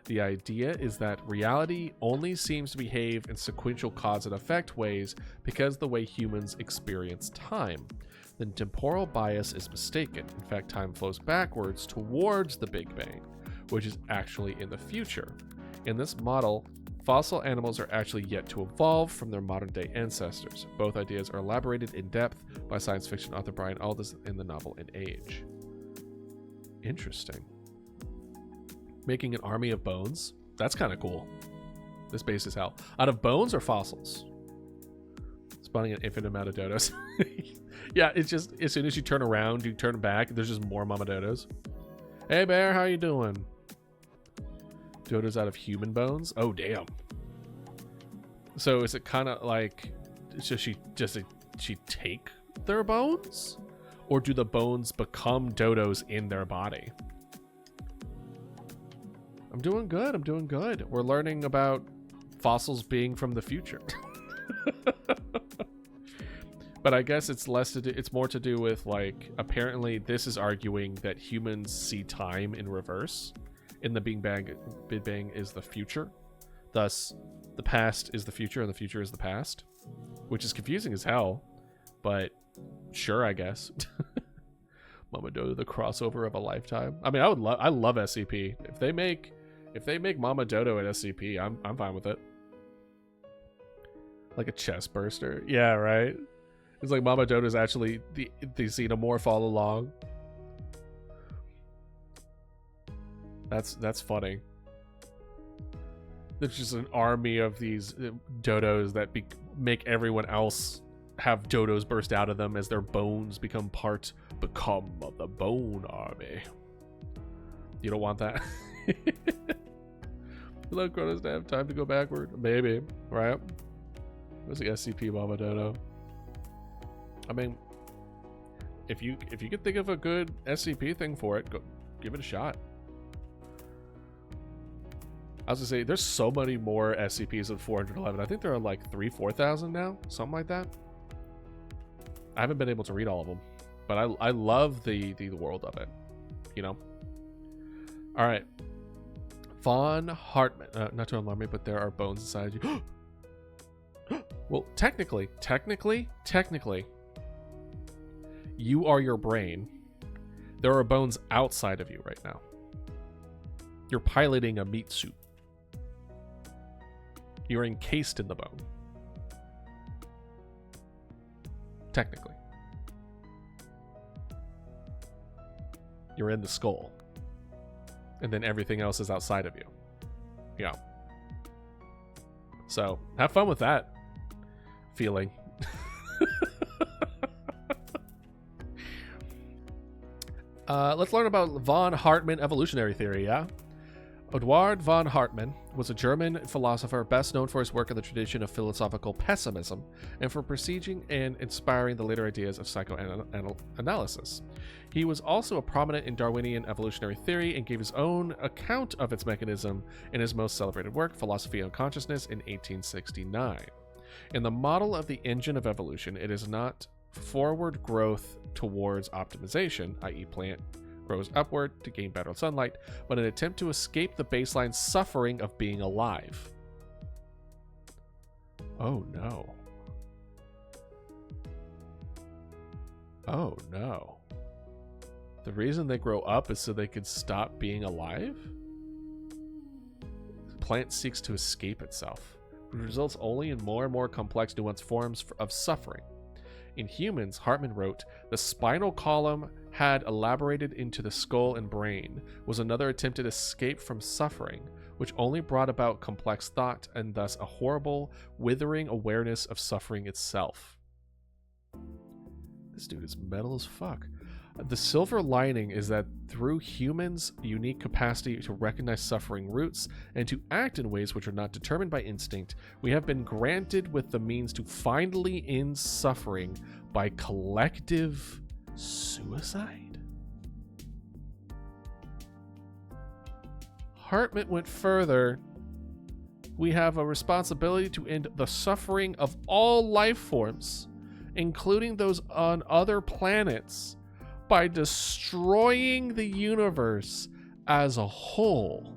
The idea is that reality only seems to behave in sequential cause and effect ways because of the way humans experience time. The temporal bias is mistaken. In fact, time flows backwards towards the Big Bang, which is actually in the future. In this model, fossil animals are actually yet to evolve from their modern-day ancestors. Both ideas are elaborated in depth by science fiction author Brian Aldiss in the novel An Age. Interesting. Making an army of bones? That's kind of cool. This base is hell. Out of bones or fossils? Spawning an infinite amount of dodos. Yeah, it's just, as soon as you turn around, you turn back, there's just more Mama Dodos. Hey, bear, how you doing? Dodos out of human bones? Oh, damn. So is it kind of like, does she take their bones? Or do the bones become dodos in their body? I'm doing good. I'm doing good. We're learning about fossils being from the future. But I guess it's less to do, it's more to do with, like, apparently this is arguing that humans see time in reverse. In the Big Bang is the future. Thus, the past is the future and the future is the past. Which is confusing as hell. But sure, I guess. Mama Dodo, the crossover of a lifetime. I mean, I love SCP. If they make Mama Dodo at SCP, I'm fine with it. Like a chest burster. Yeah, right? It's like Mama Dodo's actually the xenomorph all along. That's funny. There's just an army of these dodos that make everyone else have dodos burst out of them as their bones become of the bone army. You don't want that? Allow Cronus to have time to go backward? Maybe, right? It was the SCP Mama Dodo. I mean, if you could think of a good SCP thing for it, go give it a shot. I was gonna say, there's so many more SCPs than 411. I think there are like 4,000 now, something like that. I haven't been able to read all of them, but I love the world of it, you know. All right, Von Hartmann. Not to alarm me, but there are bones inside you. Well, technically, you are your brain. There are bones outside of you right now. You're piloting a meat suit. You're encased in the bone. Technically. You're in the skull. And then everything else is outside of you. Yeah. So, have fun with that feeling. Let's learn about von Hartmann evolutionary theory, yeah? Eduard von Hartmann was a German philosopher best known for his work in the tradition of philosophical pessimism and for preceding and inspiring the later ideas of psychoanalysis. He was also a prominent in Darwinian evolutionary theory and gave his own account of its mechanism in his most celebrated work, Philosophy of Consciousness, in 1869. In the model of the engine of evolution, it is not forward growth towards optimization, i.e. plant grows upward to gain better sunlight, but an attempt to escape the baseline suffering of being alive. Oh no. Oh no. The reason they grow up is so they could stop being alive? The plant seeks to escape itself, which results only in more and more complex, nuanced forms of suffering. In humans, Hartmann wrote, the spinal column had elaborated into the skull and brain, was another attempted escape from suffering, which only brought about complex thought and thus a horrible, withering awareness of suffering itself. This dude is metal as fuck. The silver lining is that through humans' unique capacity to recognize suffering roots and to act in ways which are not determined by instinct, we have been granted with the means to finally end suffering by collective suicide. Hartmann went further. We have a responsibility to end the suffering of all life forms, including those on other planets, by destroying the universe as a whole.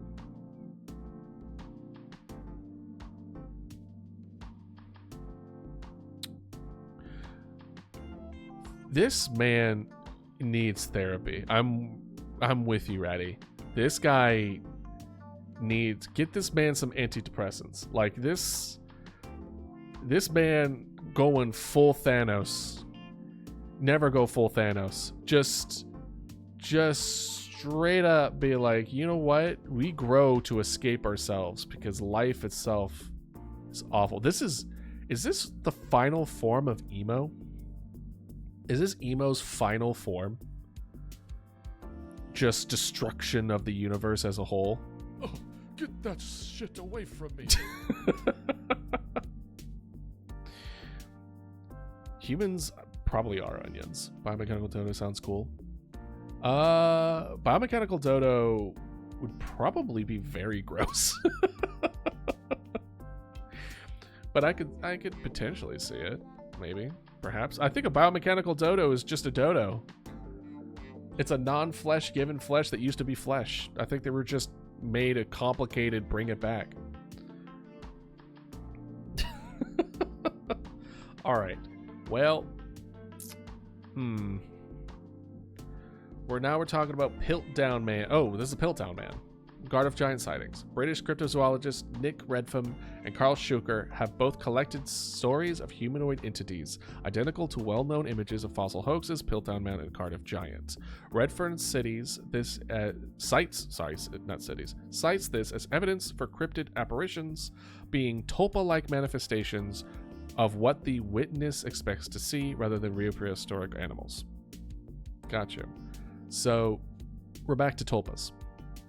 This man needs therapy. I'm with you, Ratty. This guy needs, get this man some antidepressants. Like this man going full Thanos. Never go full Thanos. Just straight up be like, you know what? We grow to escape ourselves because life itself is awful. Is this the final form of emo? Is this emo's final form? Just destruction of the universe as a whole? Oh, get that shit away from me. Humans probably are onions. Biomechanical Dodo sounds cool. Biomechanical Dodo would probably be very gross. But I could potentially see it, maybe. perhaps. I think a biomechanical dodo is just a dodo. It's a non-flesh given flesh that used to be flesh. I think they were just made a complicated bring it back. All right. Well, we're talking about Piltdown Man. Oh, this is a Piltdown Man. Guard of Giant sightings. British cryptozoologist Nick Redfern and Carl Schuker have both collected stories of humanoid entities identical to well-known images of fossil hoaxes, Piltdown Man and Cardiff Giant. Redfern cites this as evidence for cryptid apparitions being tulpa-like manifestations of what the witness expects to see rather than real prehistoric animals. Gotcha. So we're back to tulpas.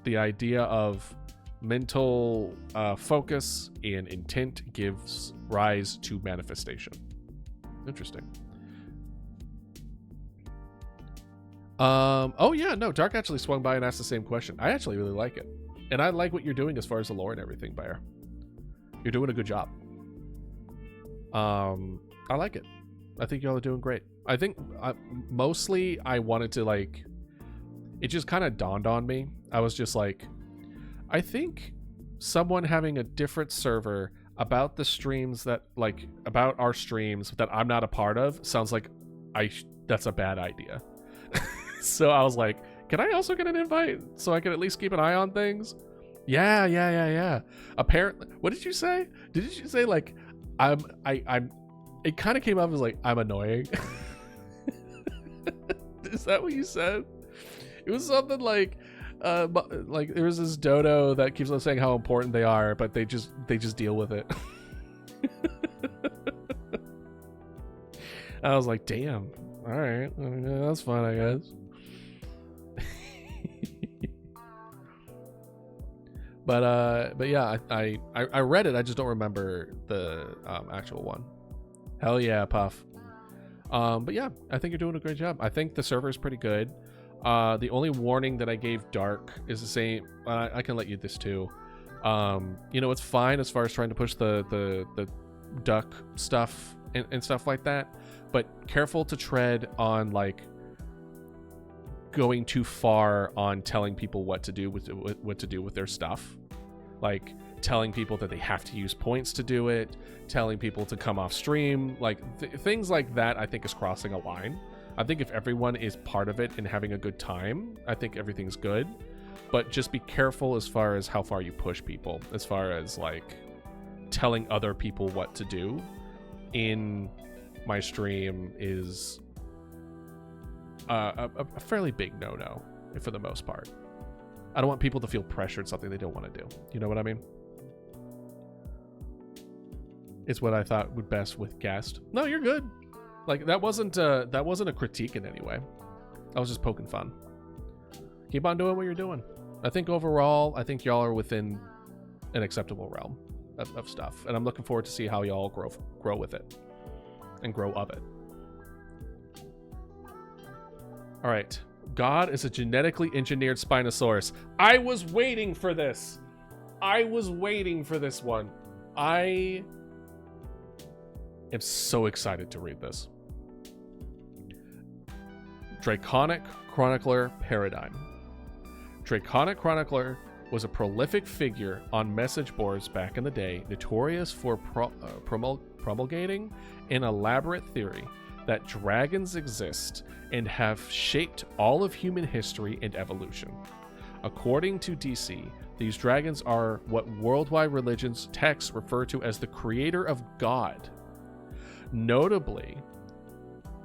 The idea of mental focus and intent gives rise to manifestation. Interesting. Oh yeah, no, Dark actually swung by and asked the same question. I actually really like it. And I like what you're doing as far as the lore and everything, Bear. You're doing a good job. I like it. I think y'all are doing great. I think mostly I wanted to like, it just kind of dawned on me. I was just like, I think someone having a different server about the streams that like about our streams that I'm not a part of sounds like that's a bad idea. So I was like, can I also get an invite so I can at least keep an eye on things? Yeah. Apparently, what did you say? Did you say like I'm it kind of came up as like I'm annoying. Is that what you said? It was something like there was this dodo that keeps on saying how important they are, but they just deal with it. I was like, damn. All right, that's fine, I guess. But yeah, I read it. I just don't remember the actual one. Hell yeah, Puff. But yeah, I think you're doing a great job. I think the server is pretty good. The only warning that I gave Dark is the same. I can let you this too. You know, it's fine as far as trying to push the duck stuff and stuff like that, but careful to tread on like going too far on telling people what to do with their stuff, like telling people that they have to use points to do it, telling people to come off stream, like things like that. I think is crossing a line. I think if everyone is part of it and having a good time, I think everything's good. But just be careful as far as how far you push people, as far as like telling other people what to do in my stream is a fairly big no-no for the most part. I don't want people to feel pressured something they don't want to do. You know what I mean? It's what I thought would best with guest. No, you're good. Like that wasn't a critique in any way. I was just poking fun. Keep on doing what you're doing. I think overall, I think y'all are within an acceptable realm of stuff, and I'm looking forward to see how y'all grow with it and grow of it. All right, God is a genetically engineered Spinosaurus. I was waiting for this. I was waiting for this one. I am so excited to read this. Draconic Chronicler Paradigm. Draconic Chronicler was a prolific figure on message boards back in the day, notorious for promulgating an elaborate theory that dragons exist and have shaped all of human history and evolution. According to DC, these dragons are what worldwide religions texts refer to as the creator of God. Notably,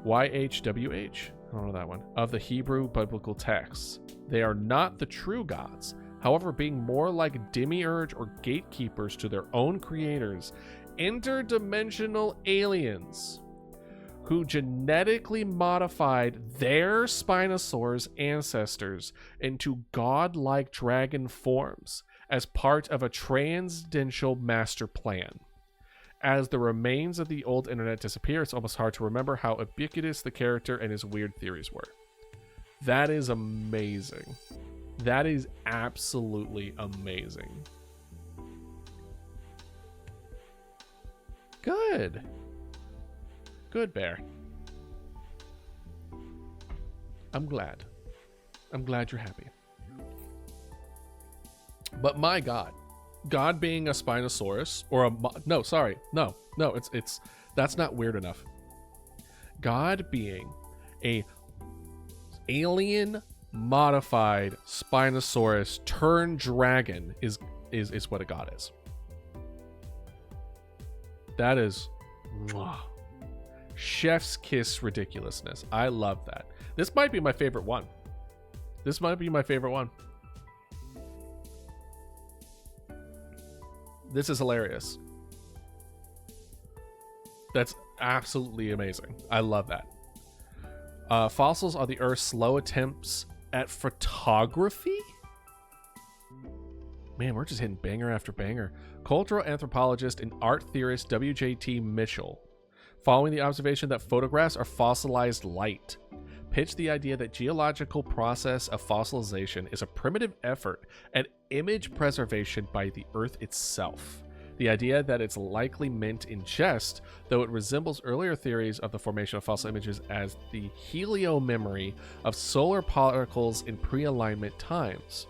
YHWH, I don't know that one, of the Hebrew biblical texts. They are not the true gods, however, being more like demiurge or gatekeepers to their own creators, interdimensional aliens who genetically modified their Spinosaurus ancestors into godlike dragon forms as part of a transcendental master plan. As the remains of the old internet disappear, it's almost hard to remember how ubiquitous the character and his weird theories were. That is amazing. That is absolutely amazing. Good. Good, Bear. I'm glad. I'm glad you're happy. But my God, God being a Spinosaurus or it's that's not weird enough. God being a alien modified Spinosaurus turned dragon is what a god is. That is chef's kiss ridiculousness. I love that. This might be my favorite one. This is hilarious. That's absolutely amazing. I love that. Fossils are the Earth's slow attempts at photography? Man, we're just hitting banger after banger. Cultural anthropologist and art theorist W.J.T. Mitchell, following the observation that photographs are fossilized light, pitched the idea that geological process of fossilization is a primitive effort at image preservation by the Earth itself. The idea that it's likely meant in jest, though it resembles earlier theories of the formation of fossil images as the heliomemory of solar particles in pre-alignment times.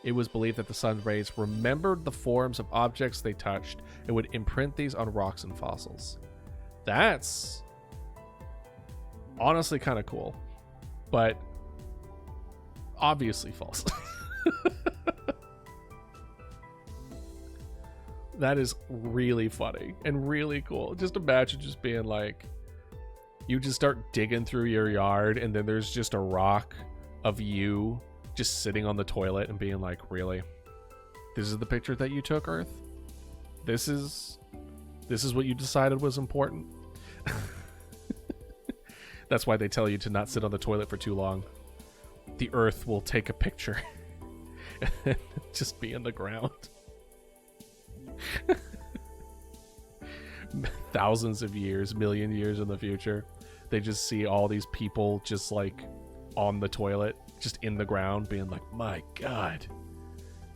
It was believed that the sun's rays remembered the forms of objects they touched and would imprint these on rocks and fossils. That's honestly kind of cool, but obviously false. That is really funny and really cool. Just imagine just being like, you just start digging through your yard and then there's just a rock of you just sitting on the toilet and being like, really? This is the picture that you took, Earth? This is what you decided was important? That's why they tell you to not sit on the toilet for too long. The Earth will take a picture and just be in the ground. Thousands of years, million years in the future, they just see all these people just like on the toilet, just in the ground, being like, my God,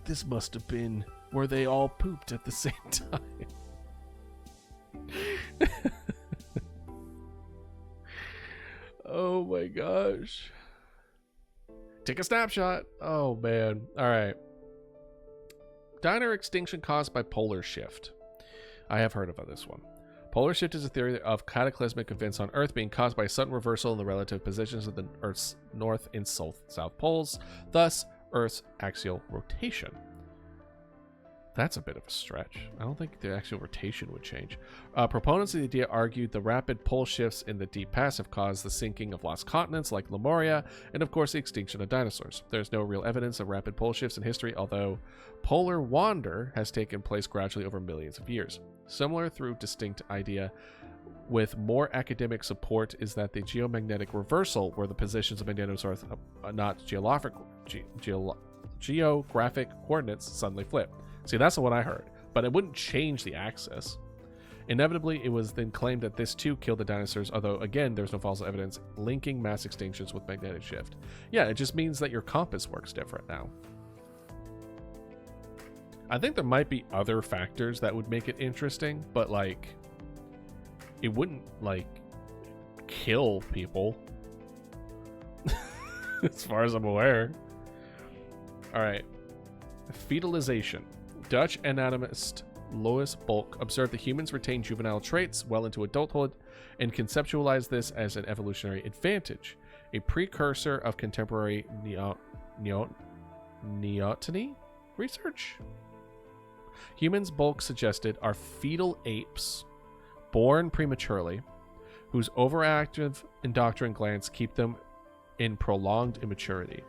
this must have been where they all pooped at the same time. Oh my gosh. Take a snapshot. Oh man. All right. Dino extinction caused by polar shift. I have heard about this one. Polar shift is a theory of cataclysmic events on Earth being caused by a sudden reversal in the relative positions of the Earth's north and south poles, thus Earth's axial rotation. That's a bit of a stretch. I don't think the axial rotation would change. Proponents of the idea argued the rapid pole shifts in the deep past have caused the sinking of lost continents like Lemuria, and of course the extinction of dinosaurs. There's no real evidence of rapid pole shifts in history, although polar wander has taken place gradually over millions of years. Similar through distinct idea with more academic support is that the geomagnetic reversal, where the positions of magnetic north, not geographic coordinates, suddenly flip. See, that's the one I heard, but it wouldn't change the axis. Inevitably, it was then claimed that this too killed the dinosaurs, although again, there's no fossil evidence linking mass extinctions with magnetic shift. Yeah, it just means that your compass works different now. I think there might be other factors that would make it interesting, but like, it wouldn't like kill people as far as I'm aware. All right. Fetalization. Dutch anatomist Lois Bulk observed that humans retain juvenile traits well into adulthood and conceptualized this as an evolutionary advantage, a precursor of contemporary neoteny research. Humans, Bulk suggested, are fetal apes born prematurely, whose overactive endocrine glands keep them in prolonged immaturity.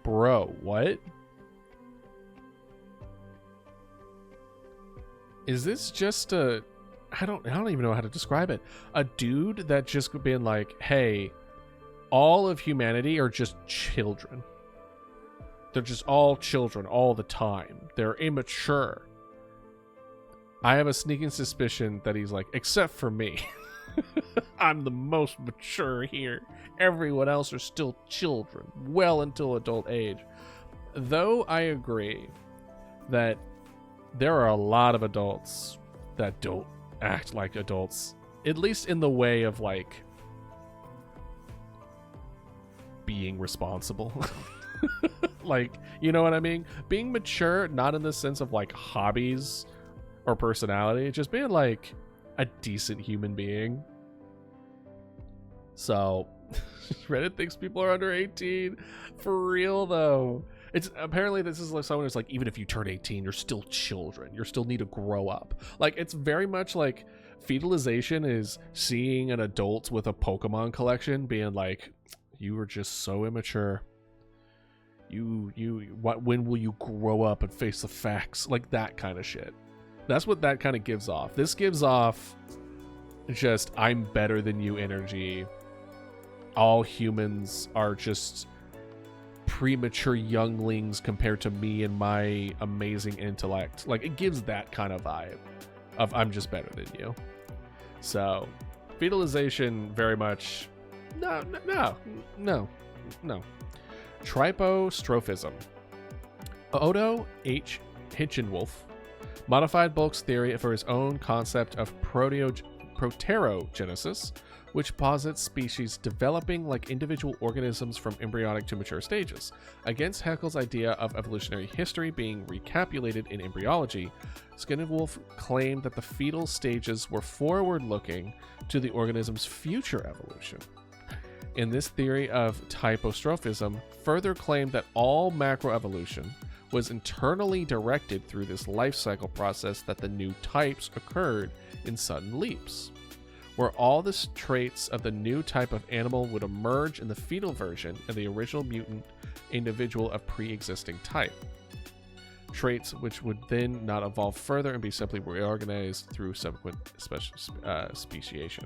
Bro, what? Is this just a... I don't even know how to describe it. A dude that just been like, hey, all of humanity are just children. They're just all children all the time. They're immature. I have a sneaking suspicion that he's like, except for me. I'm the most mature here. Everyone else are still children, well until adult age. Though I agree that there are a lot of adults that don't act like adults, at least in the way of like being responsible. Like, you know what I mean? Being mature, not in the sense of like hobbies or personality, just being like a decent human being. So Reddit thinks people are under 18. For real though. It's apparently this is like someone who's like, even if you turn 18, you're still children. You still need to grow up. Like, it's very much like fetalization is seeing an adult with a Pokemon collection being like, you were just so immature. When will you grow up and face the facts? Like that kind of shit. That's what that kind of gives off. This gives off just, I'm better than you energy. All humans are just premature younglings compared to me and my amazing intellect. Like, it gives that kind of vibe of I'm just better than you. So fetalization very much no. Trypostrophism. Odo H. Hinchinwolf modified Bulk's theory for his own concept of proterogenesis, which posits species developing like individual organisms from embryonic to mature stages. Against Haeckel's idea of evolutionary history being recapitulated in embryology, Hinchinwolf claimed that the fetal stages were forward-looking to the organism's future evolution. In this theory of typostrophism, further claimed that all macroevolution was internally directed through this life cycle process, that the new types occurred in sudden leaps, where all the traits of the new type of animal would emerge in the fetal version of the original mutant individual of pre-existing type. Traits which would then not evolve further and be simply reorganized through subsequent speciation.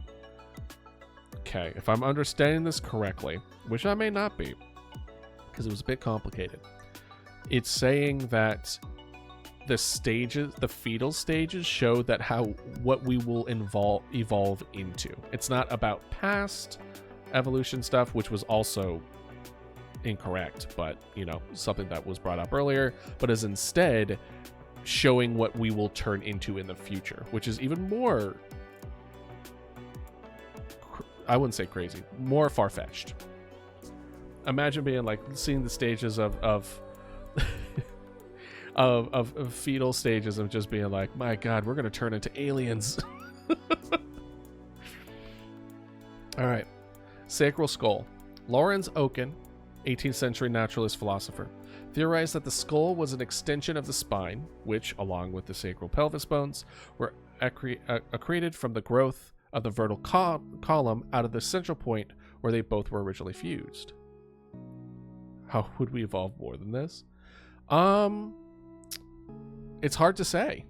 Okay, if I'm understanding this correctly, which I may not be, because it was a bit complicated, it's saying that the stages, the fetal stages, show that what we will evolve into. It's not about past evolution stuff, which was also incorrect, but something that was brought up earlier, but is instead showing what we will turn into in the future, which is even more, I wouldn't say crazy, more far-fetched. Imagine being like seeing the stages of fetal stages of just being like, my God, we're gonna turn into aliens. All right, sacral skull. Lawrence Oken, 18th century naturalist philosopher, theorized that the skull was an extension of the spine, which, along with the sacral pelvis bones, were accreted from the growth of the vertical column out of the central point where they both were originally fused. How would we evolve more than this? It's hard to say,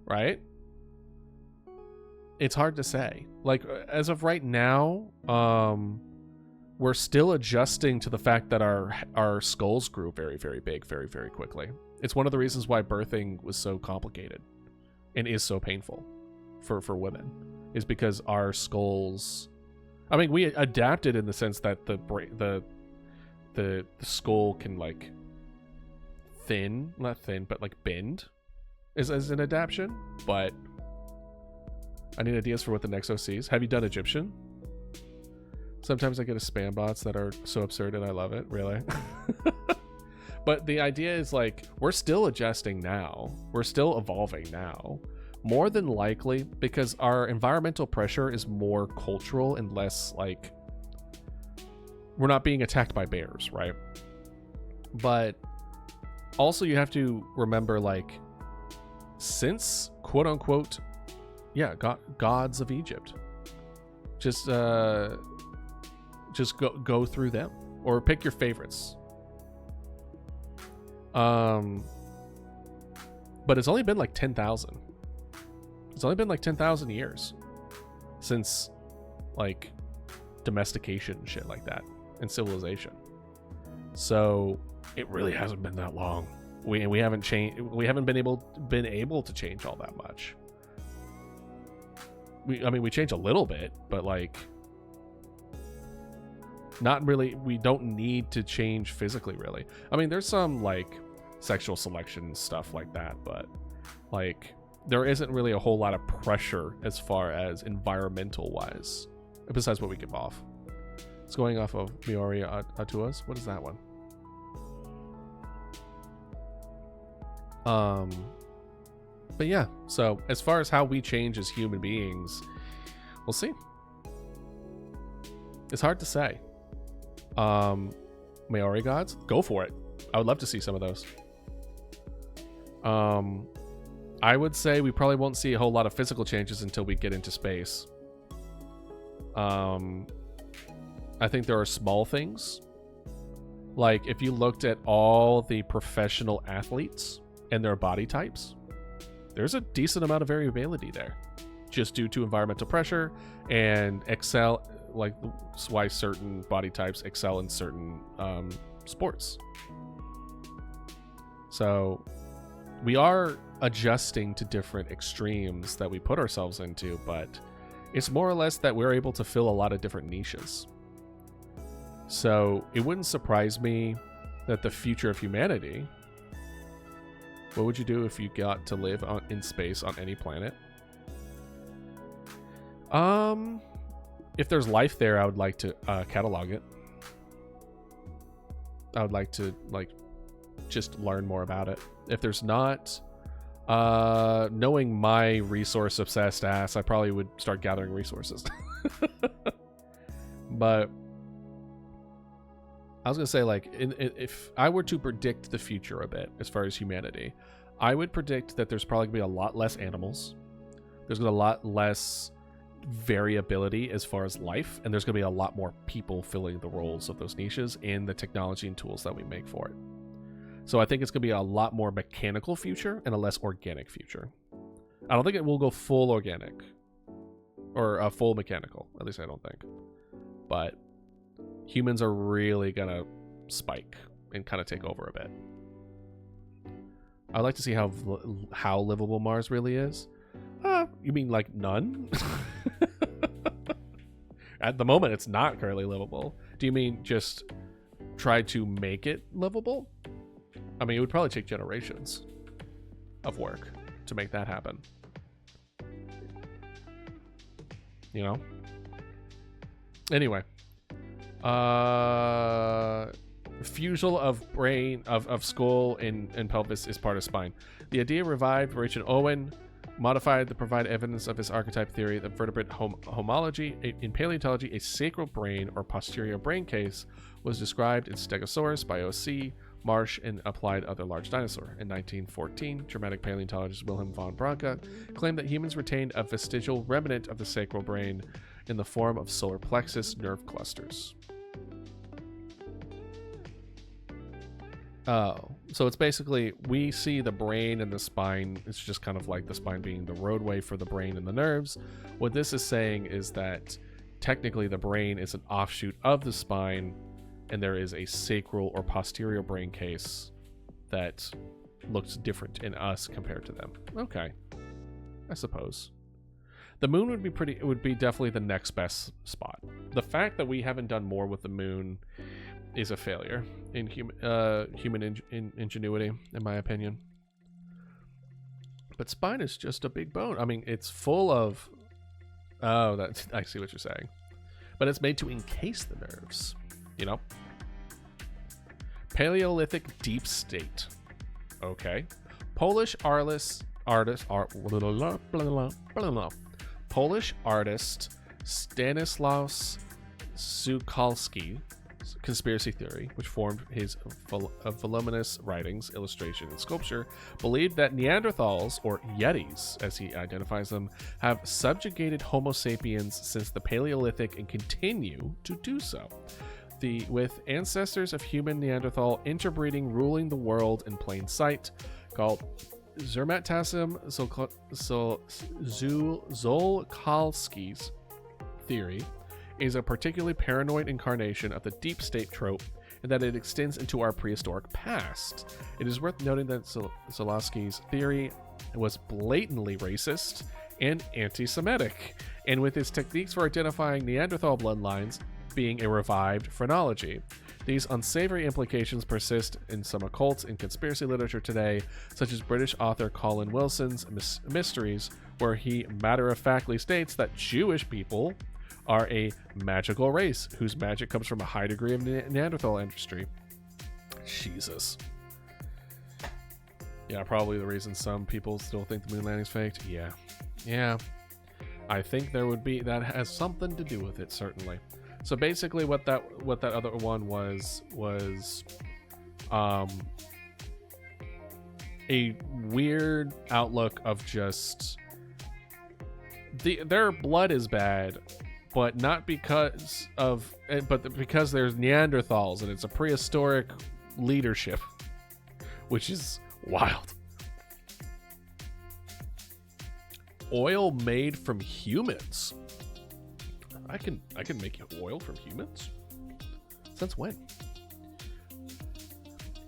right? It's hard to say. Like, as of right now, we're still adjusting to the fact that our skulls grew very, very big, very, very quickly. It's one of the reasons why birthing was so complicated and is so painful for women, is because our skulls, I mean, we adapted in the sense that the skull can like not thin, but like bend is an adaptation. But I need ideas for what the next OC is. Have you done Egyptian? Sometimes I get a spam bots that are so absurd and I love it, really. But the idea is like, we're still adjusting now. We're still evolving now. More than likely, because our environmental pressure is more cultural and less like, we're not being attacked by bears, right? But also you have to remember, like, since quote unquote, yeah, gods of Egypt, just go through them or pick your favorites. But it's only been like 10,000. It's only been like 10,000 years since like domestication and shit like that and civilization. So it really hasn't been that long. We haven't changed. We haven't been able to change all that much. I mean, we changed a little bit, but like not really. We don't need to change physically, really. I mean, there's some like sexual selection stuff like that, but like there isn't really a whole lot of pressure as far as environmental wise, besides what we give off. It's going off of Miori Atuas. What is that one? But yeah, so as far as how we change as human beings, we'll see. It's hard to say. Maori gods, go for it. I would love to see some of those. I would say we probably won't see a whole lot of physical changes until we get into space. I think there are small things. Like if you looked at all the professional athletes and their body types, there's a decent amount of variability there, just due to environmental pressure and like why certain body types excel in certain sports. So we are adjusting to different extremes that we put ourselves into, but it's more or less that we're able to fill a lot of different niches. So it wouldn't surprise me that the future of humanity, what would you do if you got to live in space on any planet? If there's life there, I would like to catalog it. I would like to just learn more about it. If there's not, knowing my resource obsessed ass, I probably would start gathering resources. But I was gonna say, like, if I were to predict the future a bit as far as humanity, I would predict that there's probably gonna be a lot less animals. There's gonna be a lot less variability as far as life, and there's gonna be a lot more people filling the roles of those niches and the technology and tools that we make for it. So I think it's gonna be a lot more mechanical future and a less organic future. I don't think it will go full organic or full mechanical. At least I don't think. But humans are really gonna spike and kind of take over a bit. I'd like to see how livable Mars really is. You mean like none? At the moment, it's not currently livable. Do you mean just try to make it livable? I mean, it would probably take generations of work to make that happen. You know? Anyway. Fusel of brain, of skull and pelvis is part of spine. The idea revived Richard Owen, modified to provide evidence of his archetype theory of vertebrate homology. In paleontology, a sacral brain or posterior brain case was described in Stegosaurus by O.C. Marsh and applied other large dinosaur. In 1914, Germanic paleontologist Wilhelm von Branca claimed that humans retained a vestigial remnant of the sacral brain in the form of solar plexus nerve clusters. Oh, so it's basically, we see the brain and the spine. It's just kind of like the spine being the roadway for the brain and the nerves. What this is saying is that technically the brain is an offshoot of the spine, and there is a sacral or posterior brain case that looks different in us compared to them. Okay, I suppose. The moon would be definitely the next best spot. The fact that we haven't done more with the moon is a failure in human ingenuity, in my opinion. But spine is just a big bone. I mean, it's full of... Oh, I see what you're saying. But it's made to encase the nerves, you know? Paleolithic deep state. Okay. Polish artist Stanislaus Zukalski conspiracy theory, which formed his voluminous writings, illustration, and sculpture, believed that Neanderthals, or Yetis, as he identifies them, have subjugated Homo sapiens since the Paleolithic and continue to do so. With ancestors of human Neanderthal interbreeding ruling the world in plain sight, called Zermatassim Zolkalski's theory, is a particularly paranoid incarnation of the deep state trope, and that it extends into our prehistoric past. It is worth noting that Zolkalski's theory was blatantly racist and anti-Semitic, and with his techniques for identifying Neanderthal bloodlines being a revived phrenology. These unsavory implications persist in some occult and conspiracy literature today, such as British author Colin Wilson's Mysteries, where he matter-of-factly states that Jewish people are a magical race whose magic comes from a high degree of Neanderthal ancestry. Jesus. Yeah, probably the reason some people still think the moon landing's faked. Yeah. I think that has something to do with it, certainly. So basically what that other one was a weird outlook of just their blood is bad, but not because because there's Neanderthals and it's a prehistoric leadership, which is wild. Oil made from humans. I can make oil from humans? Since when?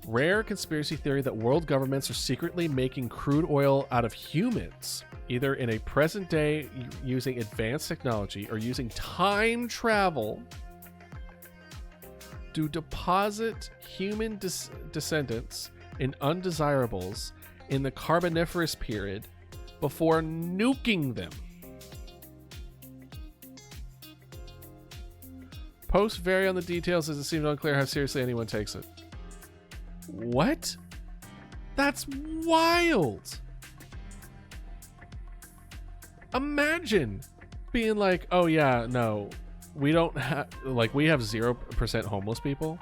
Rare conspiracy theory that world governments are secretly making crude oil out of humans, either in a present day using advanced technology or using time travel to deposit human descendants in undesirables in the Carboniferous period before nuking them. Posts vary on the details as it seems unclear how seriously anyone takes it. What? That's wild. Imagine being like, oh yeah, no, we don't have, like, we have 0% homeless people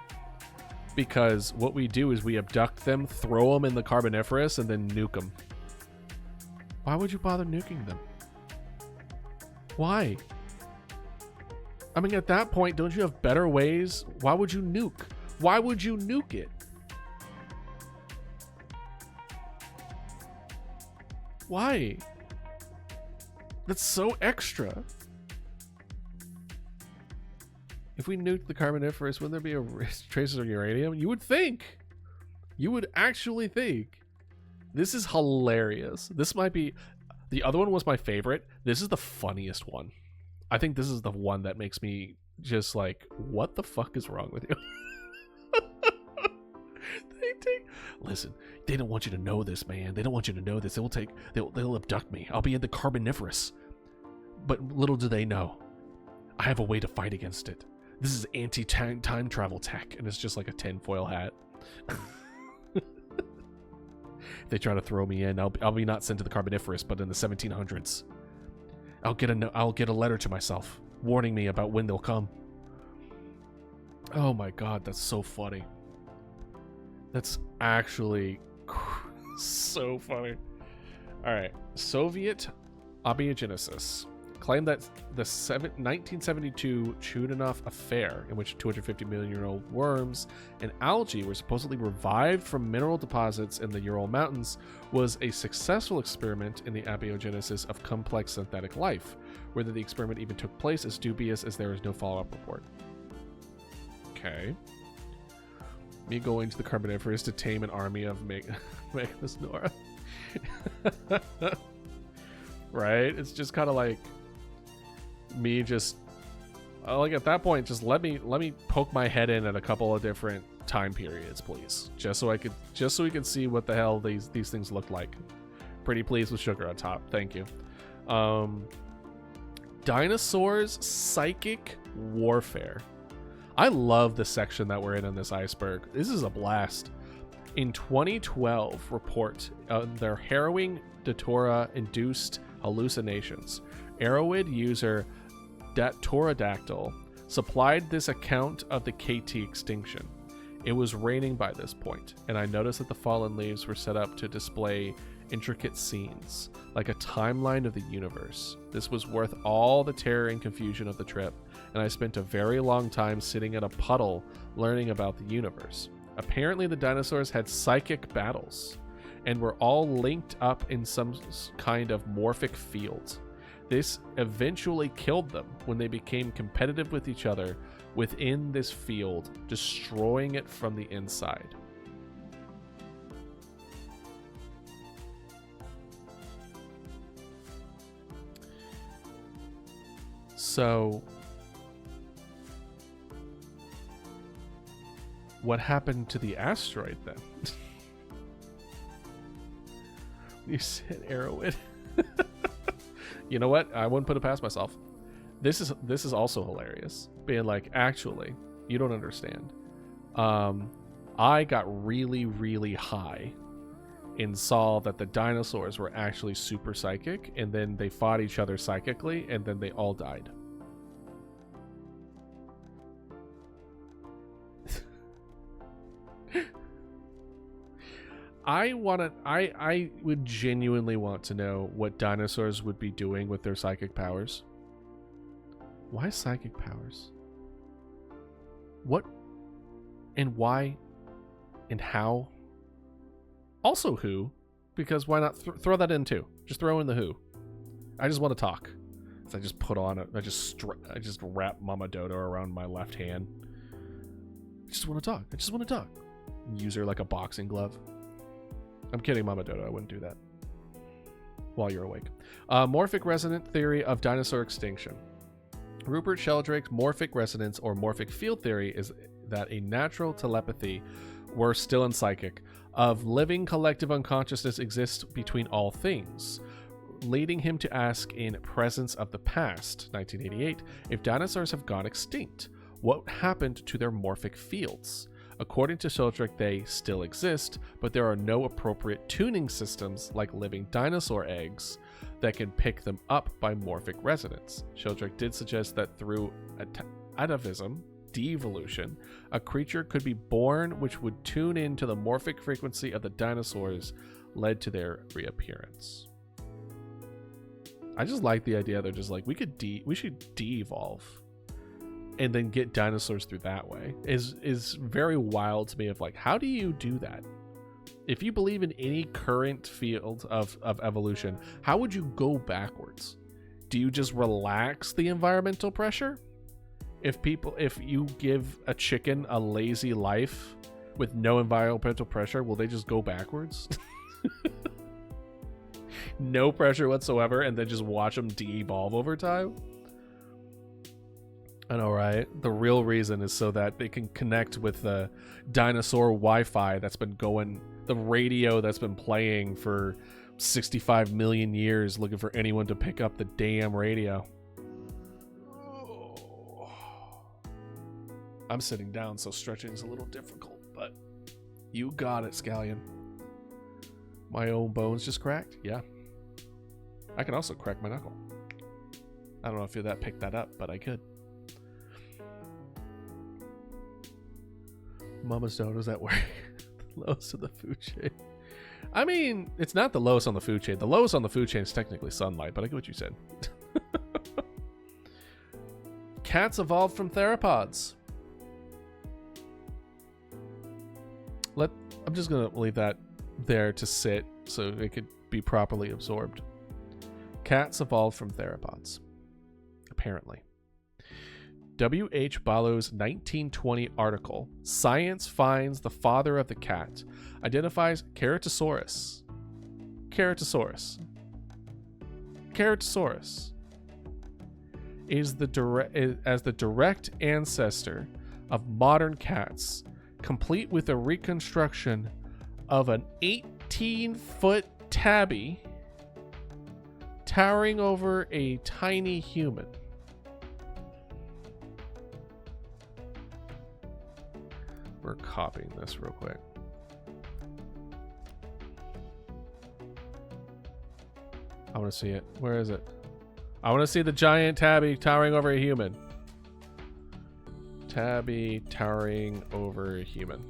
because what we do is we abduct them, throw them in the Carboniferous, and then nuke them. Why would you bother nuking them? Why? I mean, at that point, don't you have better ways? Why would you nuke? Why would you nuke it? Why? That's so extra. If we nuked the Carboniferous, wouldn't there be traces of uranium? You would think. You would actually think. This is hilarious. This might be... The other one was my favorite. This is the funniest one. I think this is the one that makes me just like, what the fuck is wrong with you? Listen, they don't want you to know this, man. They don't want you to know this. They'll abduct me. I'll be in the Carboniferous. But little do they know, I have a way to fight against it. This is anti-time travel tech, and it's just like a tinfoil hat. If they try to throw me in, I'll be not sent to the Carboniferous, but in the 1700s. I'll get a letter to myself warning me about when they'll come. Oh my god, that's so funny. That's actually so funny. All right, Soviet abiogenesis claimed that the 1972 Chudanov affair, in which 250 million-year-old worms and algae were supposedly revived from mineral deposits in the Ural Mountains, was a successful experiment in the abiogenesis of complex synthetic life. Whether the experiment even took place is dubious, as there is no follow-up report. Okay. Me going to the Carboniferous to tame an army of Megalosnora. Right? It's just kind of like me just like at that point, just let me poke my head in at a couple of different time periods, please. Just so we can see what the hell these things look like. Pretty please with sugar on top. Thank you. Dinosaurs psychic warfare. I love the section that we're in this iceberg. This is a blast. In 2012 report, their harrowing datura-induced hallucinations, Arrowid user Pterodactyl supplied this account of the KT extinction. It was raining by this point, and I noticed that the fallen leaves were set up to display intricate scenes, like a timeline of the universe. This was worth all the terror and confusion of the trip, and I spent a very long time sitting in a puddle learning about the universe. Apparently the dinosaurs had psychic battles, and were all linked up in some kind of morphic field. This eventually killed them when they became competitive with each other within this field, destroying it from the inside. So, what happened to the asteroid then? You said Arrowhead. You know what? I wouldn't put it past myself. This is also hilarious. Being like, actually, you don't understand. I got really, really high and saw that the dinosaurs were actually super psychic, and then they fought each other psychically, and then they all died. I would genuinely want to know what dinosaurs would be doing with their psychic powers. Why psychic powers? What and why and how? Also who? Because why not throw that in too? Just throw in the who. I just want to talk. So I just put on it. I just wrap Mama Dodo around my left hand. I just want to talk. I just want to talk. Use her like a boxing glove. I'm kidding, Mama Dodo. I wouldn't do that while you're awake. Morphic resonant theory of dinosaur extinction. Rupert Sheldrake's morphic resonance or morphic field theory is that a natural telepathy, worse still in psychic, of living collective unconsciousness exists between all things, leading him to ask in Presence of the Past, 1988, if dinosaurs have gone extinct, what happened to their morphic fields? According to Sheldrake, they still exist, but there are no appropriate tuning systems like living dinosaur eggs that can pick them up by morphic resonance. Sheldrake did suggest that through atavism, devolution, a creature could be born which would tune into the morphic frequency of the dinosaurs, led to their reappearance. I just like the idea they're just like, we should de-evolve and then get dinosaurs through that way. Is very wild to me of like, how do you do that? If you believe in any current field of evolution, how would you go backwards? Do you just relax the environmental pressure? If you give a chicken a lazy life with no environmental pressure, will they just go backwards? No pressure whatsoever, and then just watch them de-evolve over time? I know, right? The real reason is so that they can connect with the dinosaur Wi-Fi that's been going, the radio that's been playing for 65 million years, looking for anyone to pick up the damn radio. I'm sitting down, so stretching is a little difficult, but you got it, Scallion. My own bones just cracked? Yeah. I can also crack my knuckle. I don't know if that picked that up, but I could. Mama's Dodo's at work. The lowest of the food chain. I mean, it's not the lowest on the food chain. The lowest on the food chain is technically sunlight, but I get what you said. Cats evolved from theropods. I'm just going to leave that there to sit so it could be properly absorbed. Cats evolved from theropods. Apparently. W.H. Ballow's 1920 article, Science Finds the Father of the Cat, identifies Ceratosaurus. Ceratosaurus is as the direct ancestor of modern cats, complete with a reconstruction of an 18-foot tabby towering over a tiny human. We're copying this real quick. I want to see it. Where is it? I want to see the giant tabby towering over a human. Tabby towering over a human.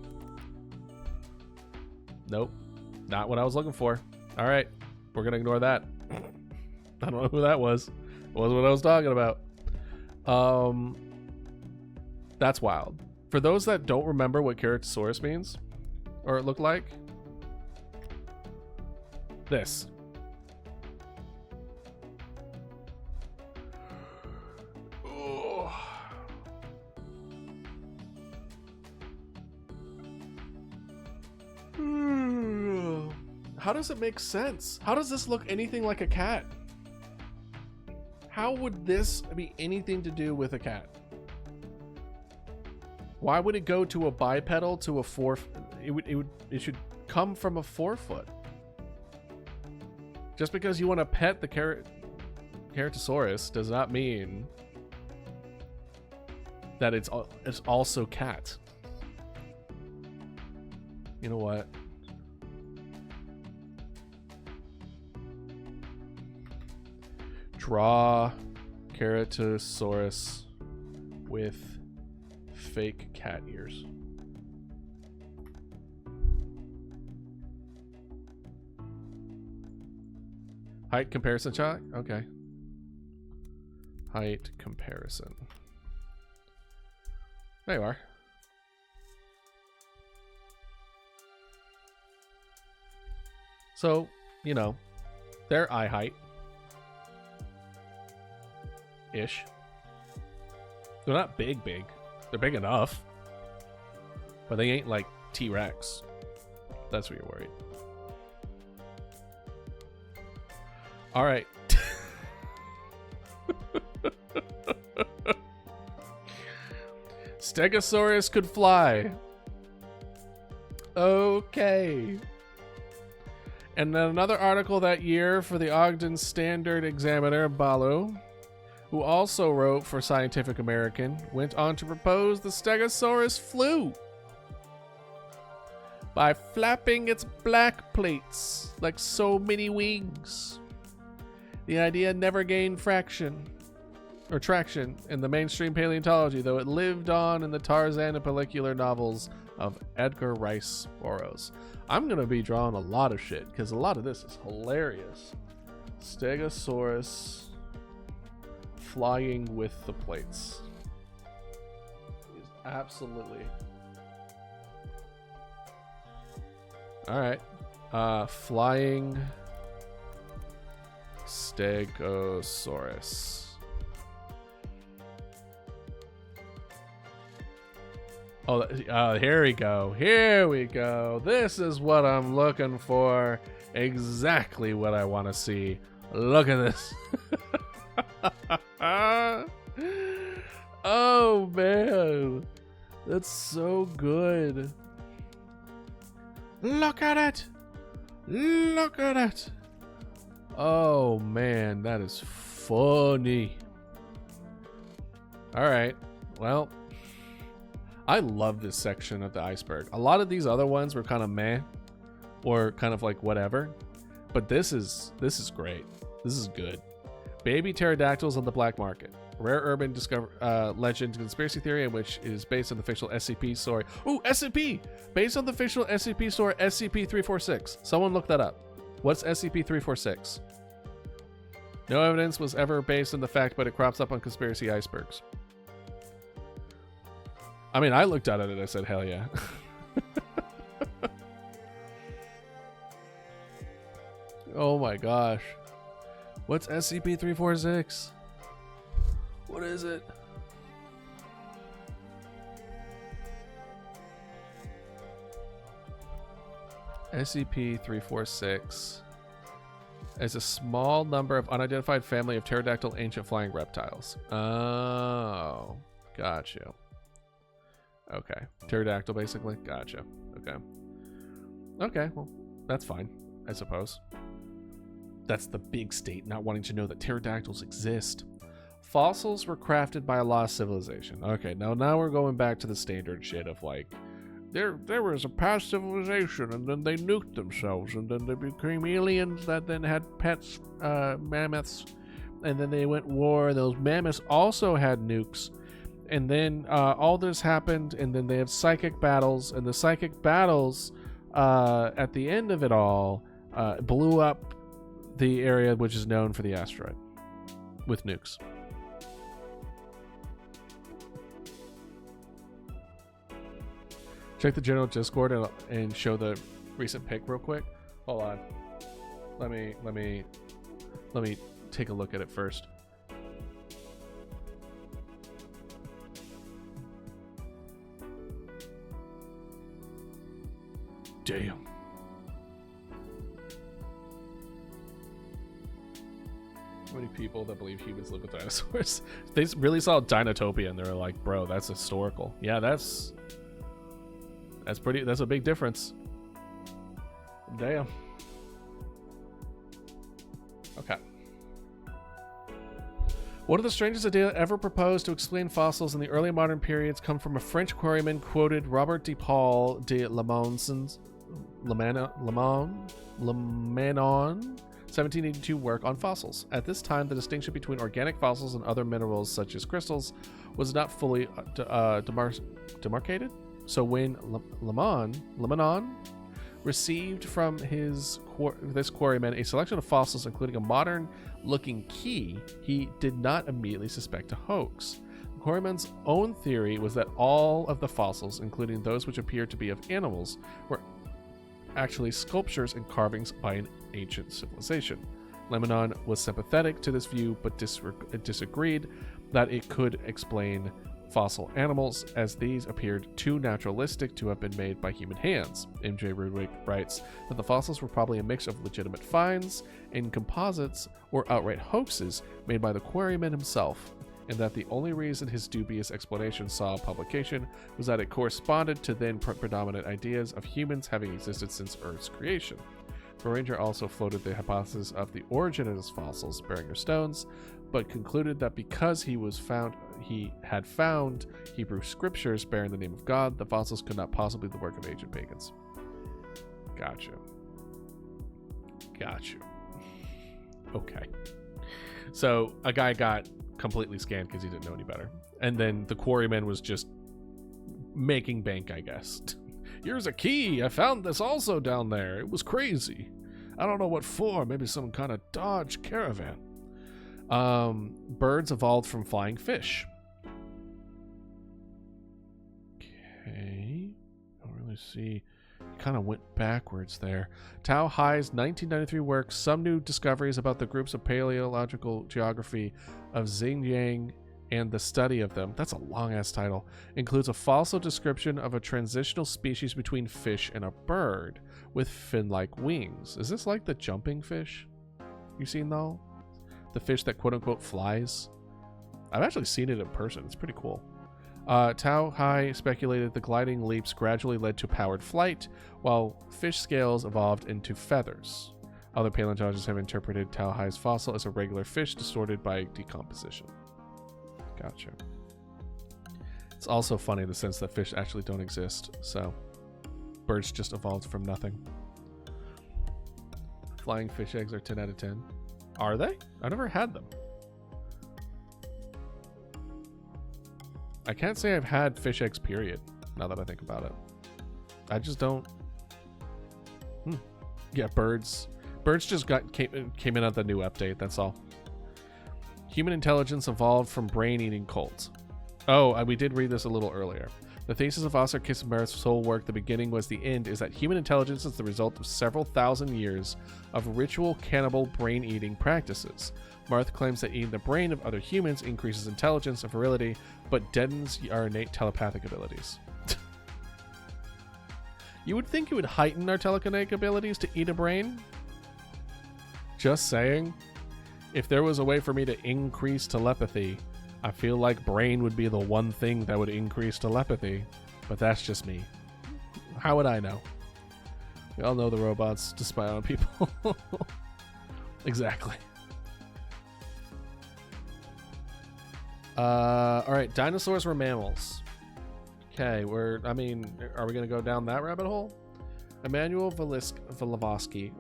Nope. Not what I was looking for. All right. We're going to ignore that. I don't know who that was. It wasn't what I was talking about. That's wild. For those that don't remember what Ceratosaurus means, or it looked like, this. How does it make sense? How does this look anything like a cat? How would this be anything to do with a cat? Why would it go to a bipedal to a it should come from a 4-foot. Just because you want to pet the Ceratosaurus does not mean that it's also cat. You know what? Draw Ceratosaurus with fake cat ears. Height comparison shot? Okay. Height comparison. There you are. So, you know, their eye height. Ish. They're not big. They're big enough. But they ain't like T-Rex. That's where you're worried. All right. Stegosaurus could fly. Okay. And then another article that year for the Ogden Standard Examiner, Balu, who also wrote for Scientific American, went on to propose the Stegosaurus flew by flapping its black plates like so many wings. The idea never gained traction in the mainstream paleontology, though it lived on in the Tarzan and Pellicular novels of Edgar Rice Burroughs. I'm going to be drawing a lot of shit because a lot of this is hilarious. Stegosaurus flying with the plates. Is absolutely. All right. Flying Stegosaurus. Oh, here we go. Here we go. This is what I'm looking for. Exactly what I want to see. Look at this. Oh, man. That's so good. Look at it. Look at it. Oh, man. That is funny. All right. Well, I love this section of the iceberg. A lot of these other ones were kind of meh or kind of like whatever, but this is great. This is good. Baby pterodactyls on the black market. Rare urban legend conspiracy theory in which is based on the fictional SCP story. Ooh, SCP! Based on the fictional SCP story SCP-346. Someone look that up. What's SCP-346? No evidence was ever based on the fact, but it crops up on conspiracy icebergs. I mean, I looked at it and I said, hell yeah. Oh my gosh. What's SCP-346? What is it? SCP-346 is a small number of unidentified family of pterodactyl ancient flying reptiles. Oh, gotcha. Okay. Pterodactyl, basically? Gotcha. Okay. Okay, well, that's fine, I suppose. That's the big state not wanting to know that pterodactyls exist. Fossils were crafted by a lost civilization. Okay, now we're going back to the standard shit of like, there was a past civilization and then they nuked themselves and then they became aliens that then had pets, mammoths, and then they went war. Those mammoths also had nukes. And then all this happened, and then they have psychic battles, and the psychic battles at the end of it all blew up the area which is known for the asteroid with nukes. Check the general Discord and show the recent pic real quick. Hold on. Let me take a look at it first. Damn. How many people that believe humans live with dinosaurs? They really saw Dinotopia and they were like, bro, that's historical. Yeah, that's a big difference. Damn. Okay. One of the strangest ideas ever proposed to explain fossils in the early modern periods come from a French quarryman quoted Robert de Paul de Lamanon 1782 work on fossils. At this time, the distinction between organic fossils and other minerals such as crystals was not fully demarcated. So when Lamanon received from this quarryman a selection of fossils including a modern-looking key, he did not immediately suspect a hoax. The quarryman's own theory was that all of the fossils, including those which appeared to be of animals, were actually sculptures and carvings by an ancient civilization. Lamanon was sympathetic to this view, but disagreed that it could explain fossil animals, as these appeared too naturalistic to have been made by human hands. M.J. Rudwick writes that the fossils were probably a mix of legitimate finds and composites or outright hoaxes made by the quarryman himself, and that the only reason his dubious explanation saw publication was that it corresponded to then predominant ideas of humans having existed since Earth's creation. Beranger also floated the hypothesis of the origin of his fossils, Beringer stones, but concluded that because he had found Hebrew scriptures bearing the name of God, the fossils could not possibly be the work of ancient pagans. Gotcha. Okay. So a guy got completely scanned because he didn't know any better. And then the quarryman was just making bank, I guess. Here's a key. I found this also down there. It was crazy. I don't know what for. Maybe some kind of Dodge Caravan. Birds evolved from flying fish. Okay. I don't really see. Kind of went backwards there. Tao Hai's 1993 work, Some New Discoveries About the Groups of Paleological Geography of Xinjiang and the Study of Them, that's a long-ass title, includes a fossil description of a transitional species between fish and a bird with fin-like wings. Is this like the jumping fish you've seen, though? The fish that quote-unquote flies? I've actually seen it in person. It's pretty cool. Tao Hai speculated the gliding leaps gradually led to powered flight, while fish scales evolved into feathers. Other paleontologists have interpreted Tao Hai's fossil as a regular fish distorted by decomposition. Gotcha. It's also funny in the sense that fish actually don't exist, so birds just evolved from nothing. Flying fish eggs are 10 out of 10. Are they? I never had them. I can't say I've had fish eggs, period, now that I think about it. I just don't. Yeah, birds. Birds just came in at the new update, that's all. Human intelligence evolved from brain-eating cults. Oh, we did read this a little earlier. The thesis of Oscar Kissenberg's sole work, The Beginning Was the End, is that human intelligence is the result of several thousand years of ritual cannibal brain-eating practices. Marth claims that eating the brain of other humans increases intelligence and virility, but deadens our innate telepathic abilities. You would think it would heighten our telekinetic abilities to eat a brain? Just saying. If there was a way for me to increase telepathy, I feel like brain would be the one thing that would increase telepathy, but that's just me. How would I know? We all know the robots to spy on people. Exactly. Alright, dinosaurs were mammals. Okay, are we gonna go down that rabbit hole? Emmanuel Velikovsky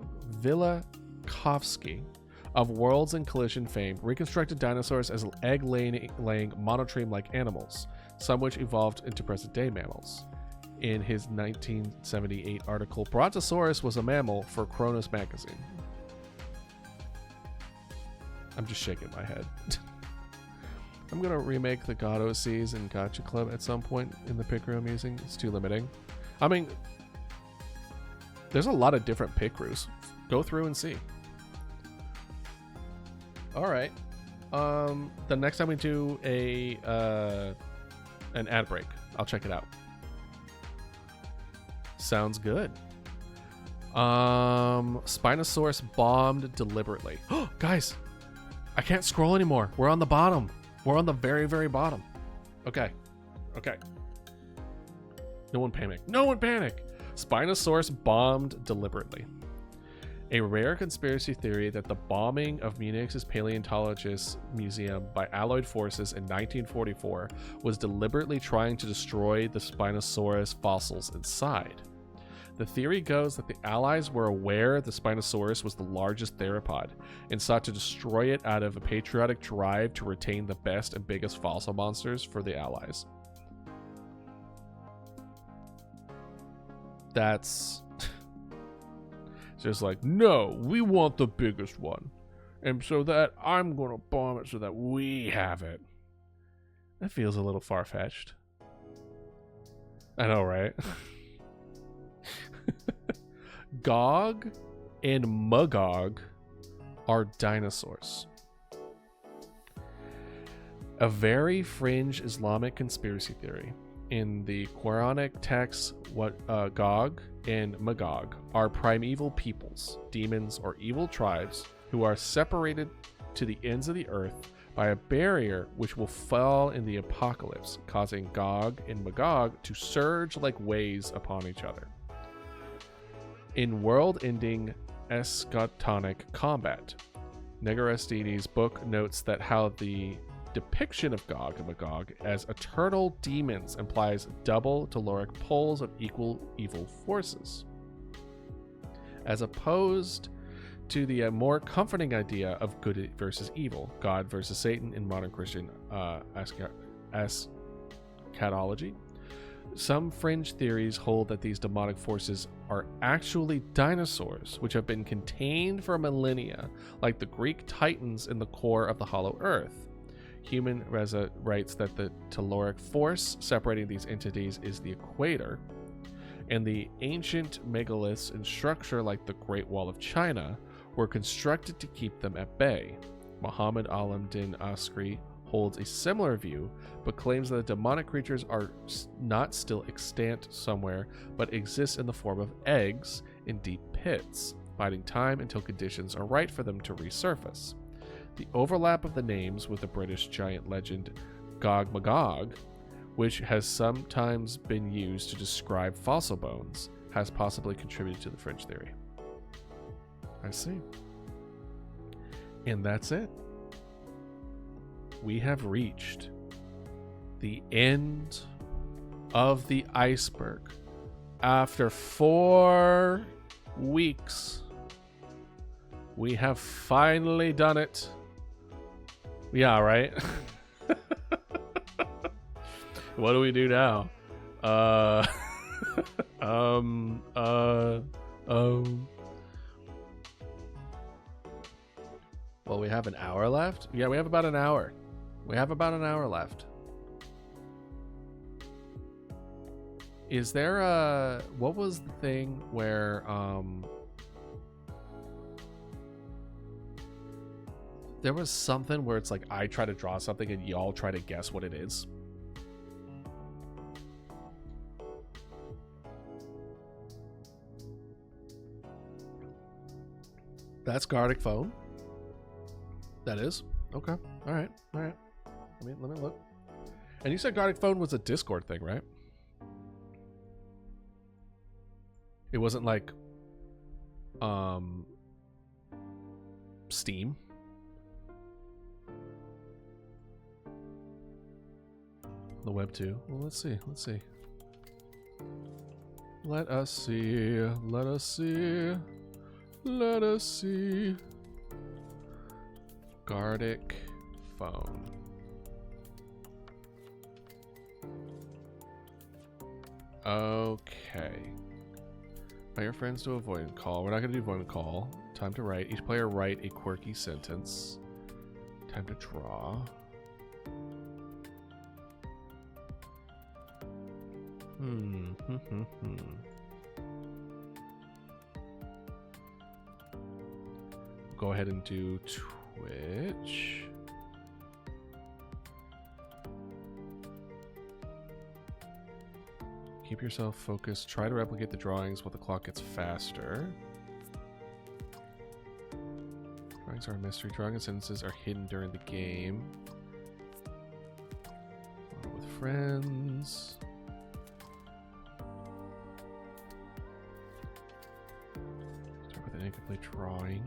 of Worlds and Collision fame reconstructed dinosaurs as egg-laying monotreme-like animals, some which evolved into present-day mammals. In his 1978 article, Brontosaurus was a mammal for Kronos magazine. I'm just shaking my head. I'm gonna remake the Gato Seas and Gotcha Club at some point in the pick room using. It's too limiting. I mean, there's a lot of different pick crews. Go through and see. All right. The next time we do an ad break, I'll check it out. Sounds good. Spinosaurus bombed deliberately. Guys, I can't scroll anymore. We're on the bottom. We're on the very, very bottom. Okay. No one panic. Spinosaurus bombed deliberately. A rare conspiracy theory that the bombing of Munich's Paleontology Museum by Allied forces in 1944 was deliberately trying to destroy the Spinosaurus fossils inside. The theory goes that the Allies were aware the Spinosaurus was the largest theropod and sought to destroy it out of a patriotic drive to retain the best and biggest fossil monsters for the Allies. That's just like, no, we want the biggest one. And so that I'm going to bomb it so that we have it. That feels a little far-fetched. I know, right? Gog and Magog are dinosaurs. A very fringe Islamic conspiracy theory. In the Quranic texts, Gog and Magog are primeval peoples, demons, or evil tribes who are separated to the ends of the earth by a barrier which will fall in the apocalypse, causing Gog and Magog to surge like waves upon each other. In world-ending eschatonic combat, Negarestini's book notes that how the depiction of Gog and Magog as eternal demons implies double telluric poles of equal evil forces, as opposed to the more comforting idea of good versus evil, God versus Satan in modern Christian eschatology. Some fringe theories hold that these demonic forces are actually dinosaurs, which have been contained for millennia, like the Greek titans in the core of the hollow earth. Human Reza writes that the telluric force separating these entities is the equator, and the ancient megaliths and structure like the Great Wall of China were constructed to keep them at bay. Muhammad Alam Din Askari holds a similar view, but claims that the demonic creatures are not still extant somewhere, but exist in the form of eggs in deep pits, biding time until conditions are right for them to resurface. The overlap of the names with the British giant legend Gog Magog, which has sometimes been used to describe fossil bones, has possibly contributed to the fringe theory. I see. And that's it. We have reached the end of the iceberg. After 4 weeks, we have finally done it. Yeah, right? What do we do now? Well, we have an hour left? Yeah, we have about an hour. We have about an hour left. Is there a... What was the thing where... There was something where it's like I try to draw something and y'all try to guess what it is. That's Gartic phone. That is? Okay. All right. All right. Let me look. And you said Gartic phone was a Discord thing, right? It wasn't like Steam. The web too. Well, let's see. Let's see. Let us see. Let us see. Let us see. Gartic phone. Okay. By your friends to avoid and call. We're not going to do avoid and call. Time to write. Each player write a quirky sentence. Time to draw. Go ahead and do Twitch. Keep yourself focused. Try to replicate the drawings while the clock gets faster. Drawings are a mystery. Drawing and sentences are hidden during the game. With friends. incomplete drawing.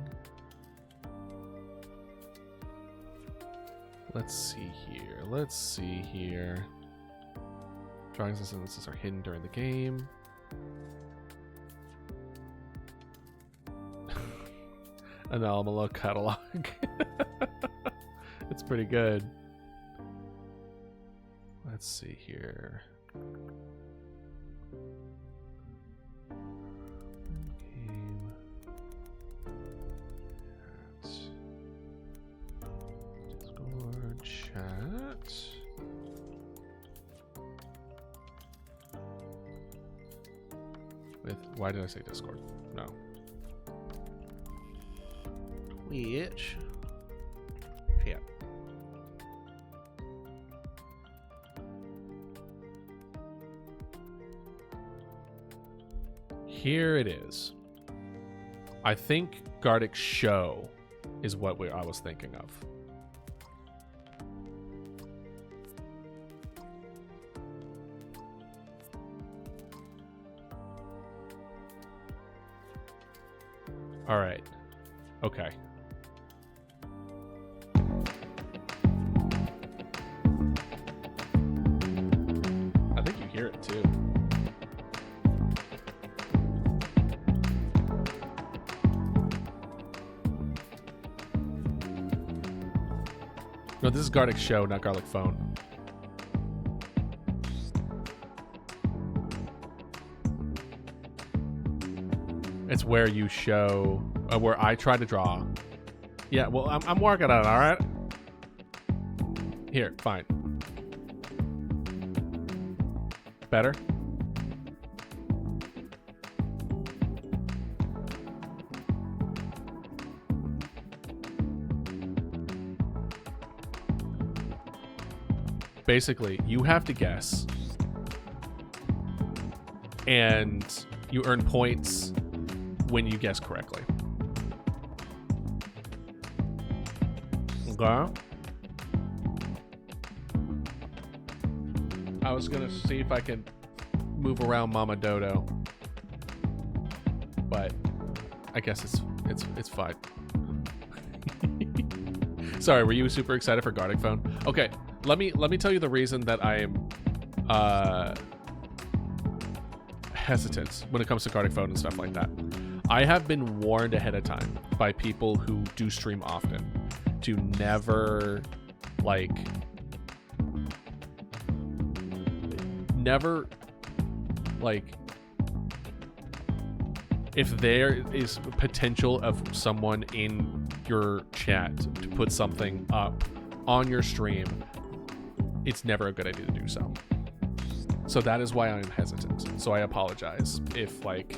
Let's see here. Let's see here. Drawings and sentences are hidden during the game. Anomalous catalog. It's pretty good. Let's see here. Game. Discord chat. With, why did I say Discord? No. Twitch. Yeah. Here it is. I think Gartic Show is what I was thinking of. All right. Okay. I think you hear it too. No, this is Gartic Show, not Garlic Phone. It's where you show, where I try to draw. Yeah, well, I'm working on it, all right? Here, fine. Better? Basically, you have to guess. And you earn points when you guess correctly. Okay. I was gonna see if I could move around Mama Dodo, but I guess it's fine. Sorry, were you super excited for Gartic Phone? Okay, let me tell you the reason that I am hesitant when it comes to Gartic Phone and stuff like that. I have been warned ahead of time by people who do stream often to never, like, if there is potential of someone in your chat to put something up on your stream, it's never a good idea to do so. So that is why I'm hesitant. So I apologize if, like,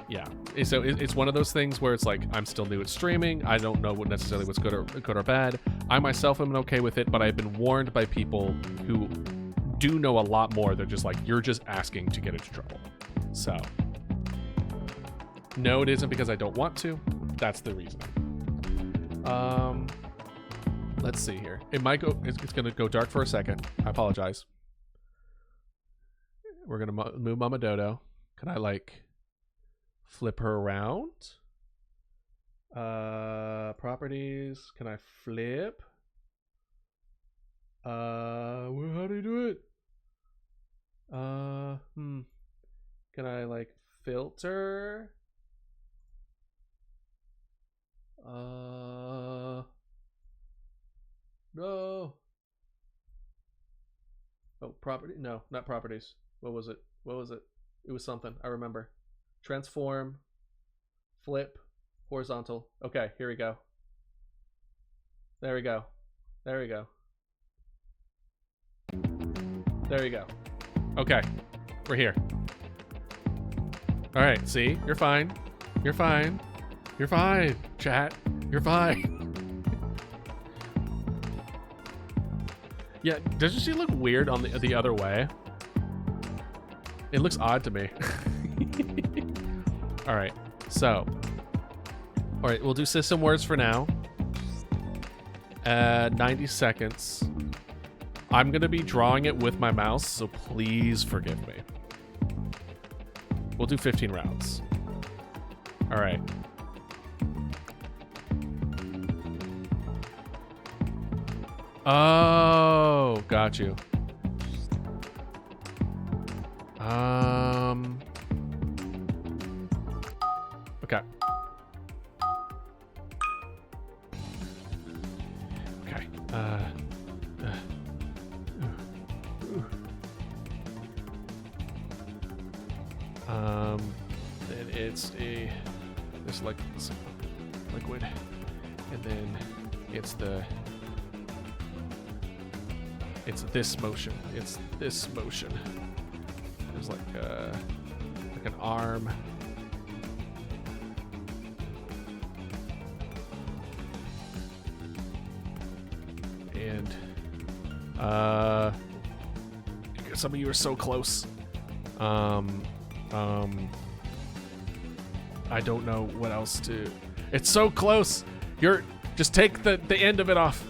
yeah. So it's one of those things where it's like, I'm still new at streaming. I don't know what necessarily what's good or bad. I myself am okay with it, but I've been warned by people who do know a lot more. They're just like, you're just asking to get into trouble. So no, it isn't because I don't want to. That's the reason. Let's see here. It might go, it's going to go dark for a second. I apologize. We're going to move Mama Dodo. Can I, like, flip her around? Properties. Can I flip? How do you do it? Can I, like, filter? No. Oh, property? No, not properties. What was it? What was it? It was something. I remember. Transform. Flip. Horizontal. Okay, here we go. There we go. There we go. There we go. Okay. We're here. All right, see? You're fine. You're fine. You're fine, chat. You're fine. Yeah, doesn't she look weird on the other way? It looks odd to me. All right, so. All right, we'll do system words for now. 90 seconds. I'm going to be drawing it with my mouse, so please forgive me. We'll do 15 rounds. All right. Oh, got you. Okay. Okay. Then it's this like liquid, and then it's this motion. It's this motion. There's like an arm. And some of you are so close. I don't know what else to. It's so close. Just take the end of it off.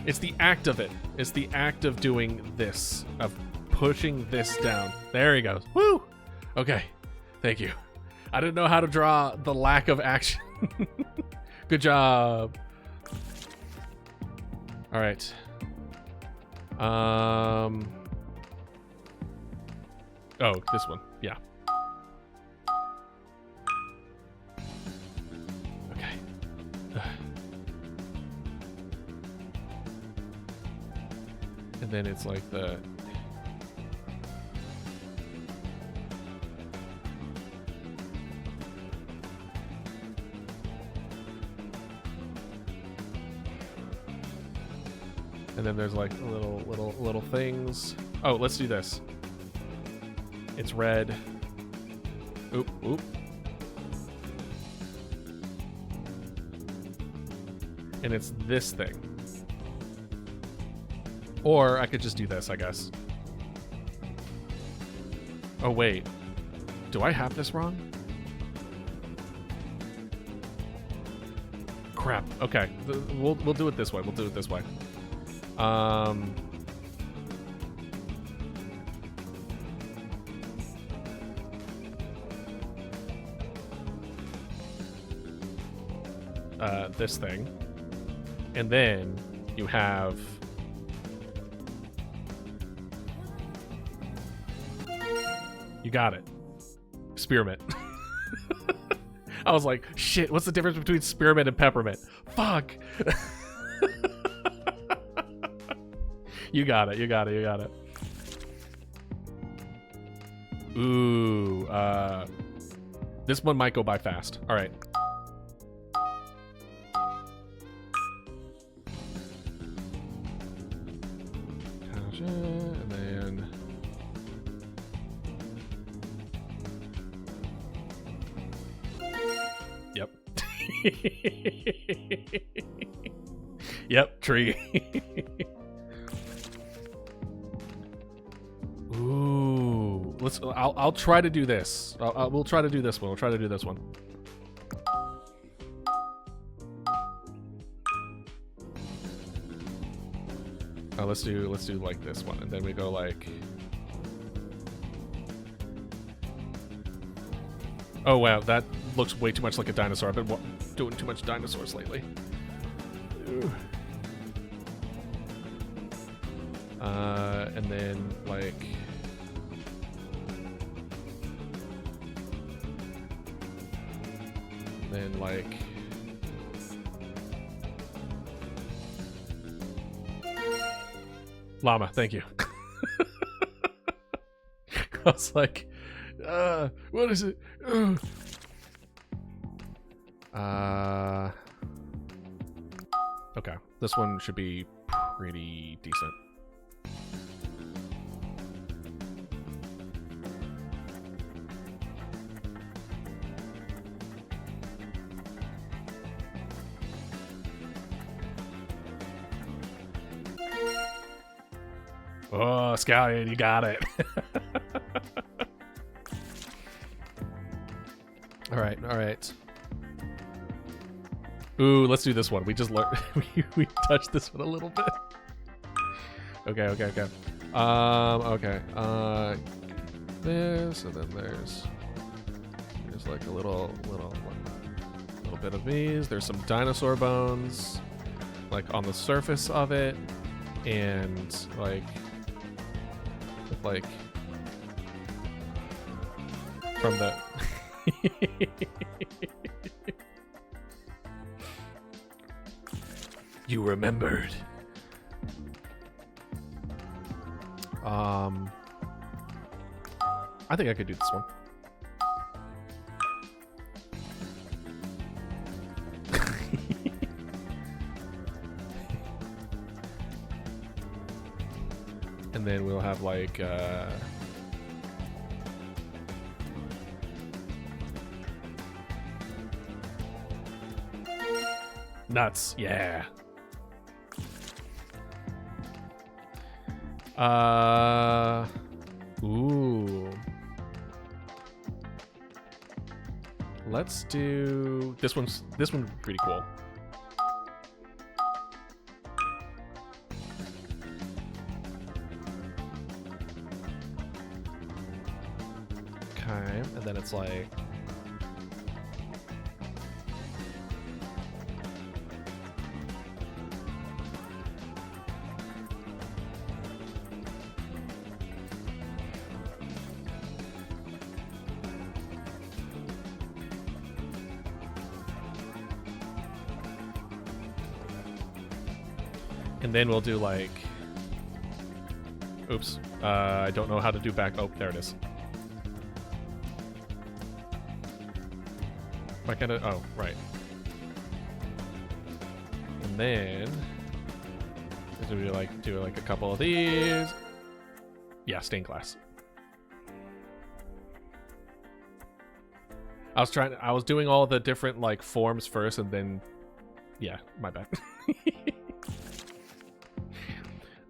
It's the act of it. It's the act of doing this, of pushing this down. There he goes. Woo! Okay. Thank you. I didn't know how to draw the lack of action. Good job. All right. Oh, this one. Yeah. Okay. And then it's like the... And then there's like little things. Oh, let's do this. It's red. Oop, oop. And it's this thing. Or I could just do this, I guess. Oh, wait. Do I have this wrong? Crap. Okay. We'll do it this way. We'll do it this way. This thing. And then you have... You got it. Spearmint. I was like, shit, what's the difference between spearmint and peppermint? Fuck! You got it, you got it, you got it. Ooh, this one might go by fast. All right. And then... Yep. Yep, tree. Ooh, I'll try to do this. We'll try to do this one. We'll try to do this one. Let's do like this one, and then we go like. Oh wow, that looks way too much like a dinosaur. I've been doing too much dinosaurs lately. Ooh. And then like. Then like. Llama, thank you. I was like, what is it? Okay, this one should be pretty decent. Oh, Scallion, you got it. All right, all right. Ooh, let's do this one. We just learned. we touched this one a little bit. Okay, okay, okay. Okay. This, and then there's There's like a little bit of these. There's some dinosaur bones, like on the surface of it, and like from the. You remembered. I think I could do this one. And then we'll have like nuts, yeah. Ooh. Let's do this one's pretty cool. Okay, and then it's like and then we'll do like, oops, I don't know how to do back. Oh, there it is. Why can't I? Oh, right. And then do like a couple of these. Yeah, stained glass. I was doing all the different like forms first, and then, yeah, my bad.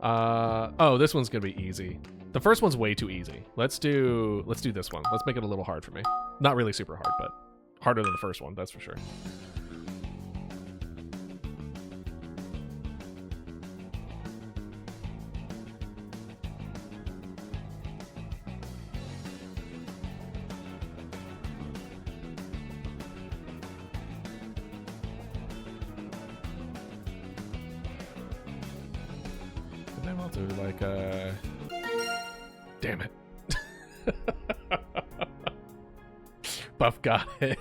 Oh, this one's gonna be easy. The first one's way too easy. Let's do this one. Let's make it a little hard for me. Not really super hard, but harder than the first one, that's for sure. And then I'll do like a... Damn it. Buff got it.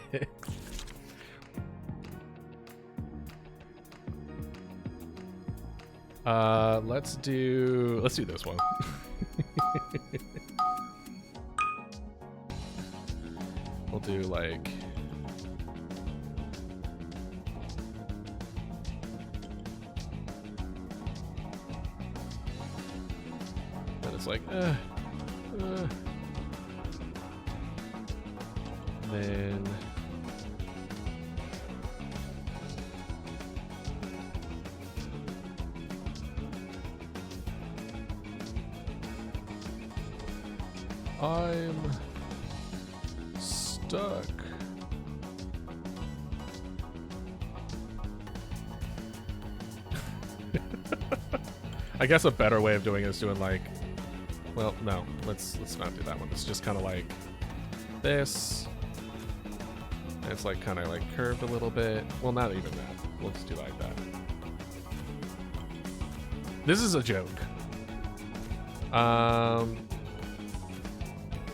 Let's do this one. We'll do like and it's like then I'm stuck. I guess a better way of doing it is doing like, well, no, let's not do that one. It's just kind of like this. And it's like kind of like curved a little bit. Well, not even that. We'll just do like that. This is a joke.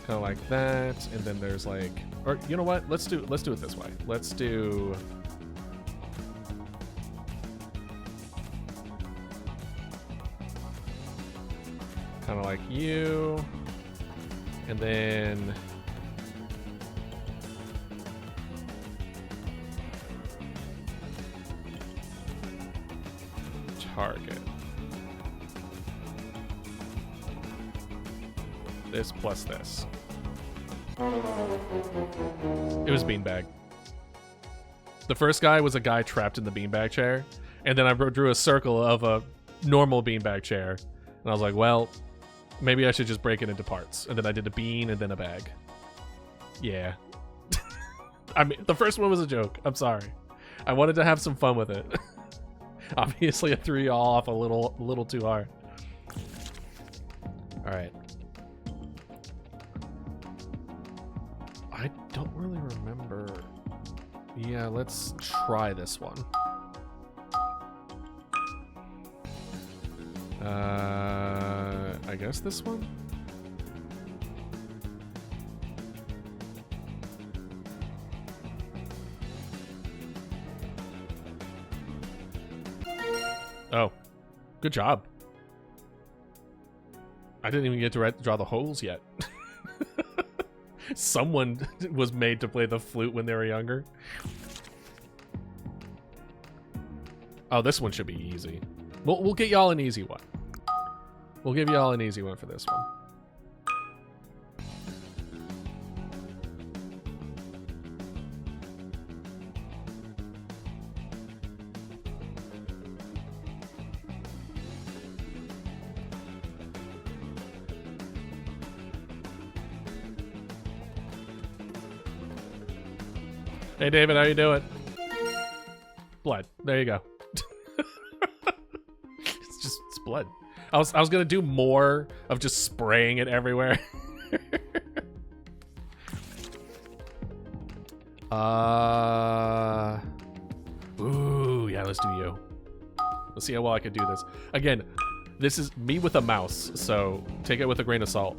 Kind of like that, and then there's like, or you know what? Let's do it this way. Let's do kind of like you, and then target. This plus this. It was beanbag. The first guy was a guy trapped in the beanbag chair, and then I drew a circle of a normal beanbag chair, and I was like, well, maybe I should just break it into parts. And then I did a bean and then a bag. Yeah. I mean, the first one was a joke. I'm sorry. I wanted to have some fun with it. Obviously, I threw y'all off a little too hard. All right. I don't really remember. Yeah, let's try this one. I guess this one? Oh, good job. I didn't even get to draw the holes yet. Someone was made to play the flute when they were younger. Oh, this one should be easy. We'll get y'all an easy one. We'll give y'all an easy one for this one. Hey David, how you doing? Blood. There you go. It's blood. I was gonna do more of just spraying it everywhere. Ooh, yeah, let's do you. Let's see how well I can do this. Again, this is me with a mouse, so take it with a grain of salt.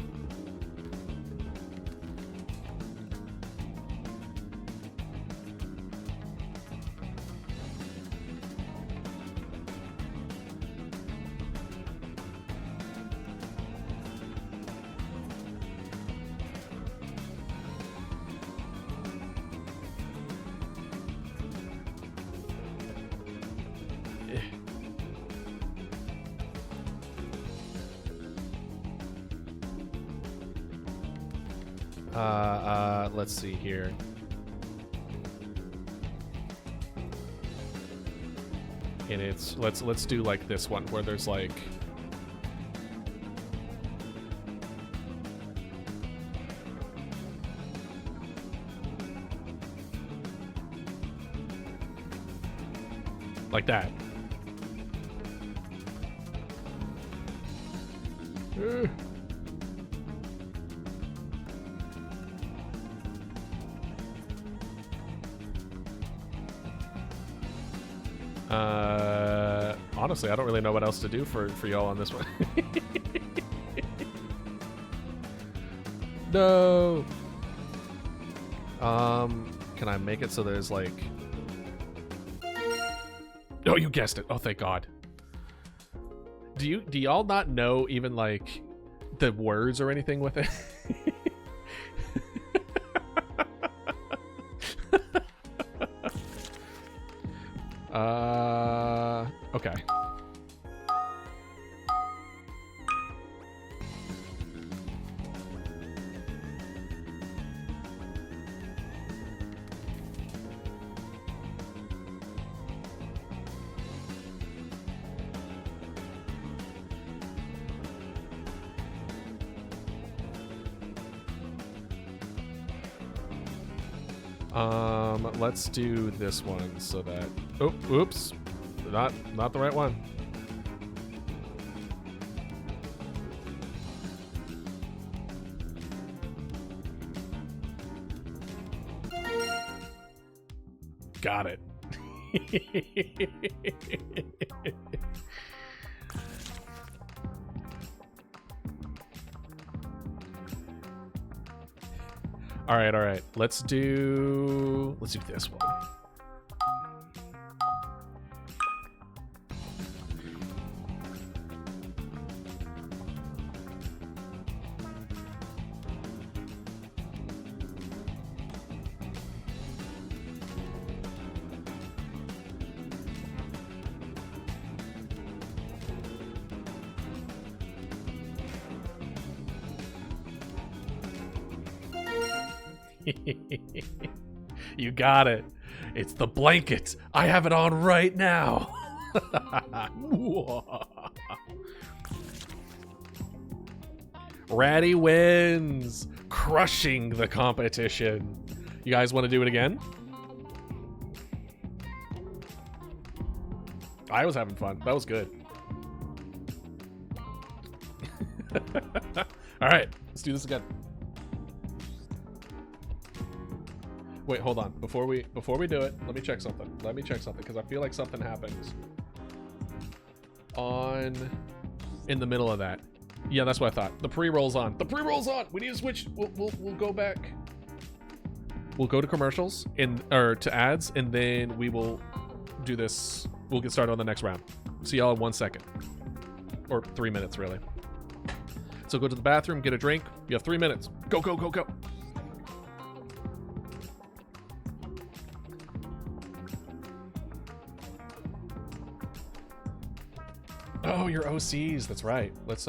Let's see here. And it's let's do like this one where there's like that. Honestly, I don't really know what else to do for y'all on this one. No. Can I make it so there's like... Oh, you guessed it. Oh, thank God. Do y'all not know even like the words or anything with it? Okay. Let's do this one so that... Oh, oops. Not the right one. Got it. All right. Let's do this one. You got it. It's the blanket. I have it on right now. Ratty wins, crushing the competition. You guys want to do it again? I was having fun. That was good. All right, let's do this again. Wait, hold on. Before we do it, let me check something. Because I feel like something happens in the middle of that. Yeah, that's what I thought. The pre-roll's on. We need to switch. We'll go back. We'll go to commercials or to ads, and then we will do this. We'll get started on the next round. See y'all in 1 second. Or 3 minutes, really. So go to the bathroom, get a drink. You have 3 minutes. Go. Oh, your OCs. That's right. Let's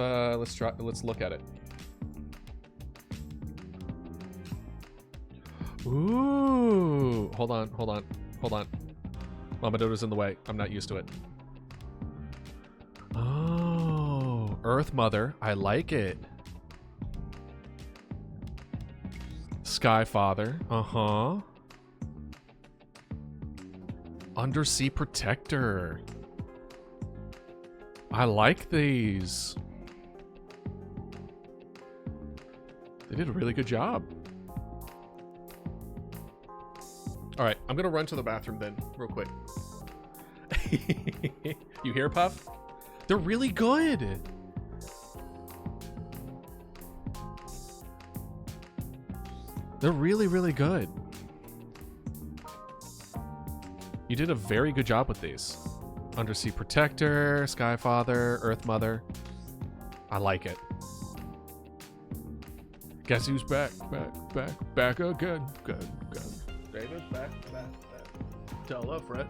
look at it. Ooh. Hold on. Mama Dodo's in the way. I'm not used to it. Oh, Earth Mother. I like it. Sky Father. Uh-huh. Undersea Protector. I like these. They did a really good job. All right, I'm gonna run to the bathroom then, real quick. You hear, Puff? They're really good. They're really, really good. You did a very good job with these. Undersea Protector, Sky Father, Earth Mother. I like it. Guess who's back again. Good. David, back. Tell her, Fred.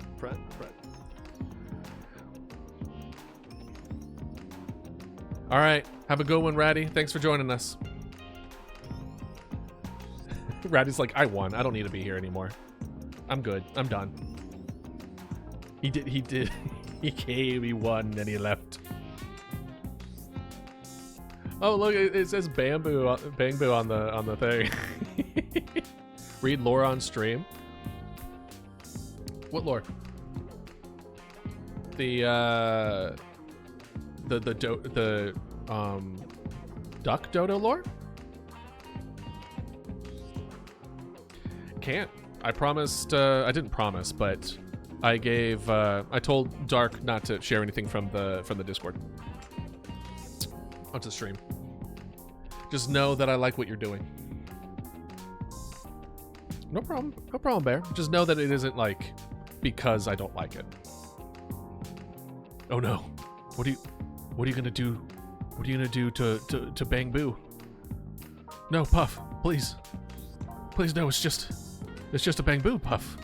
All right, have a good one, Ratty. Thanks for joining us. Ratty's like, I won. I don't need to be here anymore. I'm good. I'm done. He did. He came, he won, and he left. Oh, look, it says bamboo on the thing. Read lore on stream. What lore? The duck Dodo lore? Can't. I promised. I didn't promise, but I gave. I told Dark not to share anything from the Discord onto stream. Just know that I like what you're doing. No problem, Bear. Just know that it isn't like because I don't like it. Oh no! What are you gonna do? What are you gonna do to Bang Boo? No, Puff, please no. It's just a Bang Boo, Puff.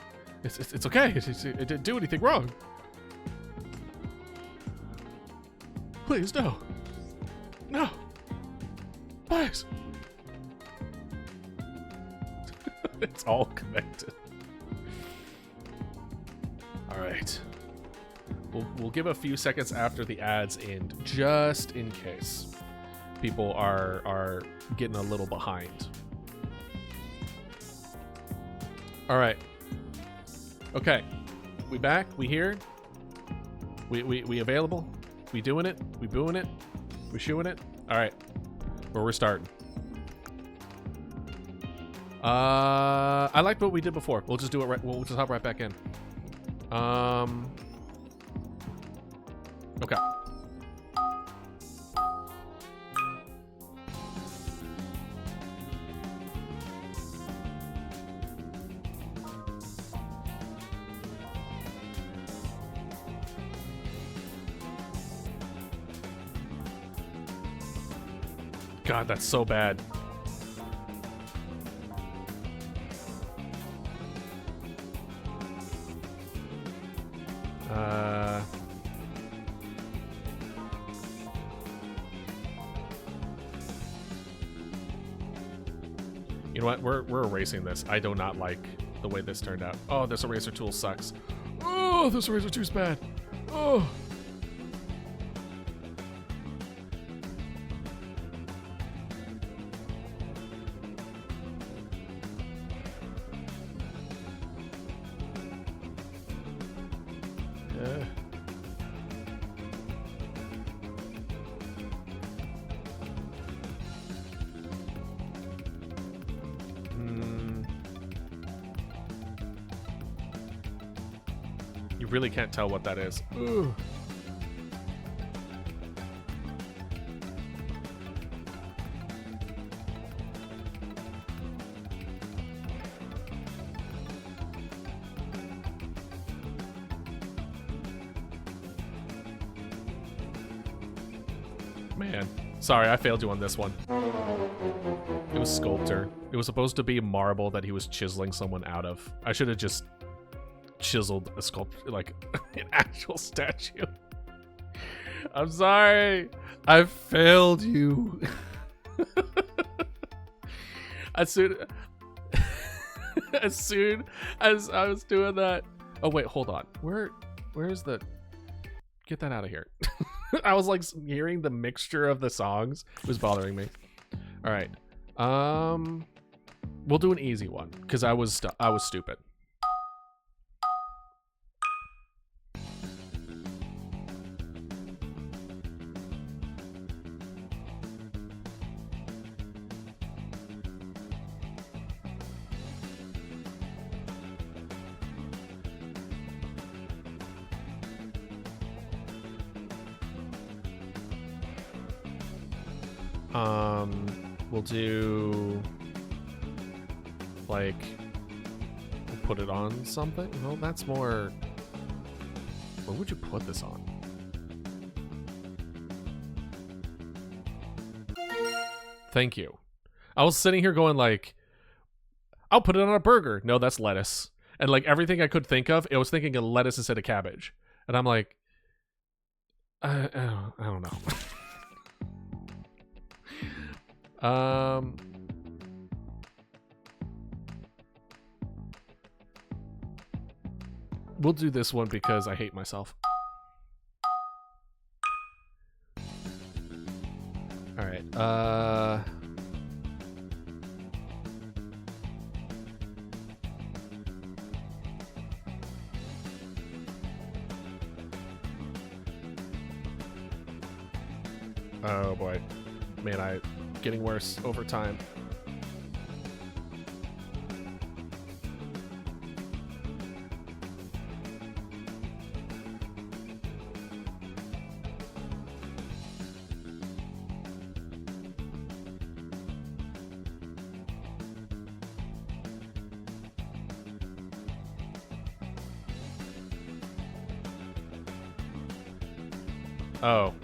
It's okay. It didn't do anything wrong. Please, no. Please. It's all connected. All right. We'll give a few seconds after the ads end, just in case people are getting a little behind. All right. Okay. We back? We here? We available? We doing it? We booing it? We shooing it? All right. Where we're starting. I liked what we did before. We'll just do it right. We'll just hop right back in. Okay. God, that's so bad. You know what? We're erasing this. I do not like the way this turned out. Oh, this eraser tool sucks. Oh, this eraser tool's bad. Oh. really can't tell what that is. Ooh. Man, sorry, I failed you on this one. It was sculptor. It was supposed to be marble that he was chiseling someone out of. I should have just chiseled a sculpture, like an actual statue. I'm sorry. I failed you. as soon as I was doing that. Oh wait, hold on. Where's the? Get that out of here. I was like hearing the mixture of the songs. It was bothering me. All right. We'll do an easy one because I was stupid. We'll do like we'll put it on something. Well, that's more. What would you put this on? Thank you. I was sitting here going like, I'll put it on a burger. No, that's lettuce. And like everything I could think of, I was thinking of lettuce instead of cabbage. And I'm like, I don't know. We'll do this one because I hate myself. All right. Oh boy, man, getting worse over time.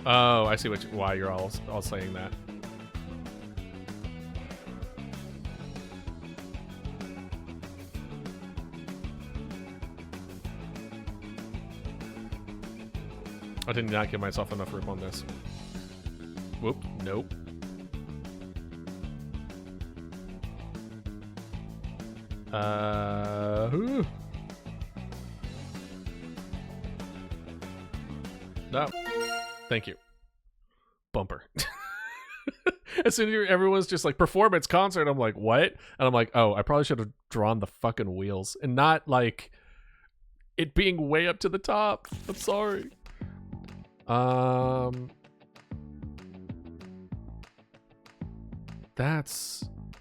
Oh, I see why you're all saying that. I did not give myself enough room on this. Whoop, nope. No. Thank you. Bumper. As soon as everyone's just like performance concert, I'm like, what? And I'm like, oh, I probably should have drawn the fucking wheels and not like it being way up to the top. I'm sorry.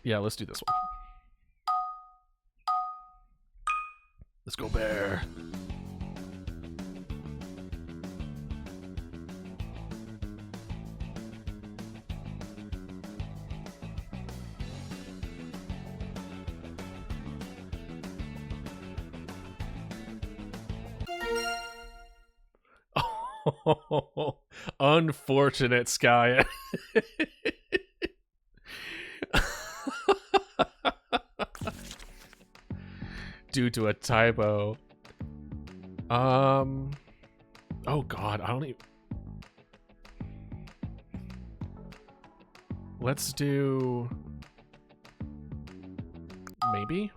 Yeah, let's do this one. Let's go bear. Oh, unfortunate, Sky. Due to a typo. Oh god, I don't even. Let's do maybe.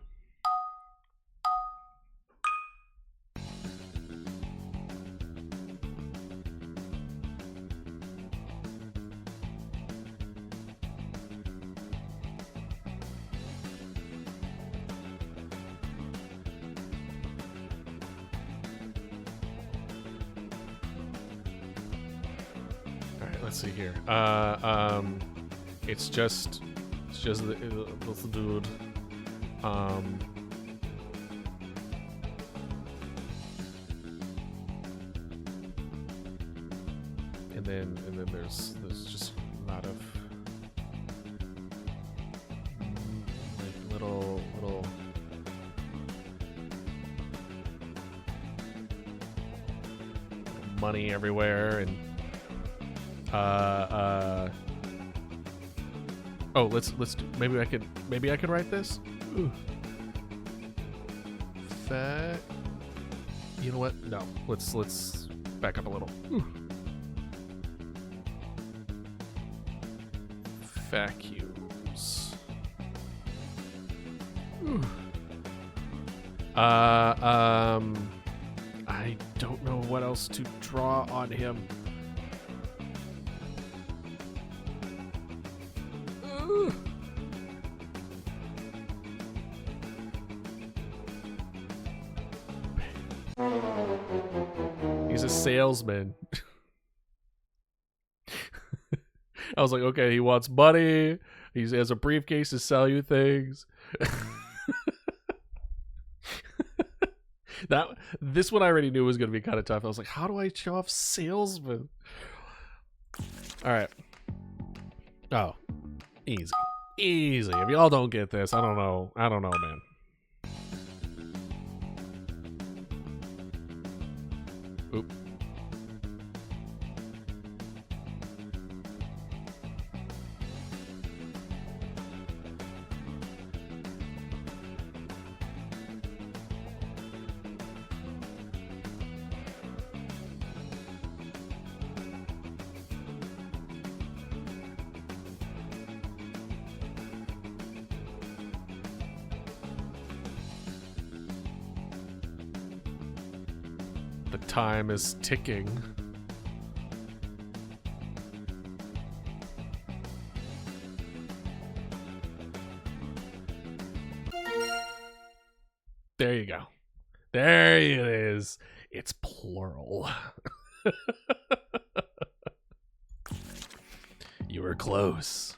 Let's see here. It's just the dude. and then there's just a lot of like little money everywhere, and oh, let's do, maybe I could write this. Ooh. Fat. You know what? No. Let's back up a little. Ooh. Vacuums. Ooh. I don't know what else to draw on him. Ooh. He's a salesman. I was like, okay, he wants money. He has a briefcase to sell you things. This one I already knew was going to be kind of tough. I was like, how do I show off salesman? All right. Oh, easy. If y'all don't get this, I don't know, man. Oop. The time is ticking. There you go. There it is. It's plural. You were close.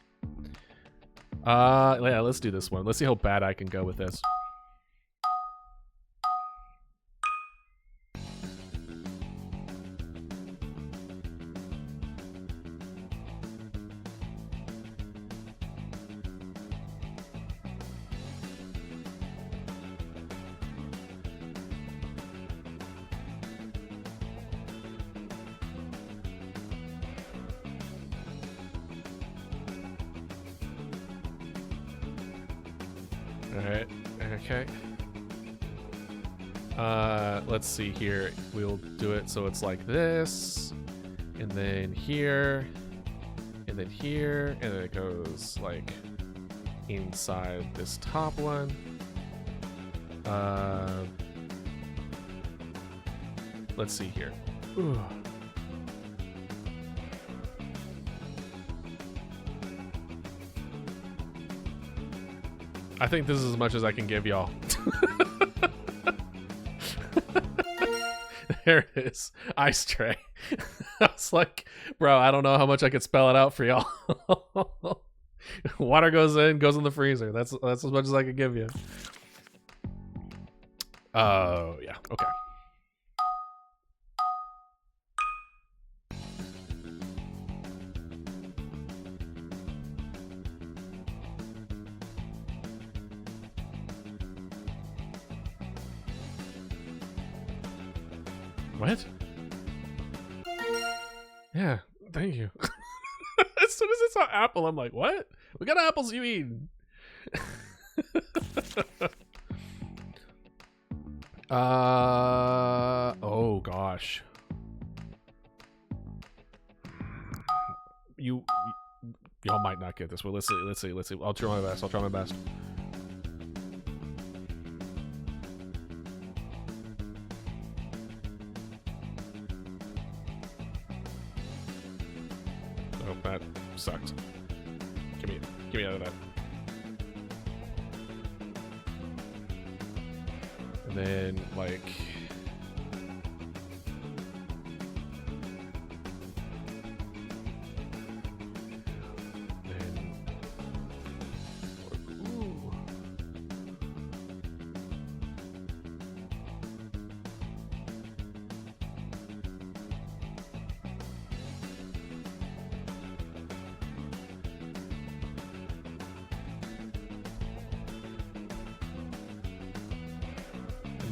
Yeah, let's do this one. Let's see how bad I can go with this. Alright, okay. Let's see here. We'll do it so it's like this, and then here, and then here, and then it goes like inside this top one. Let's see here. Ooh. I think this is as much as I can give y'all. There it is. Ice tray. I was like, bro, I don't know how much I could spell it out for y'all. Water goes in the freezer. That's as much as I could give you. Oh, yeah. Okay. What? Yeah, thank you. As soon as I saw apple, I'm like, what? What kind of apples you eating? Oh gosh. Y'all might not get this. Well, let's see. I'll try my best. Oh, that sucked. Give me out of that. And then, like... Ooh.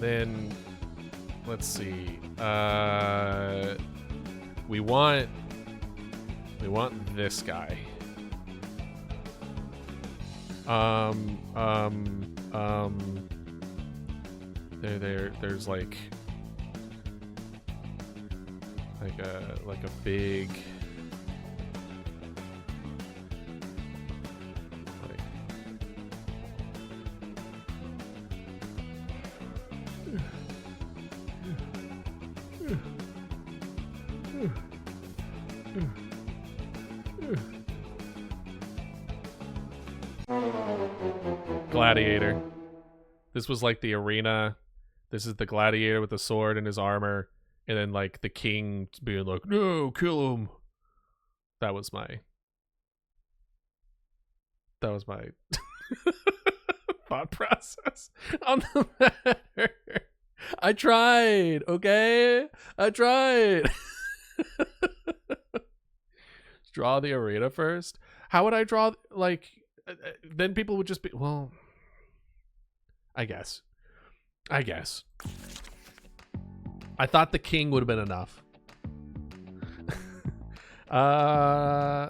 then let's see. We want this guy. There's like a big gladiator. This was like the arena. This is the gladiator with the sword and his armor, and then like the king being like, "No, kill him." That was my thought process on the matter. I tried, okay? I tried. Draw the arena first? How would I draw, like, then people would just be, well, I guess. I thought the king would have been enough.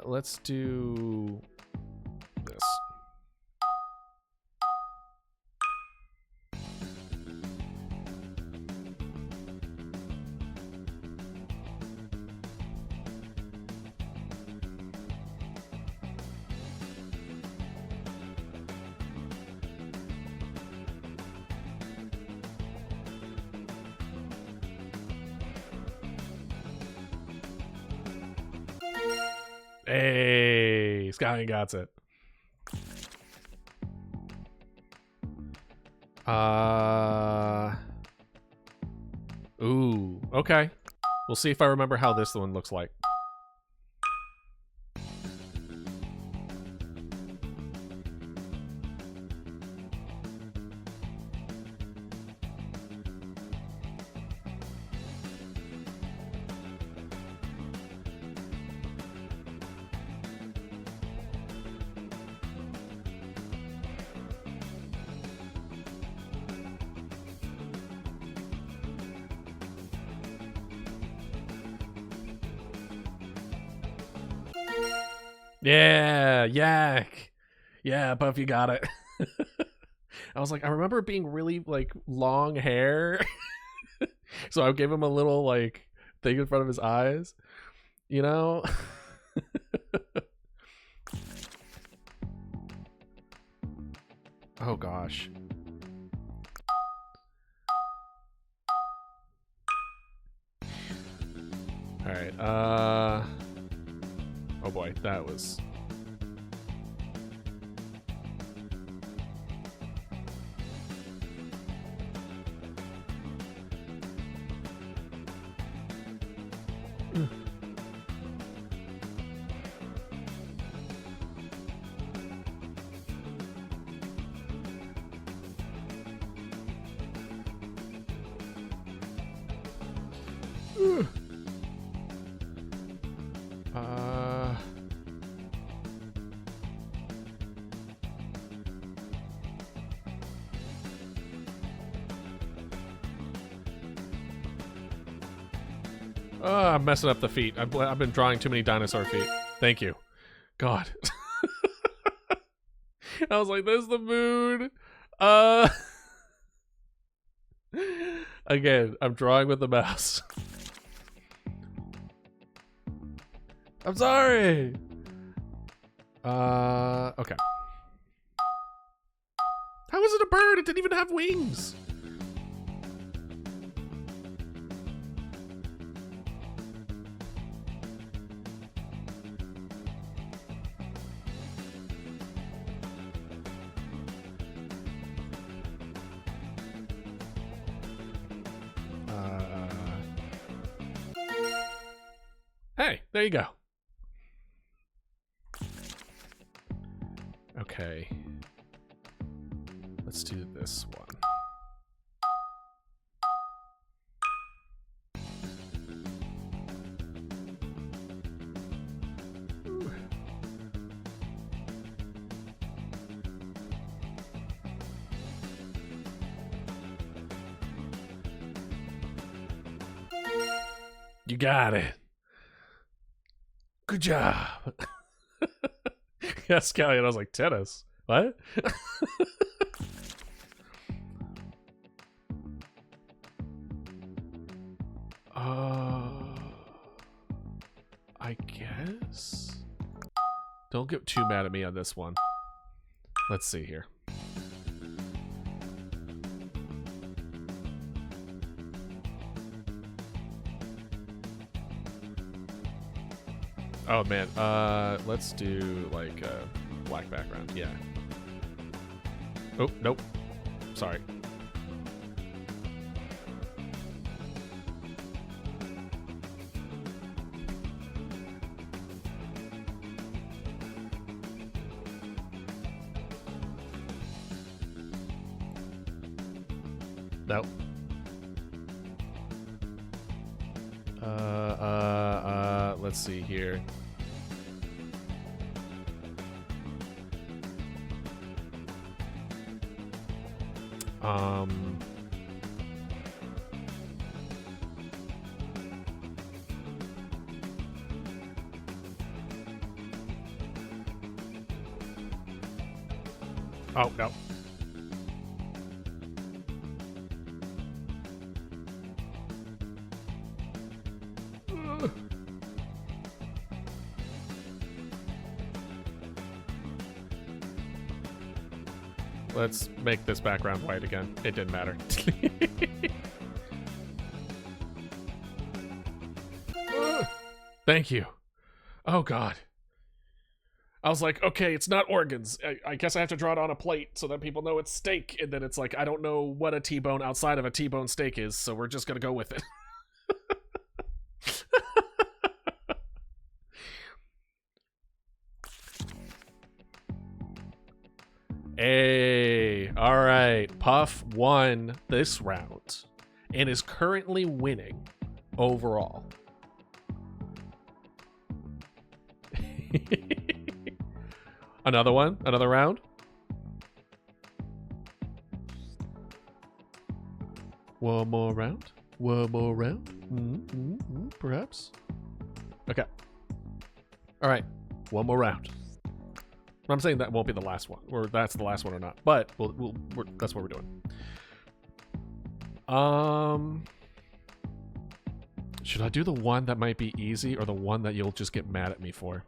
Let's do this. Hey, Sky got it. Ooh, okay. We'll see if I remember how this one looks like. Yeah, yak. Yeah, Puff, you got it. I was like, I remember it being really like long hair. So I gave him a little like thing in front of his eyes, you know? Oh gosh. All right. Oh boy, that was. I'm messing up the feet. I've been drawing too many dinosaur feet. Thank you. God. I was like, there's the moon. Again, I'm drawing with the mouse. I'm sorry. Okay. How is it a bird? It didn't even have wings. Hey, there you go. Okay. Let's do this one. You got it. Good job. Yeah, Scallion. I was like, tennis. What? I guess. Don't get too mad at me on this one. Let's see here. Oh man, let's do like a black background. Yeah. Oh, nope. Sorry. Nope. Let's see here. Oh, no. Let's make this background white again. It didn't matter. Thank you. Oh, God. I was like, okay, it's not organs. I guess I have to draw it on a plate so that people know it's steak. And then it's like, I don't know what a T-bone outside of a T-bone steak is, so we're just going to go with it. Hey, all right. Puff won this round and is currently winning overall. Another one? Another round? One more round? One more round? Perhaps? Okay. All right. One more round. I'm saying that won't be the last one, or that's the last one or not, but that's what we're doing. Should I do the one that might be easy or the one that you'll just get mad at me for?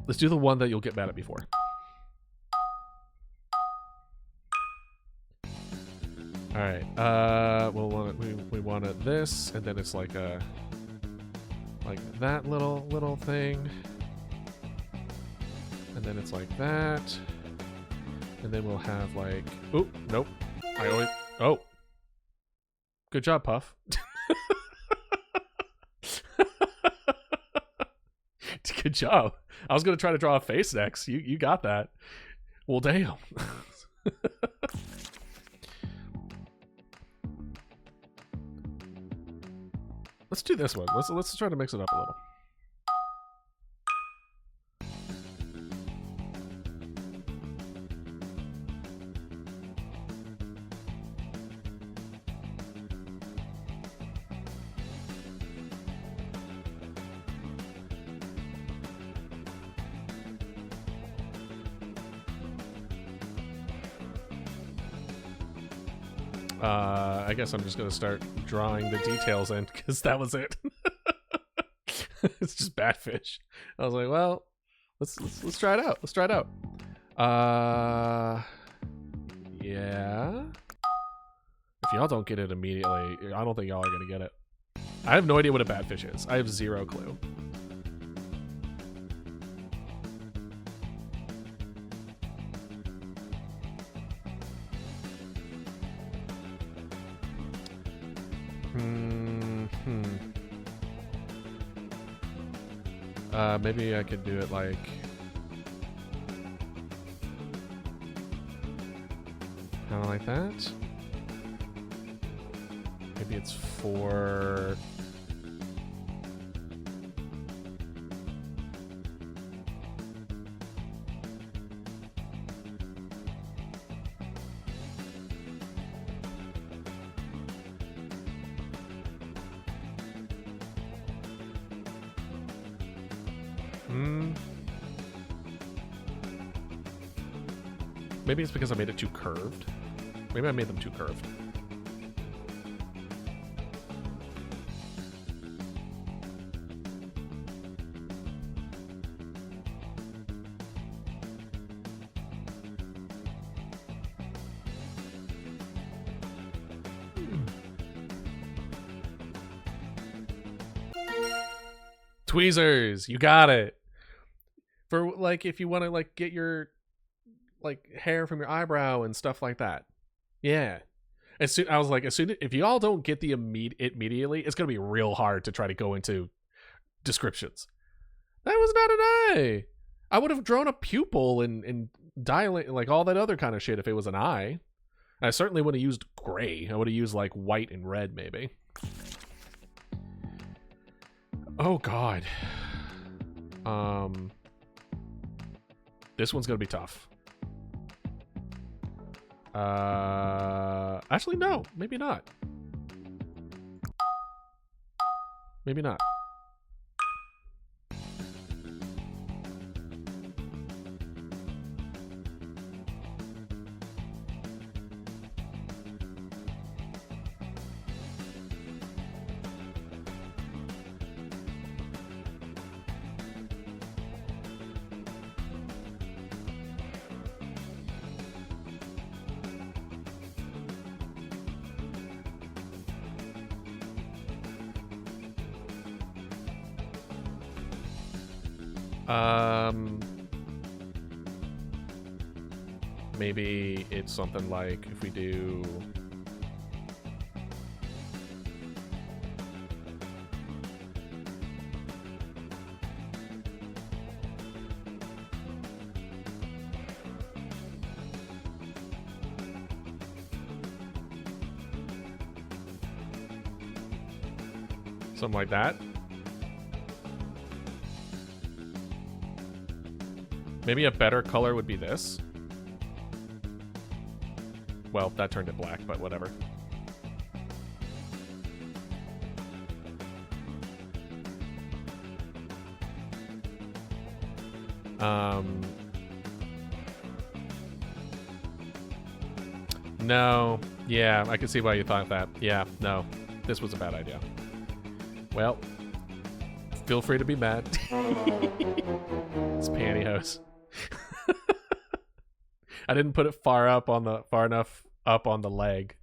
Let's do the one that you'll get mad at me for. All right. We wanted this, and then it's like a. Like that little thing, and then it's like that, and then we'll have like, oh nope, oh, good job, Puff. Good job. I was gonna try to draw a face next. You got that. Well, damn. Let's do this one. Let's try to mix it up a little. I guess I'm just gonna start drawing the details in because that was it. It's just batfish. I was like, well, let's try it out. Let's try it out. Yeah. If y'all don't get it immediately, I don't think y'all are gonna get it. I have no idea what a batfish is. I have zero clue. Maybe I could do it like kind of like that. Maybe it's for Maybe it's because I made it too curved. Maybe I made them too curved. Tweezers, you got it. For like if you want to like get your like hair from your eyebrow and stuff like that. Yeah. I was like, if you all don't get the immediately, it's gonna be real hard to try to go into descriptions. That was not an eye. I would have drawn a pupil and dilate like all that other kind of shit if it was an eye. I certainly would have used gray. I would have used like white and red maybe. Oh god. This one's gonna be tough. Actually no, maybe not. Maybe not. Maybe it's something like if we do something like that. Maybe a better color would be this. Well, that turned it black, but whatever. No. Yeah, I can see why you thought that. Yeah, no. This was a bad idea. Well, feel free to be mad. It's pantyhose. I didn't put it far enough up on the leg.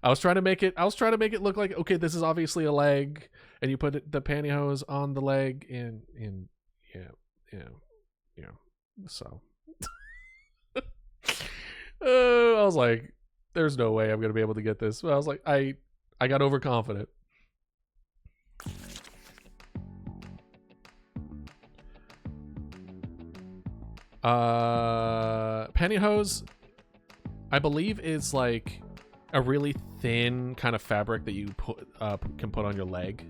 I was trying to make it look like, okay, this is obviously a leg, and you put the pantyhose on the leg, and yeah. So I was like, there's no way I'm gonna be able to get this. But I was like, I got overconfident. Pantyhose, I believe, is like a really thin kind of fabric that you can put on your leg.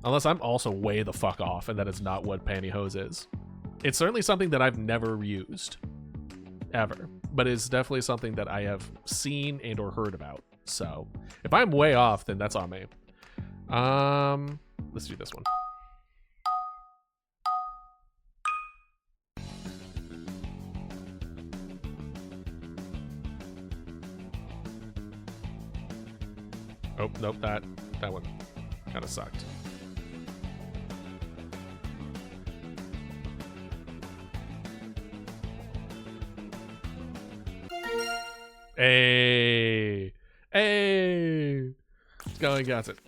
Unless I'm also way the fuck off and that is not what pantyhose is. It's certainly something that I've never used ever, but it's definitely something that I have seen and or heard about. So if I'm way off, then that's on me. Let's do this one. Oh, nope, that one kind of sucked. Hey! Hey! Going got it.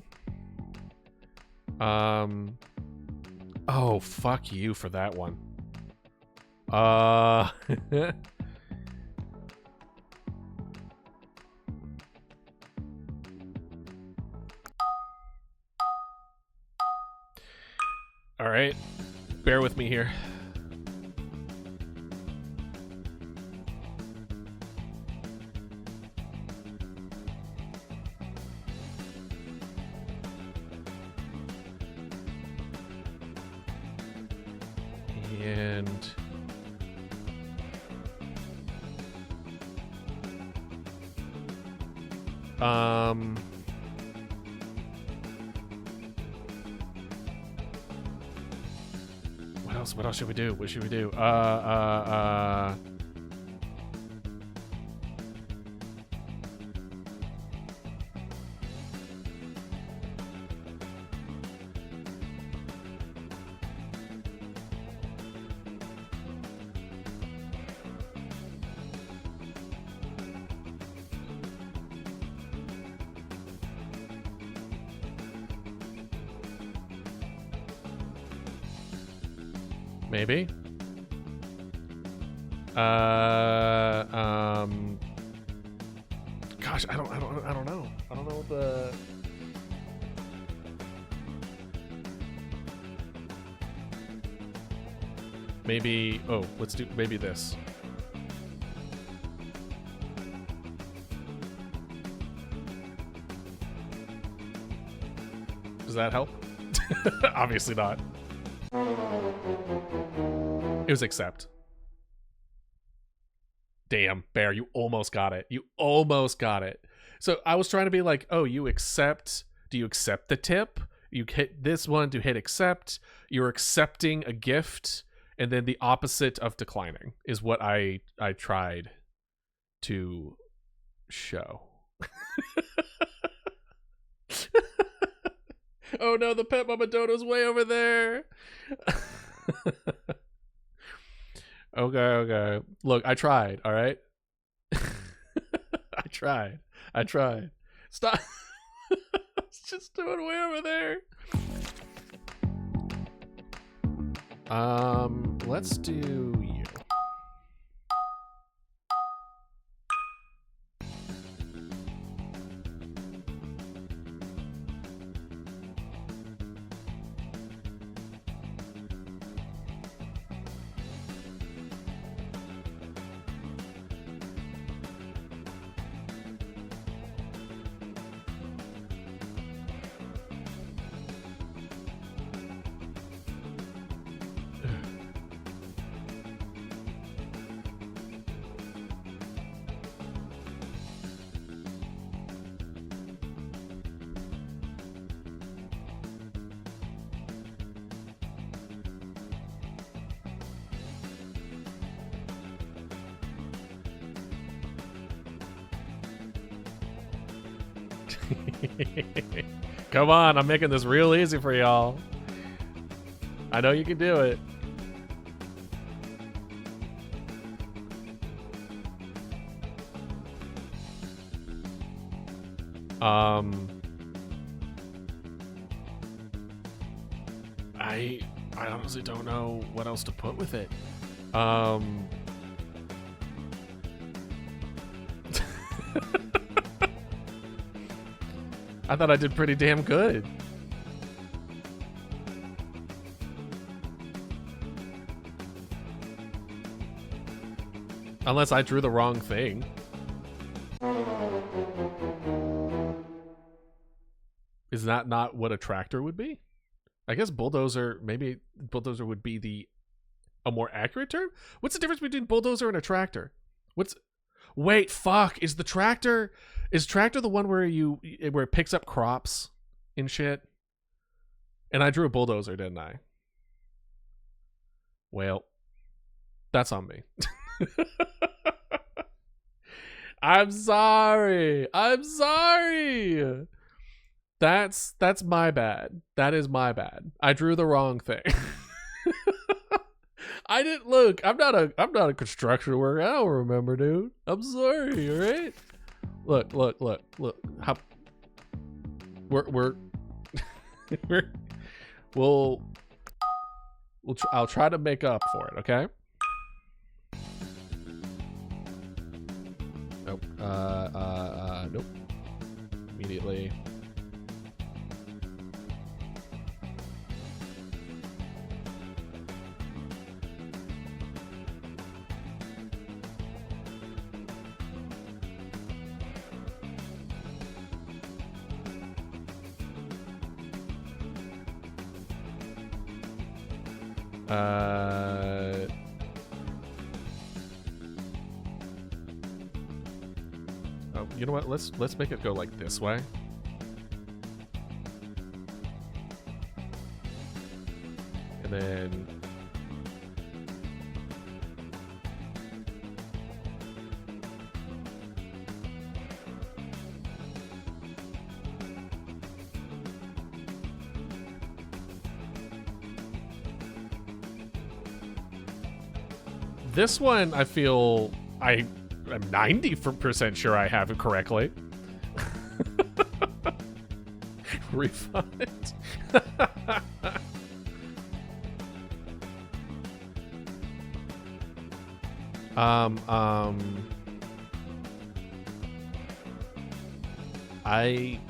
Oh, fuck you for that one. All right, bear with me here. And else? What else should we do? What should we do? Maybe. Gosh, I don't know. I don't know what the. Maybe. Oh, let's do maybe this. Does that help? Obviously not. It was accept. Damn, Bear, you almost got it. You almost got it. So I was trying to be like, oh, you accept. Do you accept the tip? You hit this one to hit accept. You're accepting a gift. And then the opposite of declining is what I tried to show. Oh no, the pet mama Dodo's way over there. Okay. Look, I tried, all right? I tried. Stop. It's just doing way over there. Let's do you. Come on, I'm making this real easy for y'all. I know you can do it. I honestly don't know what else to put with it. I thought I did pretty damn good. Unless I drew the wrong thing. Is that not what a tractor would be? I guess bulldozer, maybe bulldozer would be a more accurate term? What's the difference between bulldozer and a tractor? Wait, fuck, is tractor the one where it picks up crops and shit? And I drew a bulldozer, didn't I? Well, that's on me. I'm sorry. That's my bad. That is my bad. I drew the wrong thing. I didn't look. I'm not a construction worker. I don't remember, dude. I'm sorry. All right. Look. How I'll try to make up for it. Okay. Nope. Nope. Immediately. Oh, you know what? Let's make it go like this way. And then This one, I feel I'm 90% sure I have it correctly. Refund. I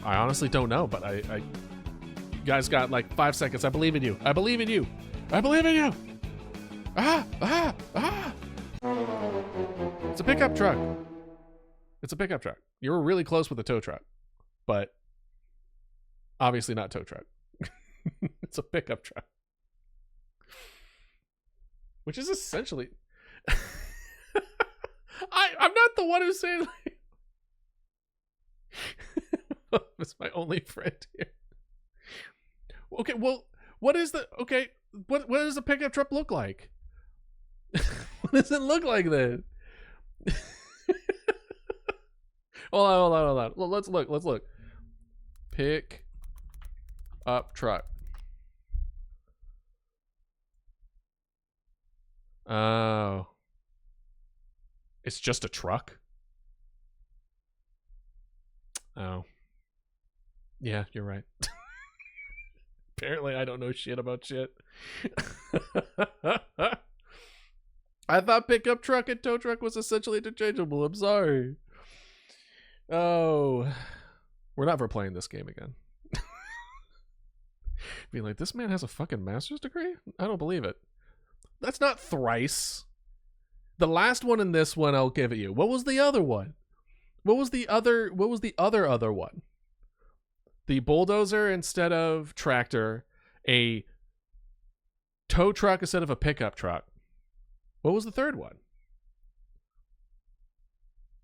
honestly don't know, but you guys got like 5 seconds. I believe in you. I believe in you. I believe in you. Ah! It's a pickup truck. It's a pickup truck. You were really close with a tow truck, but obviously not tow truck. It's a pickup truck, which is essentially. I'm not the one who's saying. It's my only friend here. Okay, well, what is the what does a pickup truck look like? What does it look like then? Hold on. Well, let's look. Pick up truck. Oh. It's just a truck? Oh. Yeah, you're right. Apparently I don't know shit about shit. I thought pickup truck and tow truck was essentially interchangeable. I'm sorry. Oh. We're never playing this game again. Be like, this man has a fucking master's degree? I don't believe it. That's not thrice. The last one and this one I'll give it you. What was the other one? What was the other one? The bulldozer instead of tractor, a tow truck instead of a pickup truck. What was the third one?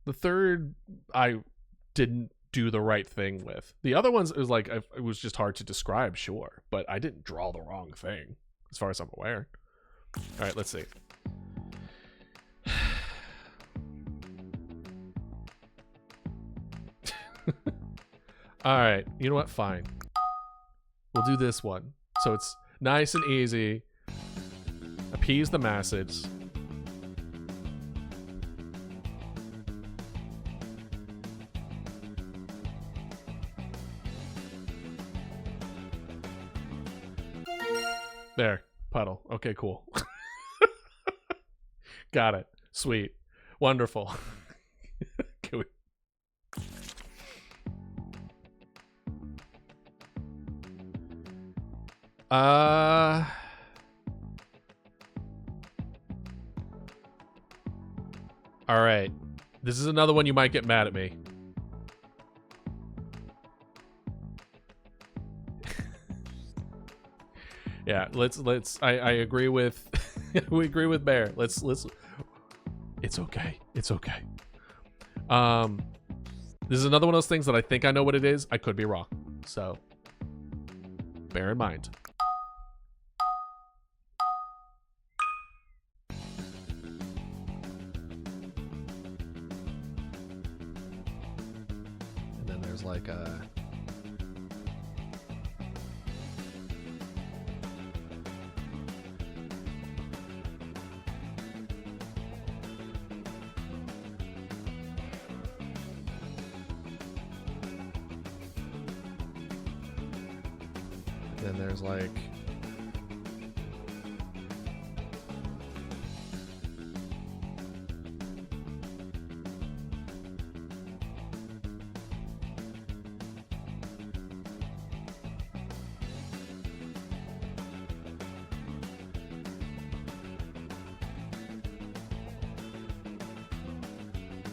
The third I didn't do the right thing with. The other ones, it was like, it was just hard to describe, sure, but I didn't draw the wrong thing as far as I'm aware. All right, let's see. All right, you know what? Fine. We'll do this one. So it's nice and easy. Appease the masses. There, puddle. Okay, cool. Got it. Sweet. Wonderful. Can we... All right. This is another one you might get mad at me. Yeah, let's I agree with we agree with Bear. Let's it's okay. It's okay. This is another one of those things that I think I know what it is. I could be wrong. So bear in mind. And then there's like a then there's like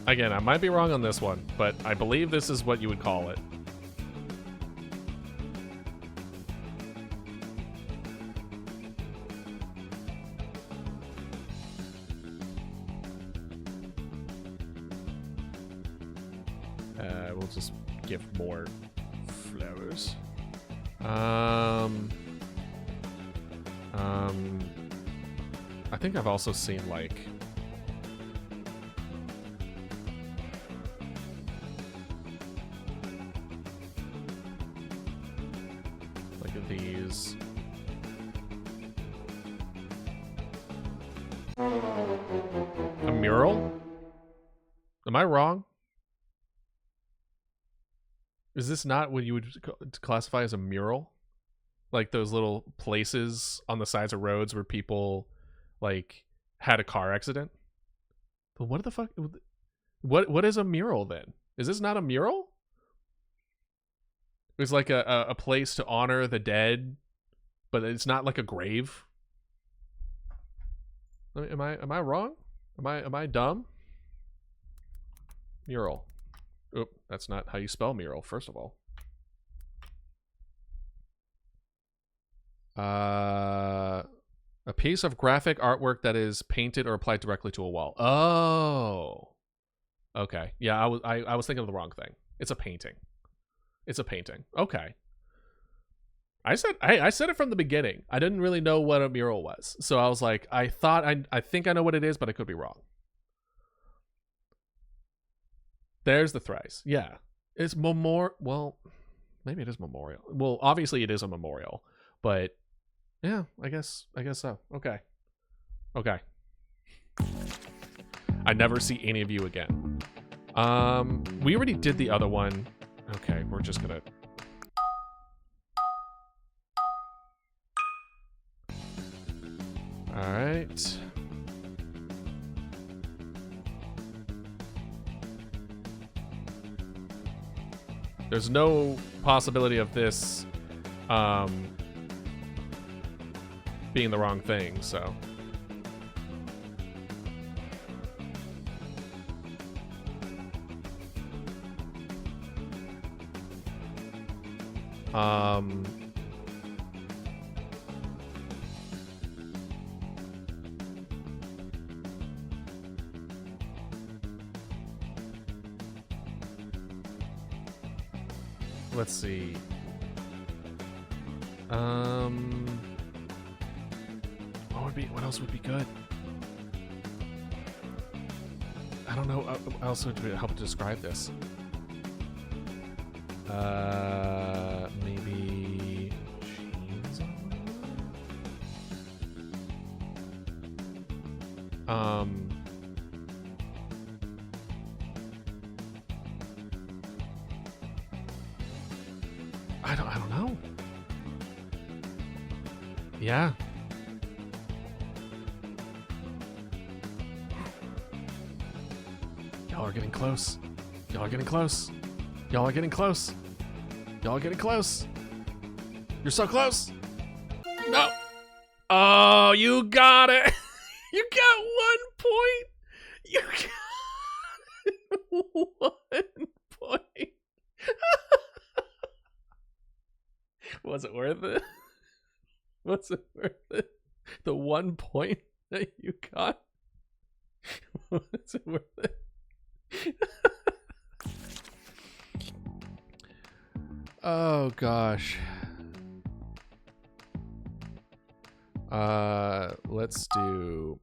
again, I might be wrong on this one, but I believe this is what you would call it. We'll just give more flowers. I think I've also seen like these. mural? Am I wrong? Is this not what you would classify as a mural? Like those little places on the sides of roads where people like had a car accident? But what the fuck? What is a mural then? Is this not a mural? It's like a place to honor the dead, but it's not like a grave. Am I wrong? Am I dumb? Mural. Oop, that's not how you spell mural, first of all. A piece of graphic artwork that is painted or applied directly to a wall. Oh. Okay. Yeah, I was thinking of the wrong thing. It's a painting. It's a painting. Okay. I said it from the beginning. I didn't really know what a mural was. So I was like, I think I know what it is, but I could be wrong. There's the thrice. Yeah. It's well, maybe it is memorial. Well, obviously it is a memorial, but yeah, I guess so. Okay. I never see any of you again. We already did the other one. Okay, we're just gonna... Alright. There's no possibility of this being the wrong thing, so... Let's see. What else would be good? I don't know. What else would help to describe this? Maybe jeans on? I don't know. Yeah. Y'all are getting close. Y'all are getting close. Y'all are getting close. Y'all are getting close. You're so close. No. Oh, you got it. You got 1 point. You got 1 point. Was it worth it? Was it worth it? The 1 point that you got? Was it worth it? Oh gosh. Let's do...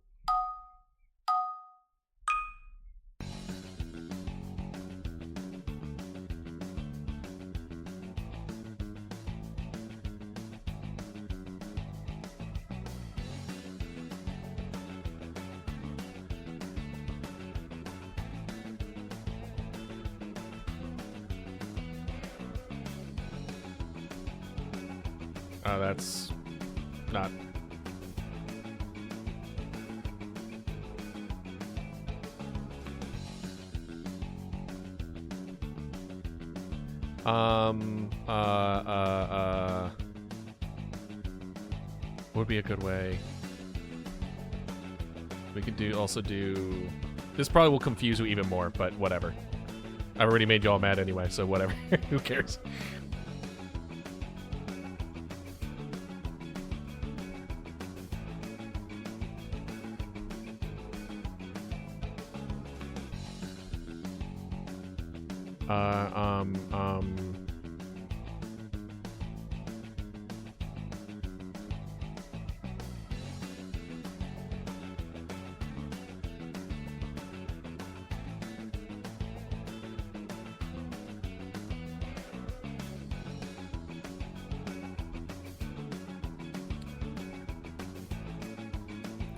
Oh, that's not... Would be a good way. We could also do... This probably will confuse you even more, but whatever. I already made y'all mad anyway, so whatever. Who cares?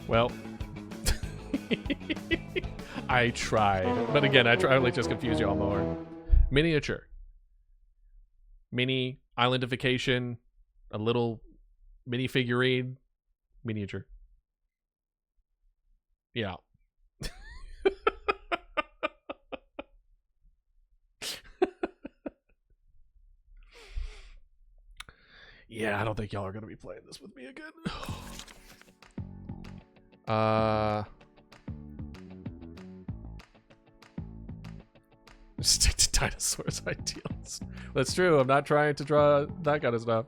Well, I tried. But again, I try to just confuse y'all more. Miniature. Mini islandification. A little mini figurine. Miniature. Yeah. Yeah, I don't think y'all are going to be playing this with me again. Stick to dinosaurs ideals. That's true. I'm not trying to draw that kind of stuff.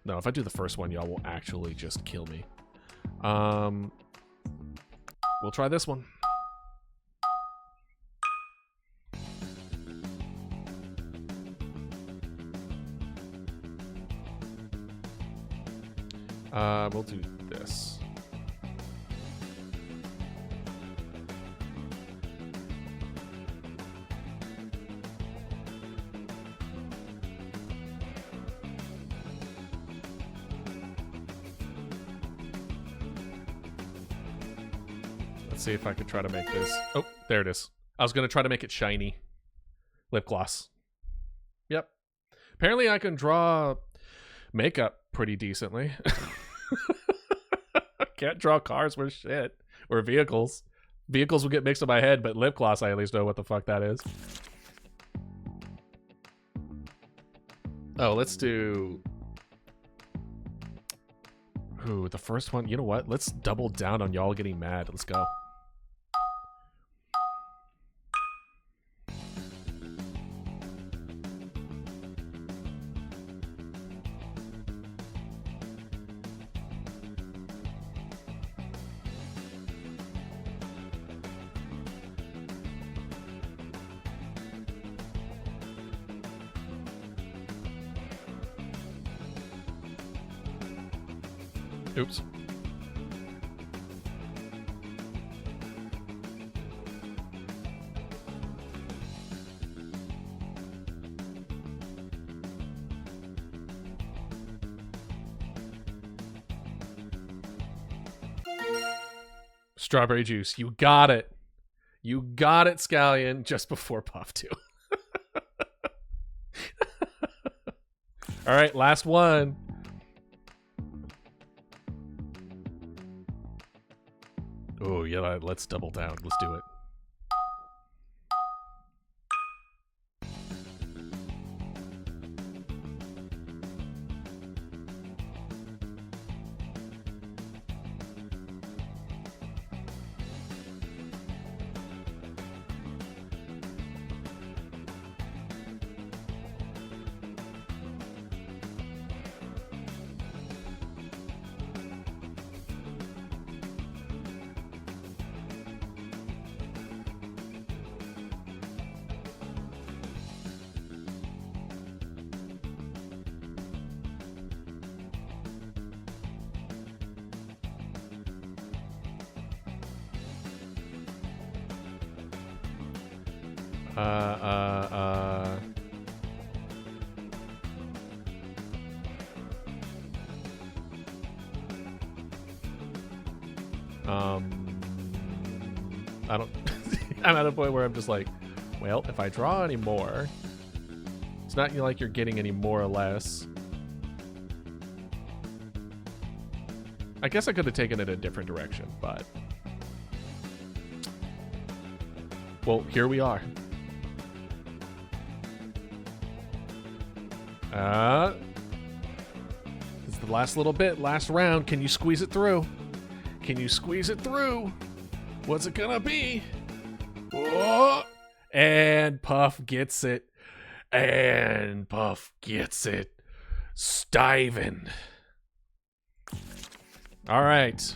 No, if I do the first one, y'all will actually just kill me. We'll try this one. We'll do this. Let's see if I could try to make this. Oh, there it is. I was going to try to make it shiny. Lip gloss. Yep. Apparently I can draw makeup pretty decently. Can't draw cars worth shit. Or vehicles. Vehicles will get mixed in my head, but lip gloss, I at least know what the fuck that is. Oh, let's do... Ooh, the first one. You know what? Let's double down on y'all getting mad. Let's go. Oops. Strawberry juice. You got it. You got it, Scallion, just before Puff 2. All right, last one. Oh, yeah, let's double down. Let's do it. I don't... I'm at a point where I'm just like, well, if I draw any more, it's not like you're getting any more or less. I guess I could have taken it a different direction, but... Well, here we are. This is the last little bit, last round. Can you squeeze it through? Can you squeeze it through? What's it gonna be? Oh! And Puff gets it. And Puff gets it. Stiving. All right.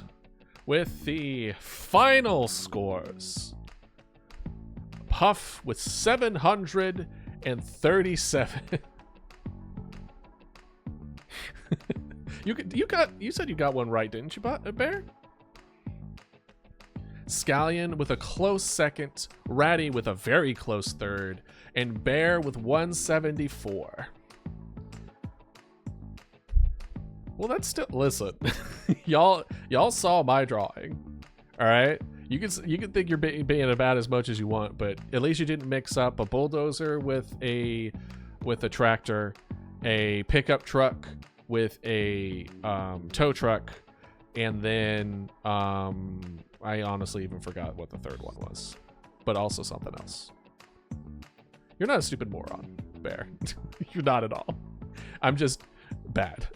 With the final scores. Puff with 737. You said you got one right, didn't you, Bear? Scallion with a close second, Ratty with a very close third, and Bear with 174. Well, that's still, listen, y'all saw my drawing, all right? You can think you're being about as much as you want, but at least you didn't mix up a bulldozer with a tractor, a pickup truck with a tow truck, and then I honestly even forgot what the third one was, but also something else. You're not a stupid moron, Bear. You're not at all. I'm just bad.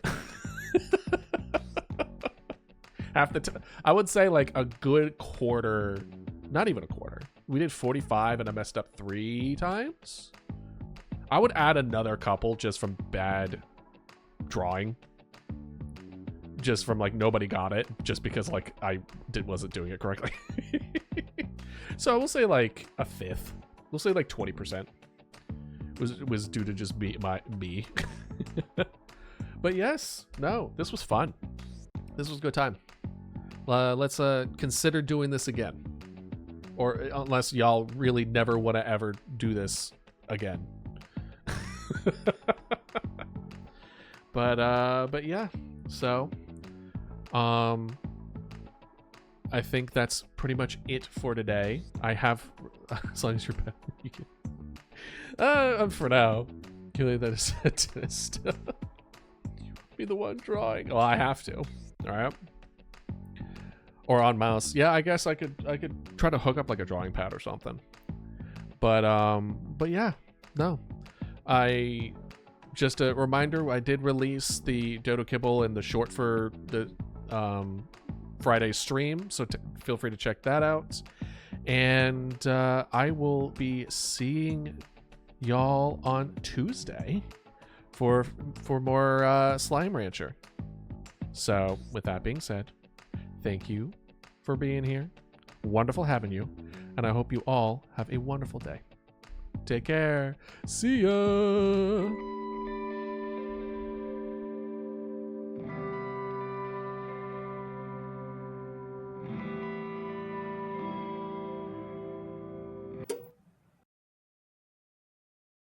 Half the time, I would say like a good quarter, not even a quarter. We did 45 and I messed up 3 times. I would add another couple just from bad drawing. Just from like nobody got it, just because like I wasn't doing it correctly. So we'll say like a fifth. We'll say like 20% was due to just me. But yes, no, this was fun. This was a good time. Let's consider doing this again, or unless y'all really never want to ever do this again. But yeah, so I think that's pretty much it for today. I have, as long as you're back, you can. For now, killing that is a dentist. Be the one drawing. Well, I have to. All right. Or on mouse. Yeah, I guess I could try to hook up like a drawing pad or something. But yeah, no. Just a reminder, I did release the Dodo Kibble and the short for the Friday stream, so feel free to check that out. And I will be seeing y'all on Tuesday for more Slime Rancher. So with that being said, thank you for being here. Wonderful having you. And I hope you all have a wonderful day. Take care. See ya.